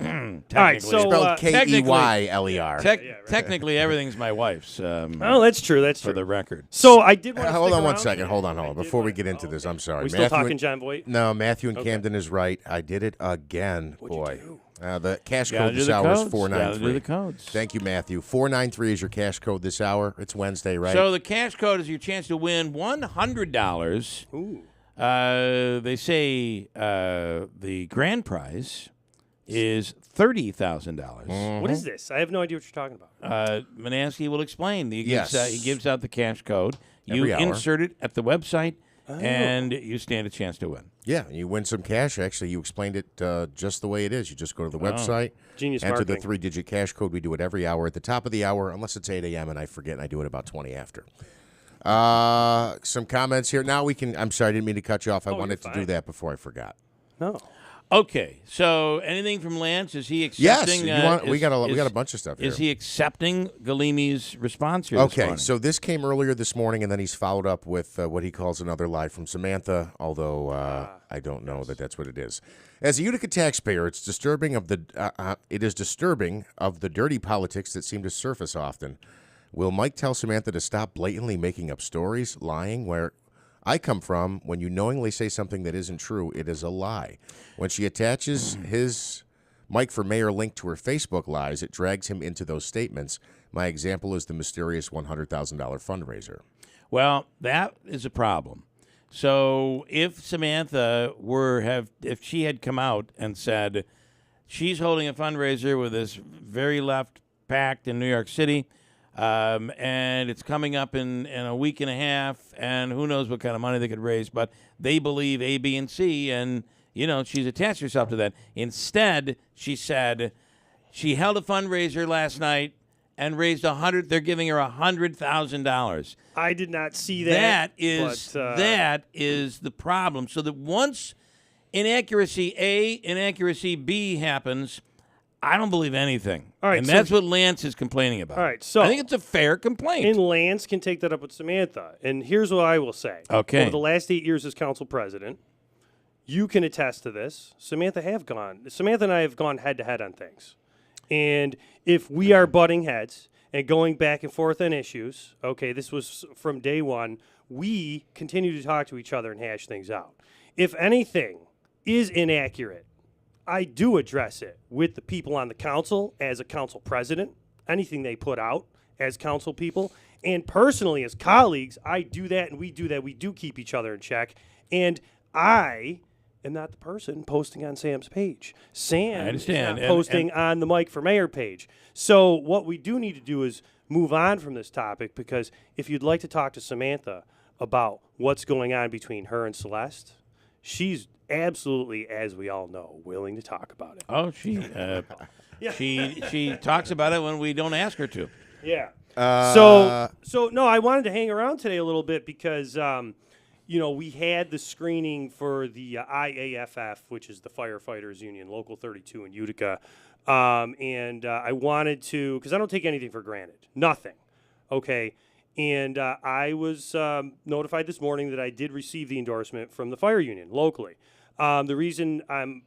all right, so spelled Keyler. Technically, everything's my wife's. Oh, that's true. That's for true. the record. So I did want to hold stick on one around. second. Hold on. Before we get into this, I'm sorry. We still talking John Voight? No, Matthew and Okay. Camden is right. I did it again. What'd Boy. you The cash Gotta code do this the hour is codes. 493. Gotta do the codes. Thank you, Matthew. 493 is your cash code this hour. It's Wednesday, right? So the cash code is your chance to win $100. Ooh. They say the grand prize is $30,000. What is this? I have no idea what you're talking about. Manansky will explain. He Yes. gives out the cash code. You Every hour. insert it at the website, and you stand a chance to win. Yeah, you win some cash. Actually, you explained it just the way it is. You just go to the website, Genius enter marketing. the 3-digit cash code. We do it every hour at the top of the hour, unless it's 8 a.m. and I forget, and I do it about 20 after. Some comments here. Now we can. I'm sorry, I didn't mean to cut you off. I wanted to do that before I forgot. No. Okay, so anything from Lance? Is he accepting? Yes, we got a bunch of stuff here. Is he accepting Galimi's response here? This Okay, morning? so this came earlier this morning, and then he's followed up with what he calls another lie from Samantha, although I don't know that that's what it is. As a Utica taxpayer, it is disturbing of the dirty politics that seem to surface often. Will Mike tell Samantha to stop blatantly making up stories, lying? Where I come from, when you knowingly say something that isn't true, it is a lie. When she attaches his Mike for Mayor link to her Facebook lies, it drags him into those statements. My example is the mysterious $100,000 fundraiser. Well, that is a problem. So if Samantha if she had come out and said she's holding a fundraiser with this very left pact in New York City, And it's coming up in a week and a half, and who knows what kind of money they could raise, but they believe A, B, and C, and, she's attached herself to that. Instead, she said she held a fundraiser last night and raised they're giving her $100,000. I did not see that. That is the problem. So that once inaccuracy A, inaccuracy B happens, I don't believe anything. All right, and so that's what Lance is complaining about. All right, so I think it's a fair complaint. And Lance can take that up with Samantha. And here's what I will say. Okay. Over the last 8 years as council president, you can attest to this. Samantha and I have gone head to head on things. And if we are butting heads and going back and forth on issues, okay, this was from day one, we continue to talk to each other and hash things out. If anything is inaccurate, I do address it with the people on the council as a council president, anything they put out as council people. And personally, as colleagues, I do that and we do that. We do keep each other in check. And I am not the person posting on Sam's page. Sam is not posting on the Mike for Mayor page. So what we do need to do is move on from this topic, because if you'd like to talk to Samantha about what's going on between her and Celeste, she's absolutely, as we all know, willing to talk about it. Oh, she talks about it when we don't ask her to. Yeah. So no, I wanted to hang around today a little bit because we had the screening for the IAFF, which is the Firefighters Union, Local 32 in Utica, and I wanted to, because I don't take anything for granted, nothing. Okay. And I was notified this morning that I did receive the endorsement from the fire union locally. The reason I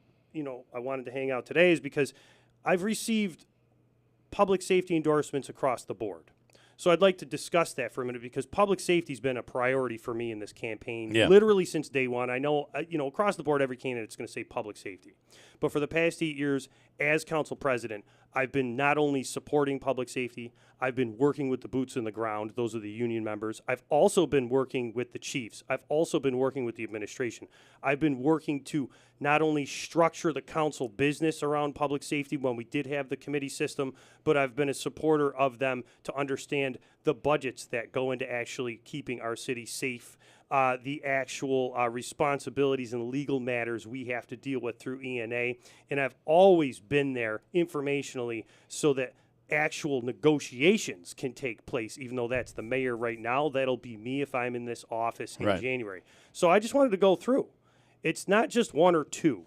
wanted to hang out today is because I've received public safety endorsements across the board. So I'd like to discuss that for a minute, because public safety has been a priority for me in this campaign, literally since day one. I know, across the board, every candidate is going to say public safety. But for the past 8 years, as council president, I've been not only supporting public safety, I've been working with the boots on the ground. Those are the union members. I've also been working with the chiefs. I've also been working with the administration. I've been working to not only structure the council business around public safety when we did have the committee system, but I've been a supporter of them to understand the budgets that go into actually keeping our city safe, the actual responsibilities and legal matters we have to deal with through ENA. And I've always been there informationally so that actual negotiations can take place, even though that's the mayor right now. That'll be me if I'm in this office in January. So I just wanted to go through. It's not just one or two.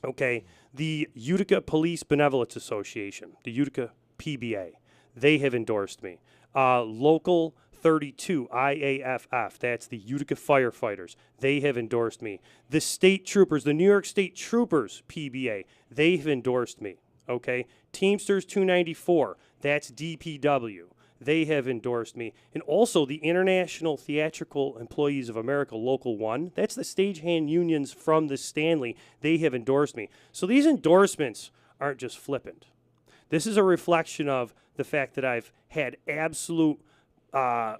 Okay, the Utica Police Benevolence Association, the Utica PBA, they have endorsed me. Local 32, IAFF, that's the Utica Firefighters, they have endorsed me. The State Troopers, the New York State Troopers PBA, they have endorsed me. Okay, Teamsters 294, that's DPW, they have endorsed me. And also the International Theatrical Employees of America Local 1, that's the stagehand unions from the Stanley, they have endorsed me. So these endorsements aren't just flippant. This is a reflection of the fact that I've had absolute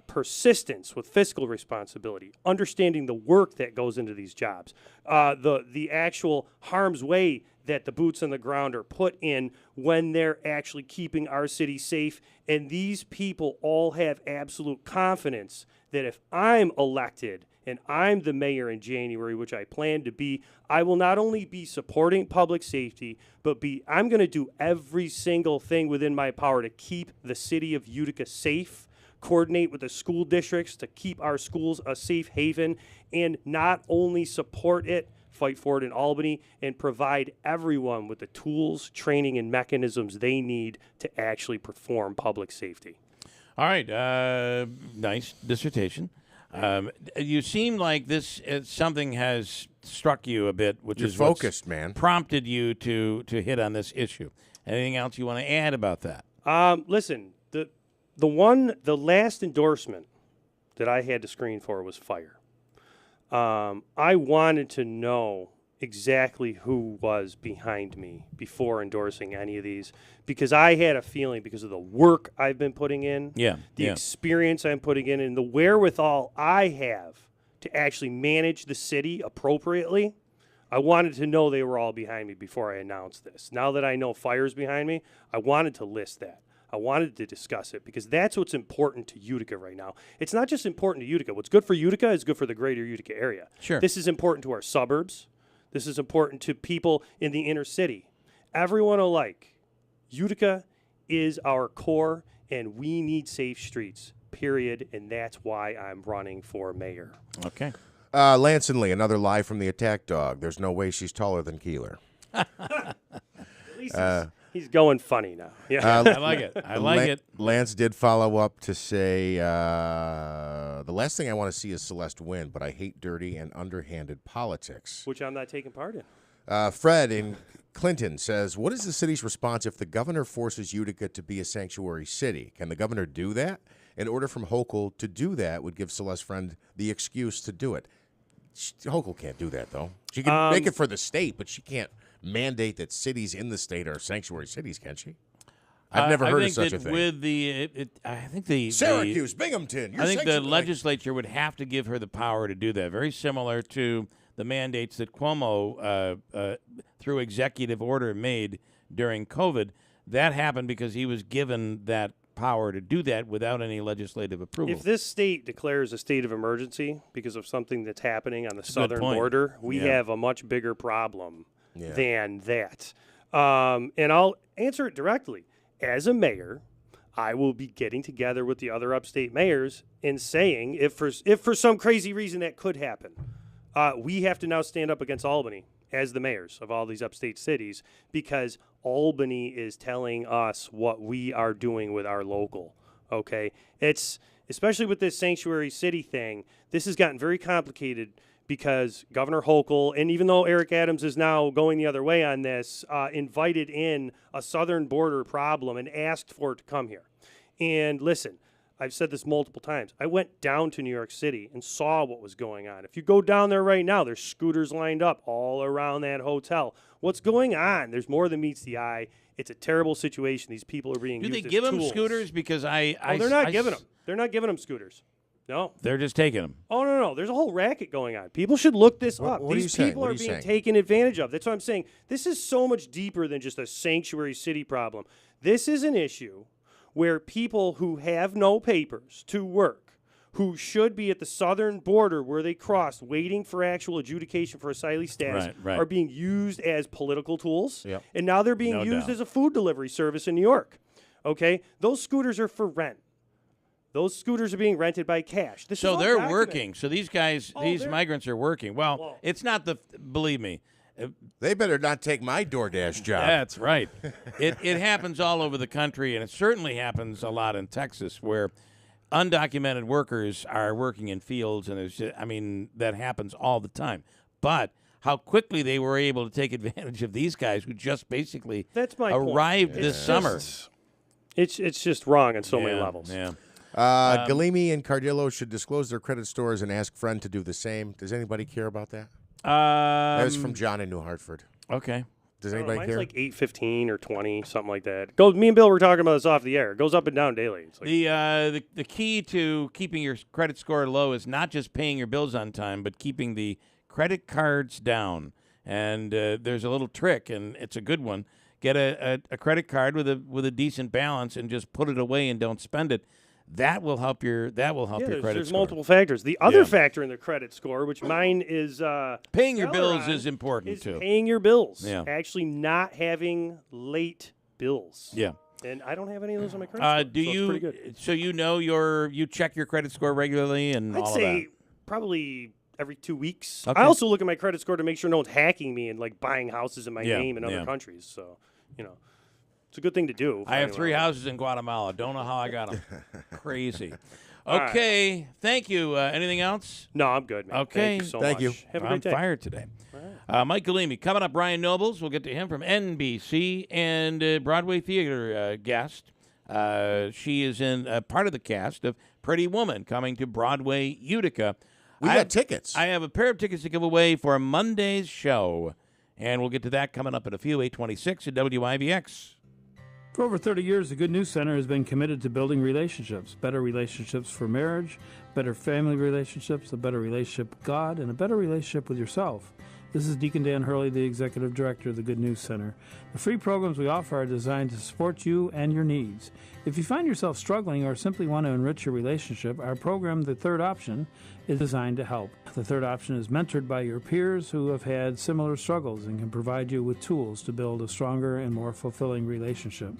persistence with fiscal responsibility, understanding the work that goes into these jobs, the actual harm's way that the boots on the ground are put in when they're actually keeping our city safe. And these people all have absolute confidence that if I'm elected and I'm the mayor in January, which I plan to be, I will not only be supporting public safety, but I'm going to do every single thing within my power to keep the city of Utica safe, coordinate with the school districts to keep our schools a safe haven, and not only support it, fight for it in Albany, and provide everyone with the tools, training, and mechanisms they need to actually perform public safety. All right. Nice dissertation. You seem like this something has struck you a bit, which You're is focused, man. Prompted you to hit on this issue. Anything else you want to add about that? Listen, the last endorsement that I had to screen for was fire. I wanted to know exactly who was behind me before endorsing any of these, because I had a feeling, because of the work I've been putting in, the experience I'm putting in, and the wherewithal I have to actually manage the city appropriately, I wanted to know they were all behind me before I announced this. Now that I know fire's behind me, I wanted to list that. I wanted to discuss it because that's what's important to Utica right now. It's not just important to Utica. What's good for Utica is good for the greater Utica area. Sure. This is important to our suburbs. This is important to people in the inner city. Everyone alike. Utica is our core, and we need safe streets, period. And that's why I'm running for mayor. Okay. Lance and Lee, another lie from the attack dog. There's no way she's taller than Keeler. At least he's going funny now. Yeah, I like it. I like it. Lance did follow up to say, the last thing I want to see is Celeste win, but I hate dirty and underhanded politics. Which I'm not taking part in. Fred in Clinton says, what is the city's response if the governor forces Utica to be a sanctuary city? Can the governor do that? In order from Hochul to do that would give Celeste Friend the excuse to do it. Hochul can't do that, though. She can make it for the state, but she can't mandate that cities in the state are sanctuary cities, can she? I've never heard of such a thing. With I think the Syracuse, Binghamton. I think the legislature would have to give her the power to do that. Very similar to the mandates that Cuomo, through executive order, made during COVID. That happened because he was given that power to do that without any legislative approval. If this state declares a state of emergency because of something that's happening on the southern border, we have a much bigger problem than that. And I'll answer it directly. As a mayor, I will be getting together with the other upstate mayors and saying, if for some crazy reason that could happen, we have to now stand up against Albany as the mayors of all these upstate cities because Albany is telling us what we are doing with our local, okay? It's, especially with this sanctuary city thing, this has gotten very complicated because Governor Hochul, and even though Eric Adams is now going the other way on this, invited in a southern border problem and asked for it to come here. And listen, I've said this multiple times. I went down to New York City and saw what was going on. If you go down there right now, there's scooters lined up all around that hotel. What's going on? There's more than meets the eye. It's a terrible situation. These people are being Do used they as give them tools. scooters? Because they're not giving them. They're not giving them scooters. No. They're just taking them. Oh, no. There's a whole racket going on. People should look this up. What are you These saying? people What are are you being saying? taken advantage of. That's what I'm saying. This is so much deeper than just a sanctuary city problem. This is an issue where people who have no papers to work, who should be at the southern border where they crossed waiting for actual adjudication for asylee status, Right. are being used as political tools. Yep. And now they're being No used doubt. as a food delivery service in New York. Okay? Those scooters are for rent. Those scooters are being rented by cash. This is So all they're documented. working. So these guys, these they're- migrants are working. Well, it's not the, believe me. They better not take my DoorDash job. That's right. It happens all over the country, and it certainly happens a lot in Texas where undocumented workers are working in fields, and that happens all the time. But how quickly they were able to take advantage of these guys who just basically That's my arrived point. this It's summer. It's just wrong on so many levels. Yeah. Galimi and Cardillo should disclose their credit scores and ask Friend to do the same. Does anybody care about that? That was from John in New Hartford. Okay. Does I don't know, anybody mine's care? like 815 or 20, something like that. Me and Bill were talking about this off the air. It goes up and down daily. It's like, The key to keeping your credit score low is not just paying your bills on time, but keeping the credit cards down. And there's a little trick, and it's a good one. Get a credit card with a decent balance and just put it away and don't spend it. That will help your credit there's score. multiple factors. The other factor in the credit score, which mine is Paying your stellar bills on, is important too. Paying your bills. Yeah. Actually not having late bills. Yeah. And I don't have any of those on my credit score. Do so it's pretty good. So you check your credit score regularly and I'd all say of that? probably every 2 weeks. Okay. I also look at my credit score to make sure no one's hacking me and like buying houses in my Yeah, name in other yeah. countries. So, it's a good thing to do. I have 3 houses in Guatemala. Don't know how I got them. Crazy. All right. Okay. Thank you. Anything else? No, I'm good, man. Okay. Thank you so much. Have a I'm great day. fired today. Mike Galimi. Coming up, Brian Nobles. We'll get to him from NBC and Broadway theater guest. She is in part of the cast of Pretty Woman coming to Broadway, Utica. We got tickets. I have a pair of tickets to give away for Monday's show, and we'll get to that coming up in a few. 8:26 at WIVX. For over 30 years, the Good News Center has been committed to building relationships, better relationships for marriage, better family relationships, a better relationship with God, and a better relationship with yourself. This is Deacon Dan Hurley, the Executive Director of the Good News Center. The free programs we offer are designed to support you and your needs. If you find yourself struggling or simply want to enrich your relationship, our program, The Third Option, is designed to help. The Third Option is mentored by your peers who have had similar struggles and can provide you with tools to build a stronger and more fulfilling relationship.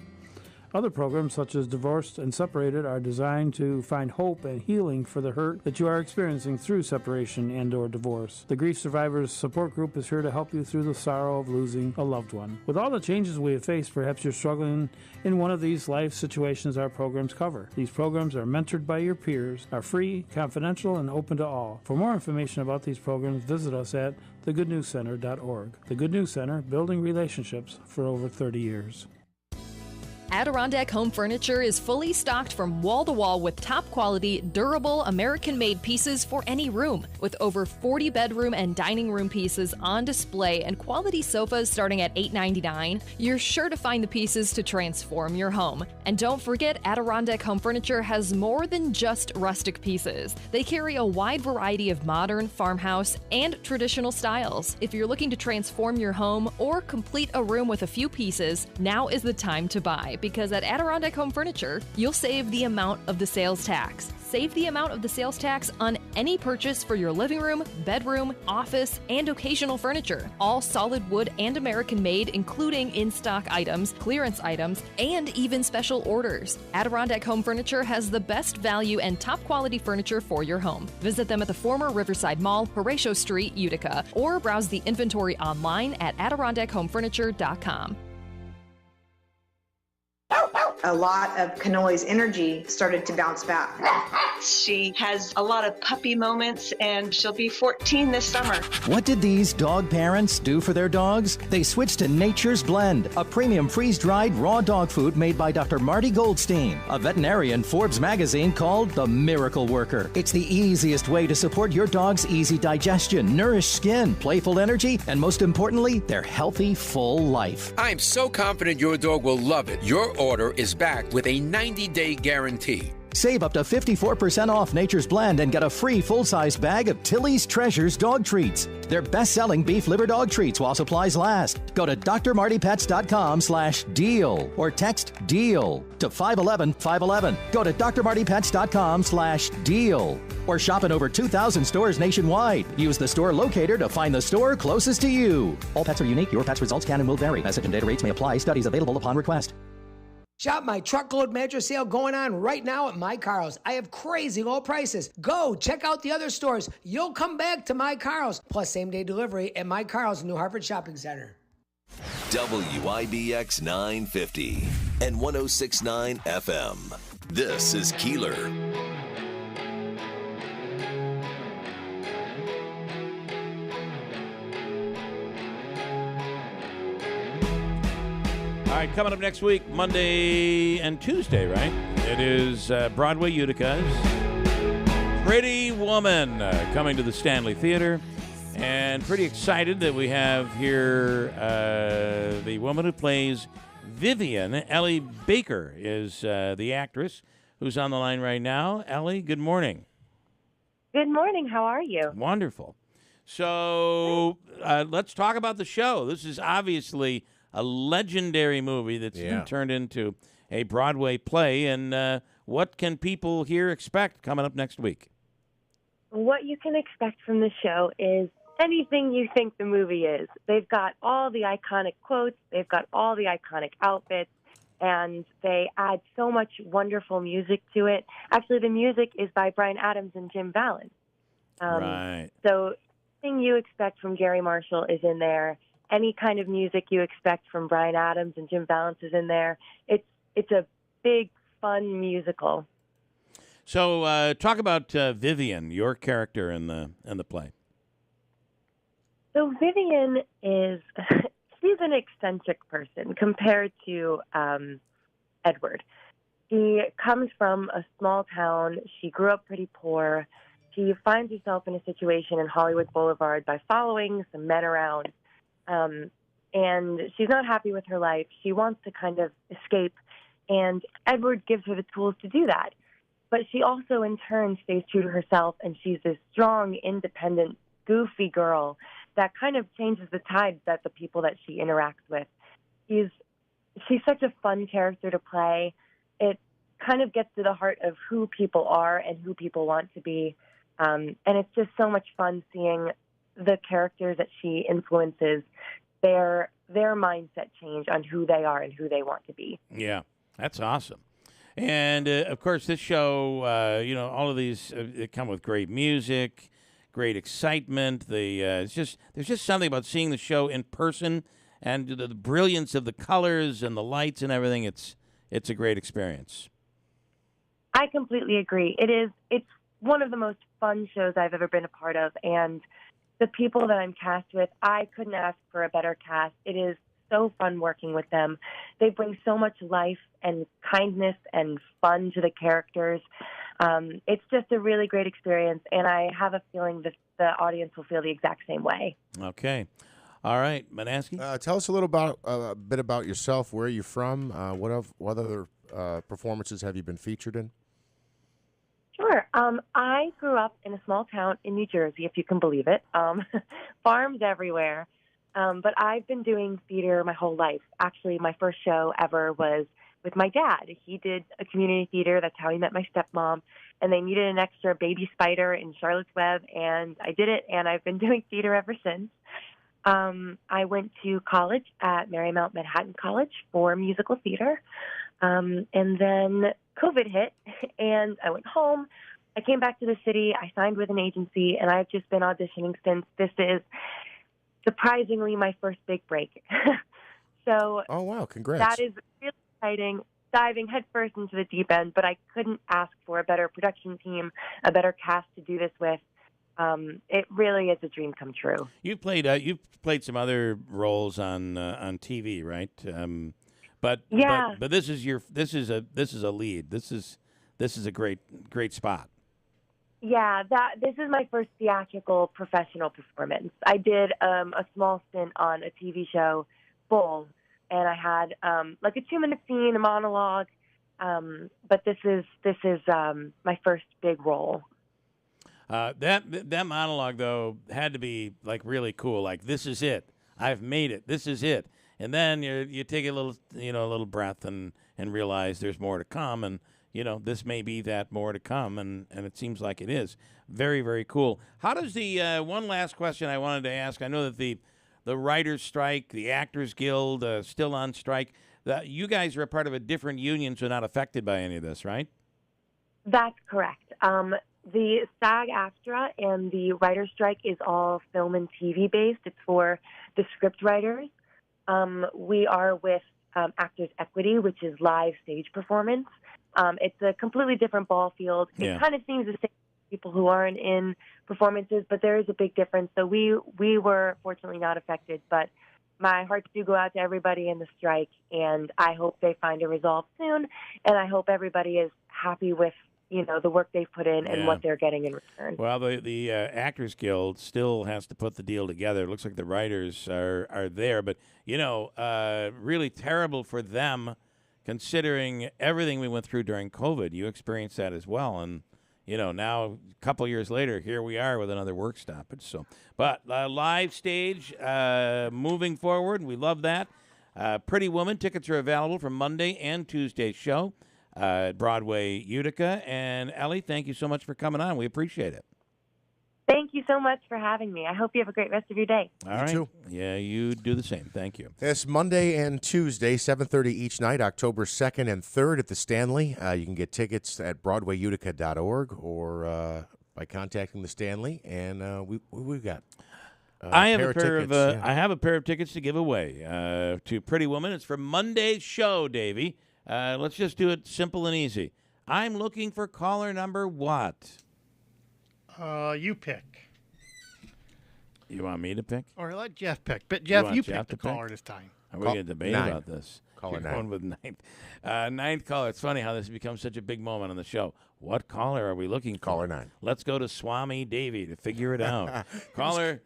Other programs, such as Divorced and Separated, are designed to find hope and healing for the hurt that you are experiencing through separation and or divorce. The Grief Survivors Support Group is here to help you through the sorrow of losing a loved one. With all the changes we have faced, perhaps you're struggling in one of these life situations our programs cover. These programs are mentored by your peers, are free, confidential, and open to all. For more information about these programs, visit us at thegoodnewscenter.org. The Good News Center, building relationships for over 30 years. Adirondack Home Furniture is fully stocked from wall to wall with top quality, durable, American-made pieces for any room. With over 40 bedroom and dining room pieces on display and quality sofas starting at $8.99, you're sure to find the pieces to transform your home. And don't forget, Adirondack Home Furniture has more than just rustic pieces. They carry a wide variety of modern, farmhouse, and traditional styles. If you're looking to transform your home or complete a room with a few pieces, now is the time to buy. Because at Adirondack Home Furniture, you'll save the amount of the sales tax. Save the amount of the sales tax on any purchase for your living room, bedroom, office, and occasional furniture. All solid wood and American made, including in-stock items, clearance items, and even special orders. Adirondack Home Furniture has the best value and top quality furniture for your home. Visit them at the former Riverside Mall, Horatio Street, Utica, or browse the inventory online at AdirondackHomeFurniture.com. A lot of Cannoli's energy started to bounce back. She has a lot of puppy moments, and she'll be 14 this summer. What did these dog parents do for their dogs? They switched to Nature's Blend, a premium freeze-dried raw dog food made by Dr. Marty Goldstein, a veterinarian Forbes magazine called the Miracle Worker. It's the easiest way to support your dog's easy digestion, nourished skin, playful energy, and most importantly, their healthy, full life. I'm so confident your dog will love it. Your order is back with a 90-day guarantee. Save up to 54% off Nature's Blend and get a free full-size bag of Tilly's Treasures dog treats. They're best-selling beef liver dog treats while supplies last. Go to drmartypets.com/deal or text DEAL to 511-511. Go to drmartypets.com/deal or shop in over 2,000 stores nationwide. Use the store locator to find the store closest to you. All pets are unique. Your pet's results can and will vary. Message and data rates may apply. Studies available upon request. Shop my truckload mattress sale going on right now at My Carl's. I have crazy low prices. Go check out the other stores. You'll come back to My Carl's. Plus same-day delivery at My Carl's New Hartford Shopping Center. WIBX 950 and 106.9 FM. This is Keeler. All right, coming up next week, Monday and Tuesday, right? It is Broadway Utica's Pretty Woman coming to the Stanley Theater. And pretty excited that we have here the woman who plays Vivian. Ellie Baker is the actress who's on the line right now. Ellie, good morning. Good morning. How are you? Wonderful. So let's talk about the show. This is obviously a legendary movie that's been turned into a Broadway play. And what can people here expect coming up next week? What you can expect from the show is anything you think the movie is. They've got all the iconic quotes. They've got all the iconic outfits. And they add so much wonderful music to it. Actually, the music is by Bryan Adams and Jim Vallance. Right. So anything you expect from Gary Marshall is in there. Any kind of music you expect from Bryan Adams and Jim Vallance is in there. It's a big, fun musical. So talk about Vivian, your character in the play. So Vivian is she's an eccentric person compared to Edward. She comes from a small town. She grew up pretty poor. She finds herself in a situation in Hollywood Boulevard by following some men around. And she's not happy with her life. She wants to kind of escape, and Edward gives her the tools to do that. But she also, in turn, stays true to herself, and she's this strong, independent, goofy girl that kind of changes the tide that the people that she interacts with. She's such a fun character to play. It kind of gets to the heart of who people are and who people want to be. And it's just so much fun seeing the characters that she influences, their mindset change on who they are and who they want to be. Yeah, that's awesome. And, of course, this show, all of these they come with great music, great excitement. There's just something about seeing the show in person and the brilliance of the colors and the lights and everything. It's a great experience. I completely agree. It's one of the most fun shows I've ever been a part of, and the people that I'm cast with, I couldn't ask for a better cast. It is so fun working with them. They bring so much life and kindness and fun to the characters. It's just a really great experience, and I have a feeling that the audience will feel the exact same way. Okay. All right, Manaski? Tell us a bit about yourself. Where are you from? What other performances have you been featured in? Sure. I grew up in a small town in New Jersey, if you can believe it. Farms everywhere. But I've been doing theater my whole life. Actually, my first show ever was with my dad. He did a community theater. That's how he met my stepmom. And they needed an extra baby spider in Charlotte's Web, and I did it, and I've been doing theater ever since. I went to college at Marymount Manhattan College for musical theater. And then COVID hit, and I went home. I came back to the city. I signed with an agency, and I've just been auditioning since. This is surprisingly my first big break. So, oh, wow, congrats. That is really exciting, diving headfirst into the deep end, but I couldn't ask for a better production team, a better cast to do this with. It really is a dream come true. You've played some other roles on TV, right? But this is a lead. This is a great spot. Yeah, this is my first theatrical professional performance. I did a small stint on a TV show, Bull, and I had like a 2-minute scene, a monologue. But this is my first big role. That monologue though had to be like really cool. Like, this is it. I've made it. This is it. And then you take a little breath and realize there's more to come, and this may be that more to come, and it seems like it is. Very, very cool. How does the one last question I wanted to ask? I know that the writers' strike, the Actors Guild, still on strike. You guys are a part of a different union, so not affected by any of this, right? That's correct. The SAG-AFTRA and the writer's strike is all film and TV based. It's for the script writers. We are with Actors Equity, which is live stage performance. It's a completely different ball field. Yeah. It kind of seems the same to people who aren't in performances, but there is a big difference. So we were fortunately not affected, but my hearts do go out to everybody in the strike, and I hope they find a resolve soon, and I hope everybody is happy with the work they've put in and what they're getting in return. Well, the Actors Guild still has to put the deal together. It looks like the writers are there, but really terrible for them, considering everything we went through during COVID. You experienced that as well, and now a couple years later, here we are with another work stoppage. So, but live stage moving forward, we love that. Pretty Woman tickets are available for Monday and Tuesday's show. Broadway, Utica. And Ellie, thank you so much for coming on. We appreciate it. Thank you so much for having me. I hope you have a great rest of your day. All right. too. Yeah, you do the same. Thank you. It's Monday and Tuesday, 7:30 each night, October 2nd and 3rd at the Stanley. You can get tickets at BroadwayUtica.org or by contacting the Stanley. And we've got I have a pair of tickets to give away to Pretty Woman. It's for Monday's show, Davey. Let's just do it simple and easy. I'm looking for caller number what? You pick. You want me to pick? Or let Jeff pick. But Jeff, you pick the caller this time. Are we going to debate 9. about this? Caller 9. Going with ninth caller. It's funny how this has become such a big moment on the show. What caller are we looking for? Caller 9. Let's go to Swami Davy to figure it out. Caller,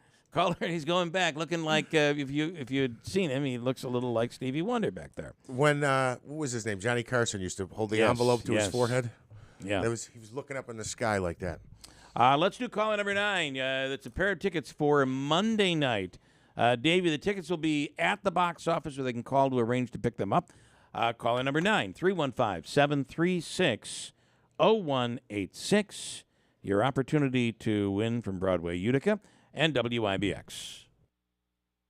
he's going back, looking like if you'd seen him, he looks a little like Stevie Wonder back there. When what was his name? Johnny Carson used to hold the envelope to his forehead. Yeah, he was looking up in the sky like that. Let's do caller number 9. That's a pair of tickets for Monday night. Davey, the tickets will be at the box office, or they can call to arrange to pick them up. Caller number 9, 315-736-0186. Your opportunity to win from Broadway Utica and WIBX.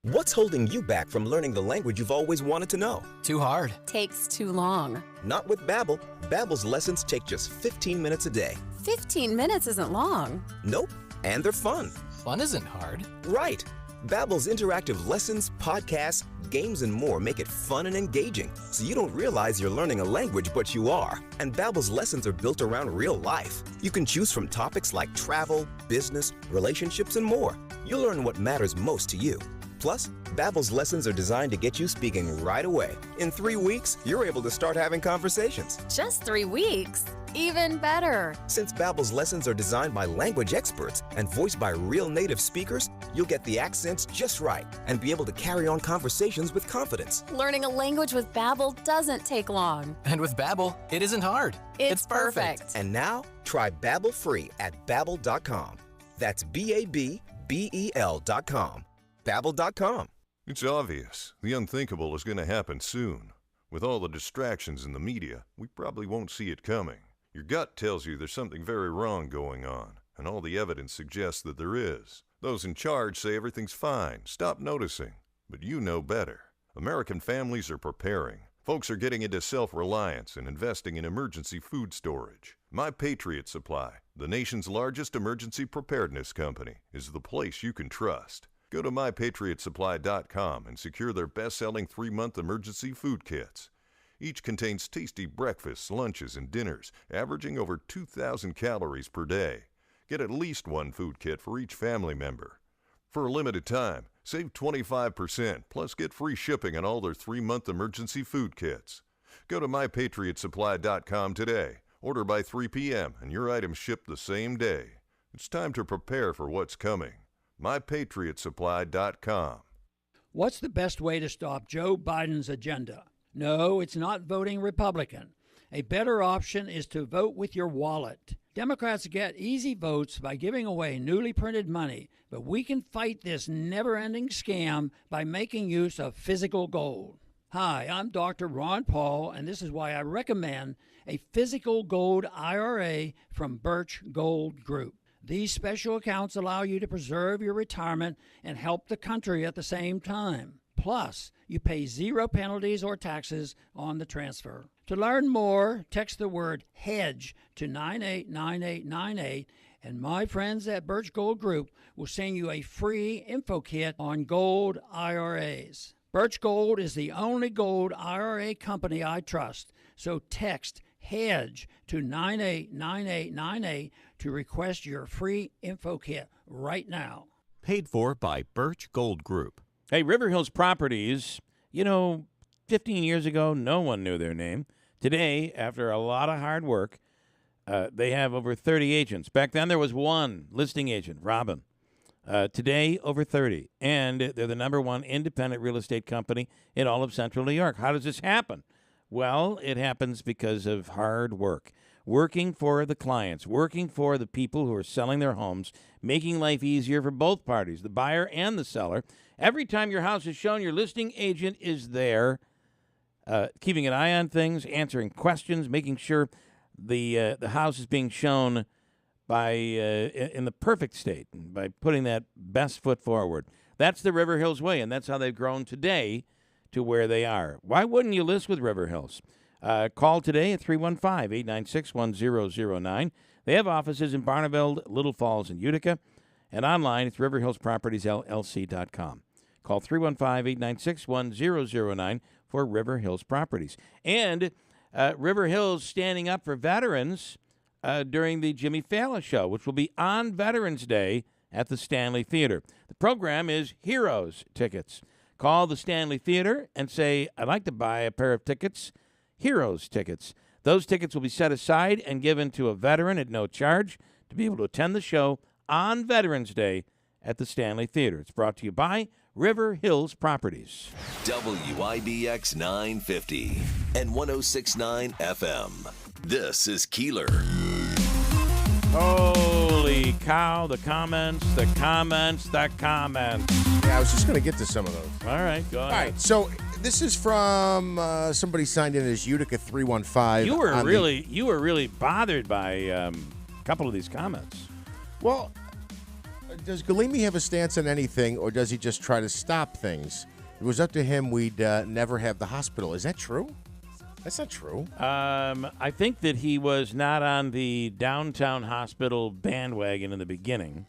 What's holding you back from learning the language you've always wanted to know? Too hard. Takes too long. Not with Babbel. Babbel's lessons take just 15 minutes a day. 15 minutes isn't long. Nope. And they're fun. Fun isn't hard. Right. Babbel's interactive lessons, podcasts, games, and more make it fun and engaging, so you don't realize you're learning a language, but you are. And Babbel's lessons are built around real life. You can choose from topics like travel, business, relationships, and more. You'll learn what matters most to you. Plus, Babbel's lessons are designed to get you speaking right away. In 3 weeks, you're able to start having conversations. Just 3 weeks? Even better. Since Babbel's lessons are designed by language experts and voiced by real native speakers, you'll get the accents just right and be able to carry on conversations with confidence. Learning a language with Babbel doesn't take long. And with Babbel, it isn't hard. It's perfect. And now, try Babbel free at Babbel.com. That's BABBEL.com. Babbel.com. It's obvious. The unthinkable is going to happen soon. With all the distractions in the media, we probably won't see it coming. Your gut tells you there's something very wrong going on, and all the evidence suggests that there is. Those in charge say everything's fine. Stop noticing. But you know better. American families are preparing. Folks are getting into self-reliance and investing in emergency food storage. My Patriot Supply, the nation's largest emergency preparedness company, is the place you can trust. Go to MyPatriotSupply.com and secure their best-selling 3-month emergency food kits. Each contains tasty breakfasts, lunches, and dinners, averaging over 2,000 calories per day. Get at least one food kit for each family member. For a limited time, save 25%, plus get free shipping on all their 3-month emergency food kits. Go to MyPatriotSupply.com today. Order by 3 p.m. and your items ship the same day. It's time to prepare for what's coming. MyPatriotSupply.com. What's the best way to stop Joe Biden's agenda? No, it's not voting Republican. A better option is to vote with your wallet. Democrats get easy votes by giving away newly printed money, but we can fight this never-ending scam by making use of physical gold. Hi, I'm Dr. Ron Paul, and this is why I recommend a physical gold IRA from Birch Gold Group. These special accounts allow you to preserve your retirement and help the country at the same time. Plus, you pay 0 penalties or taxes on the transfer. To learn more, text the word HEDGE to 989898, and my friends at Birch Gold Group will send you a free info kit on gold IRAs. Birch Gold is the only gold IRA company I trust, so text HEDGE to 989898 to request your free info kit right now. Paid for by Birch Gold Group. Hey, River Hills Properties, 15 years ago, no one knew their name. Today, after a lot of hard work, they have over 30 agents. Back then, there was one listing agent, Robin. Today, over 30. And they're the #1 independent real estate company in all of central New York. How does this happen? Well, it happens because of hard work. Working for the clients, working for the people who are selling their homes, making life easier for both parties, the buyer and the seller. Every time your house is shown, your listing agent is there, keeping an eye on things, answering questions, making sure the house is being shown by in the perfect state, by putting that best foot forward. That's the River Hills way, and that's how they've grown today to where they are. Why wouldn't you list with River Hills? Call today at 315-896-1009. They have offices in Barneveld, Little Falls, and Utica, and online it's riverhillspropertiesllc.com. Call 315-896-1009 for River Hills Properties. And River Hills standing up for veterans during the Jimmy Fallon Show, which will be on Veterans Day at the Stanley Theater. The program is Heroes Tickets. Call the Stanley Theater and say, I'd like to buy a pair of tickets, Heroes tickets. Those tickets will be set aside and given to a veteran at no charge to be able to attend the show on Veterans Day at the Stanley Theater. It's brought to you by River Hills Properties. WIBX 950 and 106.9 FM. This is Keeler. Holy cow, the comments. Yeah, I was just going to get to some of those. All right, go ahead. All right, so this is from somebody signed in as Utica 315. You were really bothered by a couple of these comments. Well, does Galimi have a stance on anything, or does he just try to stop things? If it was up to him, we'd never have the hospital. Is that true? That's not true. I think that he was not on the downtown hospital bandwagon in the beginking.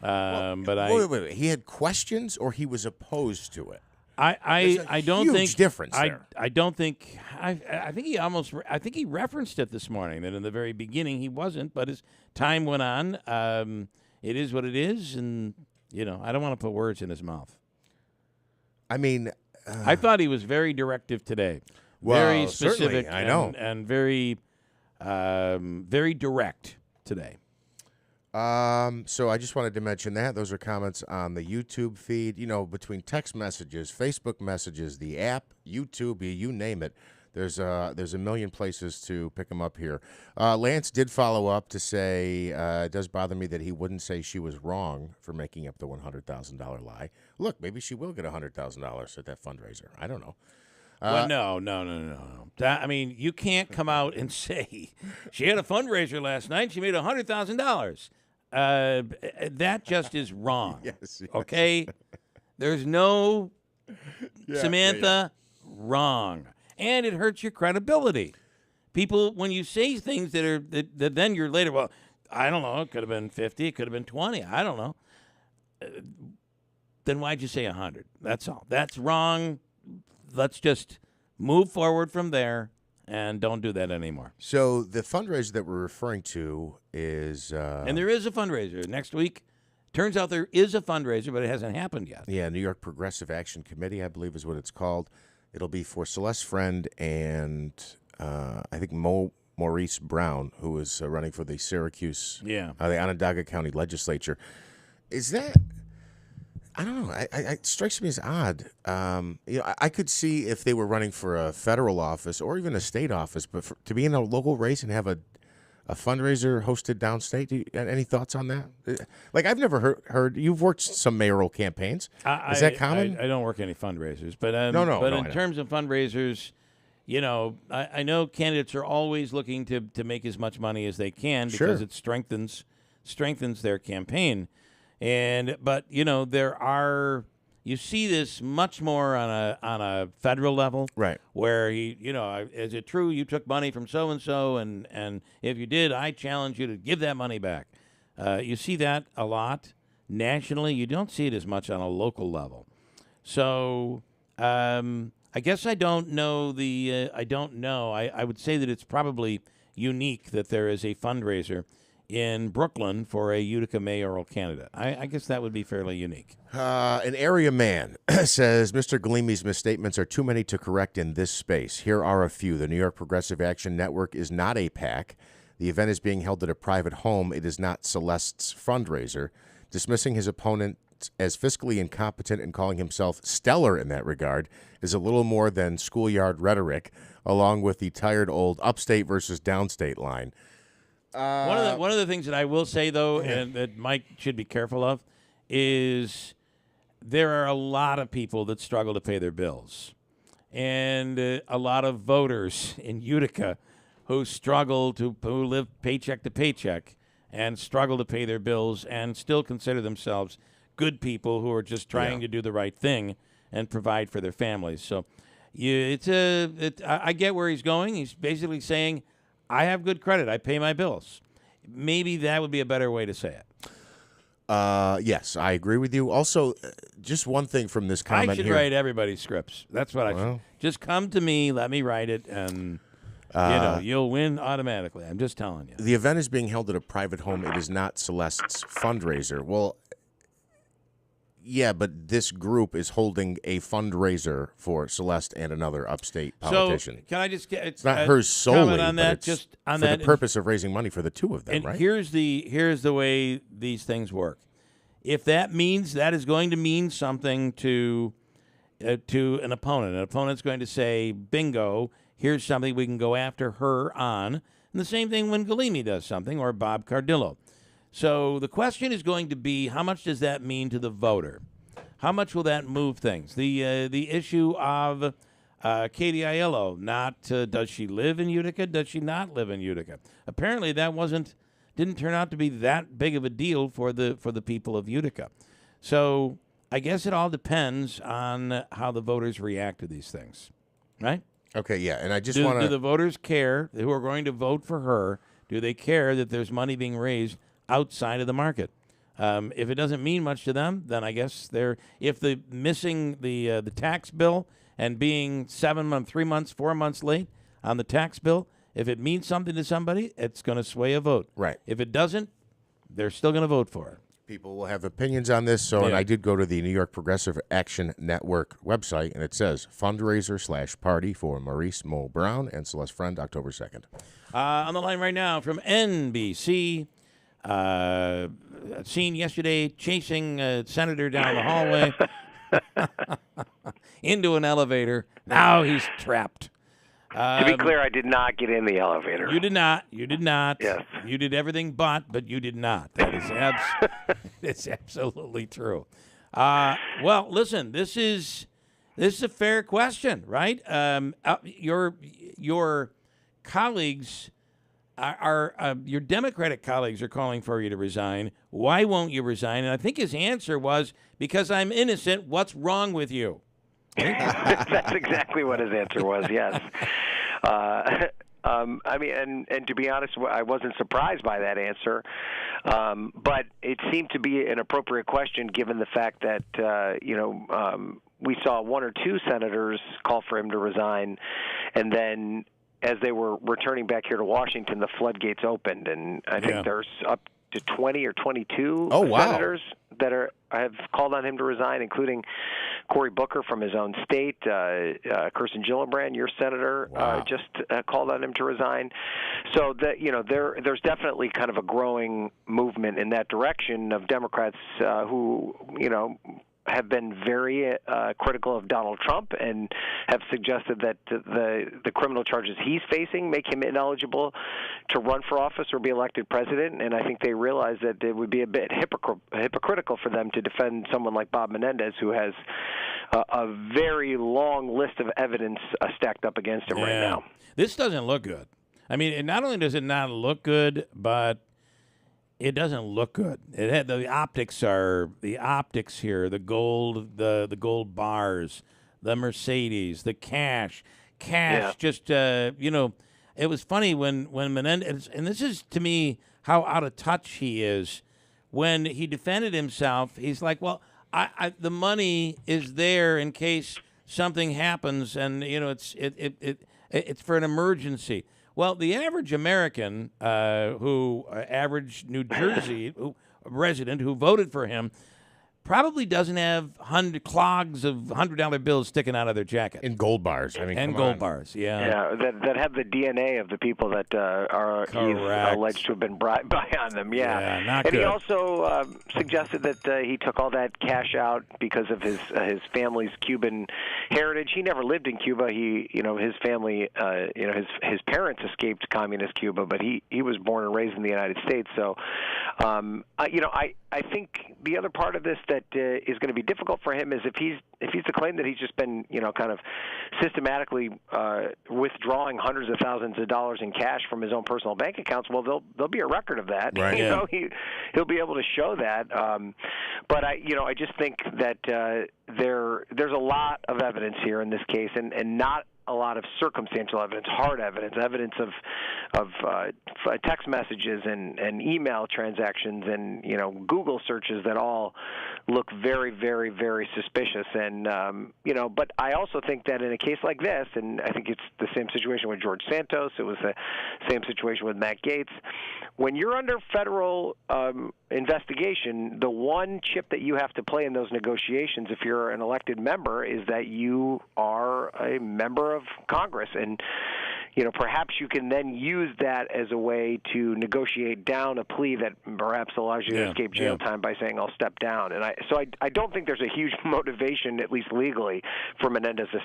Wait. He had questions, or he was opposed to it? I don't think difference there. I don't think I think he referenced it this morning that in the very beginning he wasn't, but as time went on, it is what it is, and I don't want to put words in his mouth. I mean, I thought he was very directive today. Well, very specific. certainly, I know. And very very direct today. So I just wanted to mention that. Those are comments on the YouTube feed. Between text messages, Facebook messages, the app, YouTube, you name it. There's a million places to pick them up here. Lance did follow up to say it does bother me that he wouldn't say she was wrong for making up the $100,000 lie. Look, maybe she will get $100,000 at that fundraiser. I don't know. Well, no. You can't come out and say she had a fundraiser last night. She made $100,000. That just is wrong. Yes. Okay? There's no Samantha wrong. And it hurts your credibility. People, when you say things that then you're later, well, I don't know, it could have been 50, it could have been 20, I don't know. Then why'd you say 100? That's all. That's wrong. Let's just move forward from there and don't do that anymore. So the fundraiser that we're referring to is... and there is a fundraiser next week. Turns out there is a fundraiser, but it hasn't happened yet. Yeah, New York Progressive Action Committee, I believe is what it's called. It'll be for Celeste Friend and I think Maurice Brown, who is running for the Syracuse, the Onondaga County Legislature. Is that... I don't know. It strikes me as odd. I could see if they were running for a federal office or even a state office, but to be in a local race and have a fundraiser hosted downstate, any thoughts on that? Like, I've never heard. You've worked some mayoral campaigns. Is that common? I don't work any fundraisers, but no. But in terms of fundraisers, I know candidates are always looking to make as much money as they can because it strengthens their campaign. But you see this much more on a federal level, right? Where is it true you took money from so and so, and if you did, I challenge you to give that money back. You see that a lot nationally. You don't see it as much on a local level. So I guess I don't know I don't know. I would say that it's probably unique that there is a fundraiser in Brooklyn for a Utica mayoral candidate. I guess that would be fairly unique. An area man says, Mr. Galimi's misstatements are too many to correct in this space. Here are a few. The New York Progressive Action Network is not a PAC. The event is being held at a private home. It is not Celeste's fundraiser. Dismissing his opponent as fiscally incompetent and calling himself stellar in that regard is a little more than schoolyard rhetoric, along with the tired old upstate versus downstate line. One of the things that I will say, though, and that Mike should be careful of, is there are a lot of people that struggle to pay their bills. And a lot of voters in Utica who who live paycheck to paycheck and struggle to pay their bills and still consider themselves good people who are just trying to do the right thing and provide for their families. So I get where he's going. He's basically saying, I have good credit. I pay my bills. Maybe that would be a better way to say it. Yes, I agree with you. Also, just one thing from this comment here. I should write everybody's scripts. That's what I should. Just come to me, let me write it, and you'll win automatically. I'm just telling you. The event is being held at a private home. It is not Celeste's fundraiser. Well, yeah, but this group is holding a fundraiser for Celeste and another upstate politician. So can I just get it's not hers solely, on that, but it's for the purpose of raising money for the two of them, and right? Here's the way these things work. If that is going to mean something to an opponent's going to say, bingo, here's something we can go after her on. And the same thing when Galimi does something, or Bob Cardillo. So the question is going to be, how much does that mean to the voter? How much will that move things? The issue of Katie Aiello, does she live in Utica? Does she not live in Utica? Apparently that didn't turn out to be that big of a deal for the people of Utica. So I guess it all depends on how the voters react to these things, right? Okay, yeah, and I just want to... Do the voters care, who are going to vote for her, do they care that there's money being raised outside of the market? If it doesn't mean much to them, then I guess if the missing the tax bill and being 3 months, 4 months late on the tax bill, if it means something to somebody, it's going to sway a vote. Right. If it doesn't, they're still going to vote for it. People will have opinions on this. And I did go to the New York Progressive Action Network website, and it says fundraiser/party for Maurice Mo Brown and Celeste Friend, October 2nd. On the line right now from NBC, seen yesterday chasing a senator down the hallway into an elevator. Now he's trapped. To be clear, I did not get in the elevator. You did not. You did not. Yes. You did everything but you did not. That is it's absolutely true. Well, listen, this is a fair question, right? Your colleagues your Democratic colleagues are calling for you to resign. Why won't you resign? And I think his answer was, because I'm innocent. What's wrong with you? That's exactly what his answer was, yes. I mean, and to be honest, I wasn't surprised by that answer, but it seemed to be an appropriate question given the fact that, we saw one or two senators call for him to resign, and then as they were returning back here to Washington, the floodgates opened, and I think there's up to 20 or 22 senators that have called on him to resign, including Cory Booker from his own state, Kirsten Gillibrand, your senator, just called on him to resign. So that there's definitely kind of a growing movement in that direction of Democrats who have been very critical of Donald Trump and have suggested that the criminal charges he's facing make him ineligible to run for office or be elected president. And I think they realize that it would be a bit hypocritical for them to defend someone like Bob Menendez, who has a very long list of evidence stacked up against him right now. This doesn't look good. I mean, not only does it not look good, but it doesn't look good. The optics here, the gold, the gold bars, the Mercedes, the cash. Just it was funny when Menendez, and this is to me how out of touch he is. When he defended himself, he's like, "Well, the money is there in case something happens, and it's for an emergency." Well, the average American, average New Jersey resident who voted for him, probably doesn't have clogs of $100 bills sticking out of their jacket. And gold bars. Bars, Yeah, that have the DNA of the people that he's alleged to have been bribed by on them. Yeah, not and good. he also suggested that he took all that cash out because of his family's Cuban heritage. He never lived in Cuba. His family, his parents escaped communist Cuba, but he was born and raised in the United States. So, I think the other part of this that is going to be difficult for him is if he's to claim that he's just been kind of systematically withdrawing hundreds of thousands of dollars in cash from his own personal bank accounts. Well, there'll be a record of that. Right. He'll be able to show that. But I just think that there's a lot of evidence here in this case, and not a lot of circumstantial evidence, hard evidence of text messages and email transactions and Google searches that all look very, very, very suspicious. And but I also think that in a case like this, and I think it's the same situation with George Santos, it was the same situation with Matt Gaetz. When you're under federal investigation, the one chip that you have to play in those negotiations, if you're an elected member, is that you are a member of Congress, and perhaps you can then use that as a way to negotiate down a plea that perhaps allows you to escape jail time by saying I'll step down. And I don't think there's a huge motivation, at least legally, for Menendez to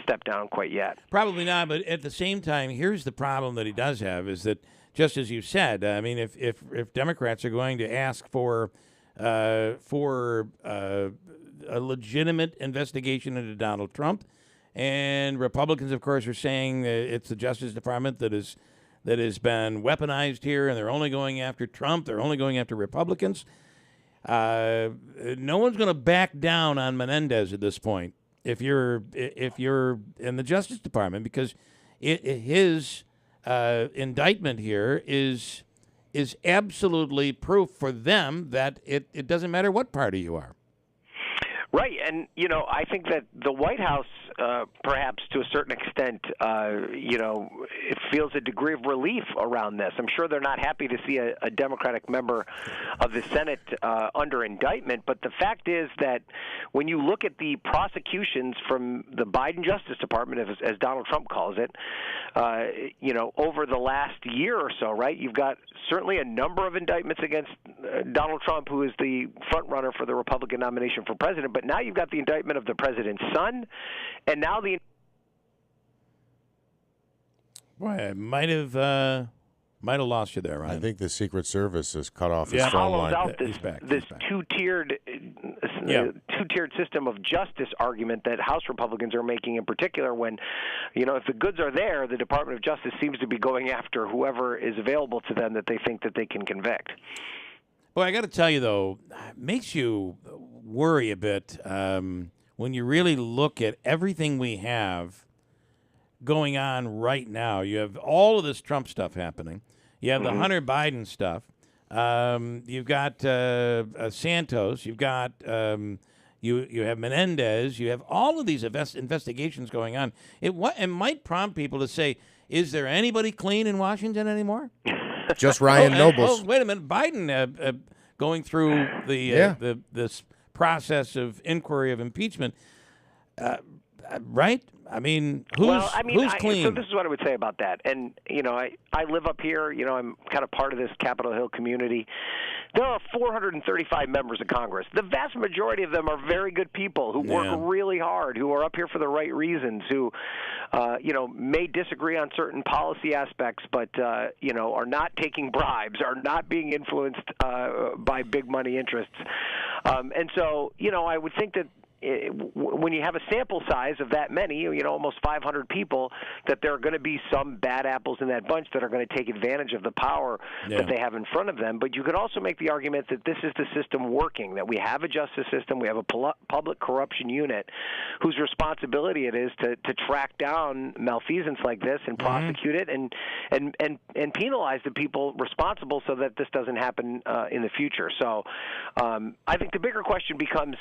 step down quite yet. Probably not, but at the same time, here's the problem that he does have is that just as you said, I mean, if Democrats are going to ask for a legitimate investigation into Donald Trump, and Republicans, of course, are saying that it's the Justice Department that has been weaponized here, and they're only going after Trump, they're only going after Republicans. No one's going to back down on Menendez at this point if you're in the Justice Department, because his indictment here is absolutely proof for them that it doesn't matter what party you are. Right, and I think that the White House, perhaps to a certain extent, it feels a degree of relief around this. I'm sure they're not happy to see a Democratic member of the Senate under indictment, but the fact is that when you look at the prosecutions from the Biden Justice Department, as Donald Trump calls it, over the last year or so, right, you've got certainly a number of indictments against Donald Trump, who is the front runner for the Republican nomination for president. But now you've got the indictment of the president's son, and now the. Boy, I might have lost you there, Ryan. I think the Secret Service has cut off his phone hollows line. out this two-tiered system of justice argument that House Republicans are making, in particular when, if the goods are there, the Department of Justice seems to be going after whoever is available to them that they think that they can convict. Boy, I got to tell you, though, it makes you worry a bit when you really look at everything we have going on right now. You have all of this Trump stuff happening. You have the Hunter Biden stuff. You've got Santos. You've got you have Menendez. You have all of these investigations going on. It might prompt people to say, is there anybody clean in Washington anymore? Just Ryan Nobles. Wait a minute. Biden going through this process of inquiry of impeachment, right? I mean, who's clean? So this is what I would say about that. And, I live up here. I'm kind of part of this Capitol Hill community. There are 435 members of Congress. The vast majority of them are very good people who work really hard, who are up here for the right reasons, who, may disagree on certain policy aspects, but, are not taking bribes, are not being influenced by big money interests. And so, I would think that when you have a sample size of that many, almost 500 people, that there are going to be some bad apples in that bunch that are going to take advantage of the power that they have in front of them. But you could also make the argument that this is the system working, that we have a justice system, we have a public corruption unit whose responsibility it is to track down malfeasance like this and prosecute it and penalize the people responsible so that this doesn't happen in the future. So I think the bigger question becomes,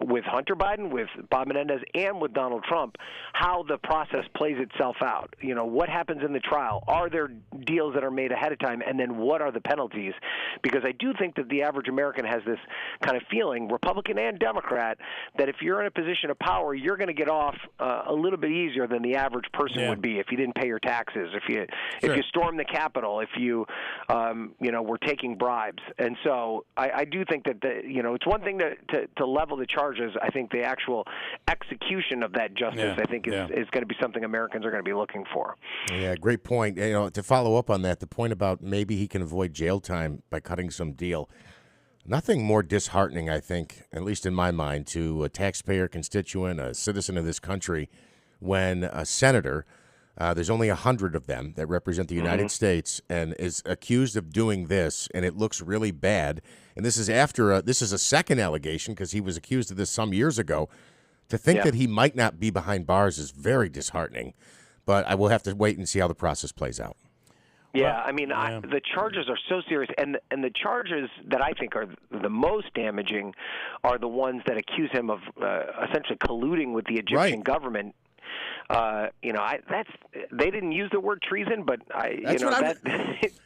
with Hunter Biden, with Bob Menendez, and with Donald Trump, how the process plays itself out. What happens in the trial? Are there deals that are made ahead of time? And then what are the penalties? Because I do think that the average American has this kind of feeling, Republican and Democrat, that if you're in a position of power, you're going to get off a little bit easier than the average person would be if you didn't pay your taxes, if you stormed the Capitol, if you were taking bribes. And so I do think that it's one thing to level the charges. I think the actual execution of that justice, I think, is going to be something Americans are going to be looking for. Yeah, great point. To follow up on that, the point about maybe he can avoid jail time by cutting some deal. Nothing more disheartening, I think, at least in my mind, to a taxpayer, constituent, a citizen of this country, when a senator, there's only 100 of them that represent the United States, and is accused of doing this, and it looks really bad. And this is after this is a second allegation, because he was accused of this some years ago. To think that he might not be behind bars is very disheartening. But I will have to wait and see how the process plays out. Yeah, the charges are so serious, and the charges that I think are the most damaging are the ones that accuse him of essentially colluding with the Egyptian government. They didn't use the word treason, but I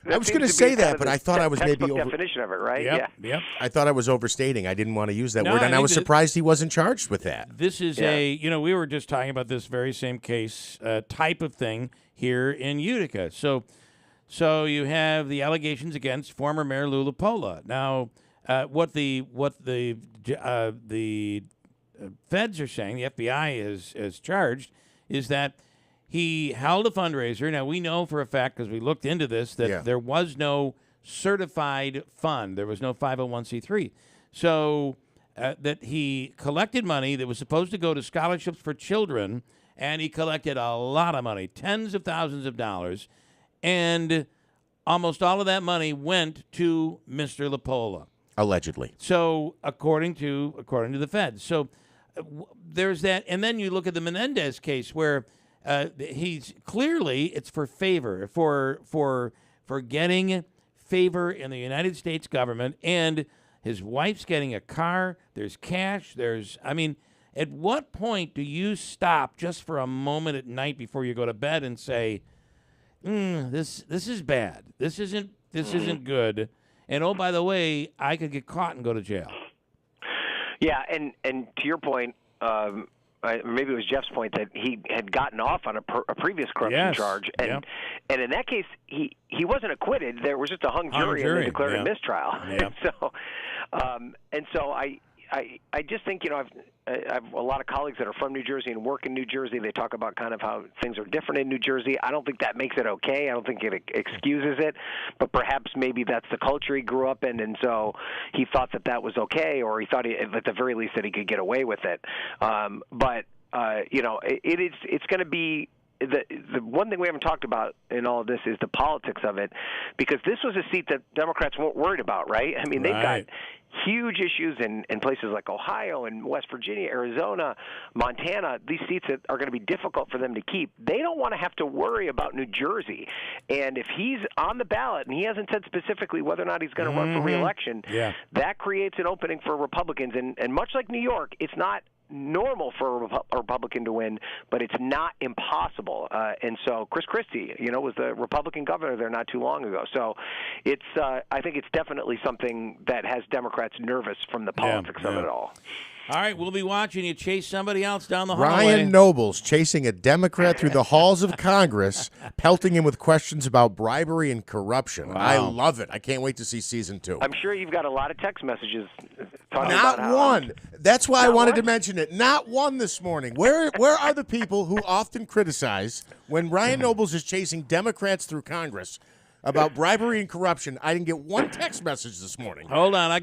was going to say that, but I thought I was maybe over definition of it, right? Yep. I thought I was overstating. I didn't want to use that word, and I was surprised he wasn't charged with that. This is we were just talking about this very same case type of thing here in Utica. So you have the allegations against former Mayor Lula Pola. Now, what the feds are saying, the FBI is charged, is that he held a fundraiser. Now, we know for a fact, because we looked into this, that there was no certified fund. There was no 501c3. So that he collected money that was supposed to go to scholarships for children, and he collected a lot of money, tens of thousands of dollars, and almost all of that money went to Mr. LaPolla. Allegedly. So according to the Fed. So there's that. And then you look at the Menendez case where he's clearly it's for favor, for getting favor in the United States government, and his wife's getting a car. There's cash. At what point do you stop just for a moment at night before you go to bed and say, this is bad. This isn't good. And oh, by the way, I could get caught and go to jail. Yeah, and to your point, maybe it was Jeff's point that he had gotten off on a previous corruption charge, and in that case he wasn't acquitted. There was just a hung jury, and they declared a mistrial. And so I just think, I have a lot of colleagues that are from New Jersey and work in New Jersey. They talk about kind of how things are different in New Jersey. I don't think that makes it okay. I don't think it excuses it, but perhaps maybe that's the culture he grew up in, and so he thought that was okay, or he thought at the very least that he could get away with it. It's going to be the one thing we haven't talked about in all of this is the politics of it, because this was a seat that Democrats weren't worried about, right? I mean, they've got huge issues in places like Ohio and West Virginia, Arizona, Montana, these seats that are going to be difficult for them to keep. They don't want to have to worry about New Jersey. And if he's on the ballot, and he hasn't said specifically whether or not he's going to run for re-election, that creates an opening for Republicans. And much like New York, it's not normal for a Republican to win, but it's not impossible. And so Chris Christie, was the Republican governor there not too long ago. So it's I think it's definitely something that has Democrats nervous from the politics of it all. All right, we'll be watching you chase somebody else down the hallway. Ryan Nobles chasing a Democrat through the halls of Congress, pelting him with questions about bribery and corruption. Wow. I love it. I can't wait to see season 2. I'm sure you've got a lot of text messages talking Not about one. That's why I wanted to mention it. Not one this morning. Where are the people who often criticize when Ryan Nobles is chasing Democrats through Congress about bribery and corruption? I didn't get one text message this morning. Hold on, I've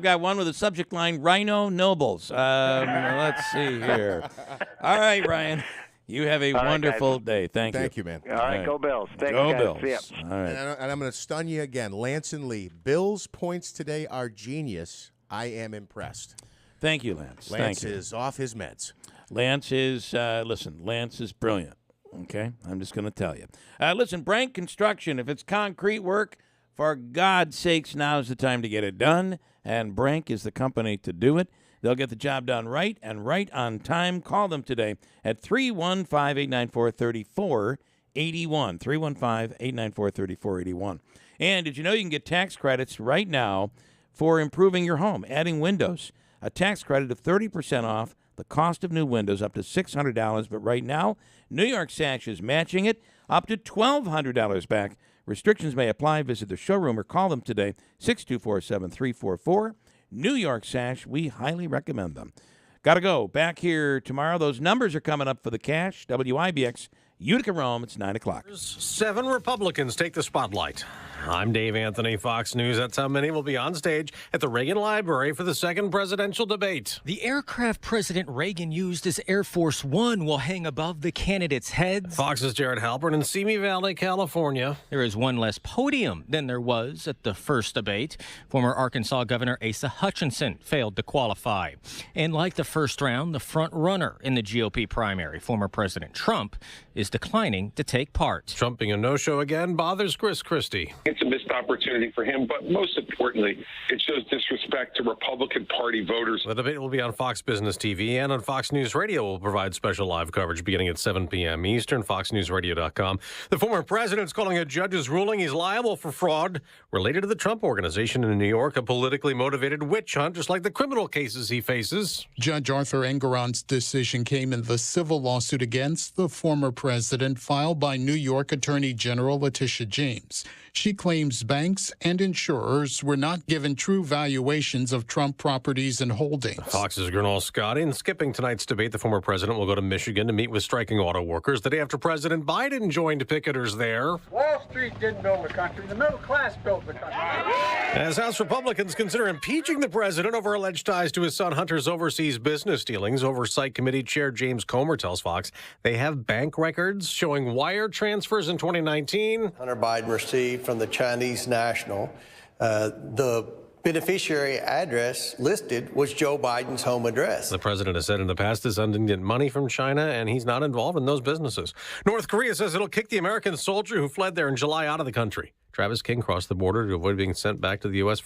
got one with a subject line: Rhino Nobles. Let's see here. All right, Ryan, you have a wonderful day. Thank you, man. All right, go Bills. Thanks, go guys. Bills. See ya. All right, and I'm going to stun you again, Lance and Lee. Bills points today are genius. I am impressed. Thank you, Lance. Lance is off his meds. Lance is Lance is brilliant. Okay, I'm just going to tell you. Listen, Brink Construction, if it's concrete work, for God's sakes, now's the time to get it done, and Brink is the company to do it. They'll get the job done right and right on time. Call them today at 315-894-3481, 315-894-3481. And did you know you can get tax credits right now for improving your home, adding windows? A tax credit of 30% off the cost of new windows up to $600, but right now, New York Sash is matching it up to $1,200 back. Restrictions may apply. Visit the showroom or call them today, 624-7344. New York Sash, we highly recommend them. Got to go. Back here tomorrow. Those numbers are coming up for the cash. WIBX, Utica, Rome. It's 9 o'clock. 7 Republicans take the spotlight. I'm Dave Anthony, Fox News. That's how many will be on stage at the Reagan Library for the second presidential debate. The aircraft President Reagan used as Air Force One will hang above the candidates' heads. Fox's Jared Halpern in Simi Valley, California. There is one less podium than there was at the first debate. Former Arkansas Governor Asa Hutchinson failed to qualify. And like the first round, the front runner in the GOP primary, former President Trump, is declining to take part. Trump being a no-show again bothers Chris Christie. It's a missed opportunity for him, but most importantly, it shows disrespect to Republican Party voters. The debate will be on Fox Business TV and on Fox News Radio. Will provide special live coverage beginning at 7 p.m. Eastern, foxnewsradio.com. The former president's calling a judge's ruling he's liable for fraud related to the Trump Organization in New York, a politically motivated witch hunt, just like the criminal cases he faces. Judge Arthur Engoron's decision came in the civil lawsuit against the former president filed by New York Attorney General Letitia James. She claims banks and insurers were not given true valuations of Trump properties and holdings. Fox's Gernal Scotty. And skipping tonight's debate, the former president will go to Michigan to meet with striking auto workers the day after President Biden joined picketers there. Wall Street didn't build the country. The middle class built the country. As House Republicans consider impeaching the president over alleged ties to his son Hunter's overseas business dealings, Oversight Committee Chair James Comer tells Fox they have bank records showing wire transfers in 2019. Hunter Biden received from the Chinese national. The beneficiary address listed was Joe Biden's home address. The president has said in the past his son didn't get money from China, and he's not involved in those businesses. North Korea says it'll kick the American soldier who fled there in July out of the country. Travis King crossed the border to avoid being sent back to the U.S.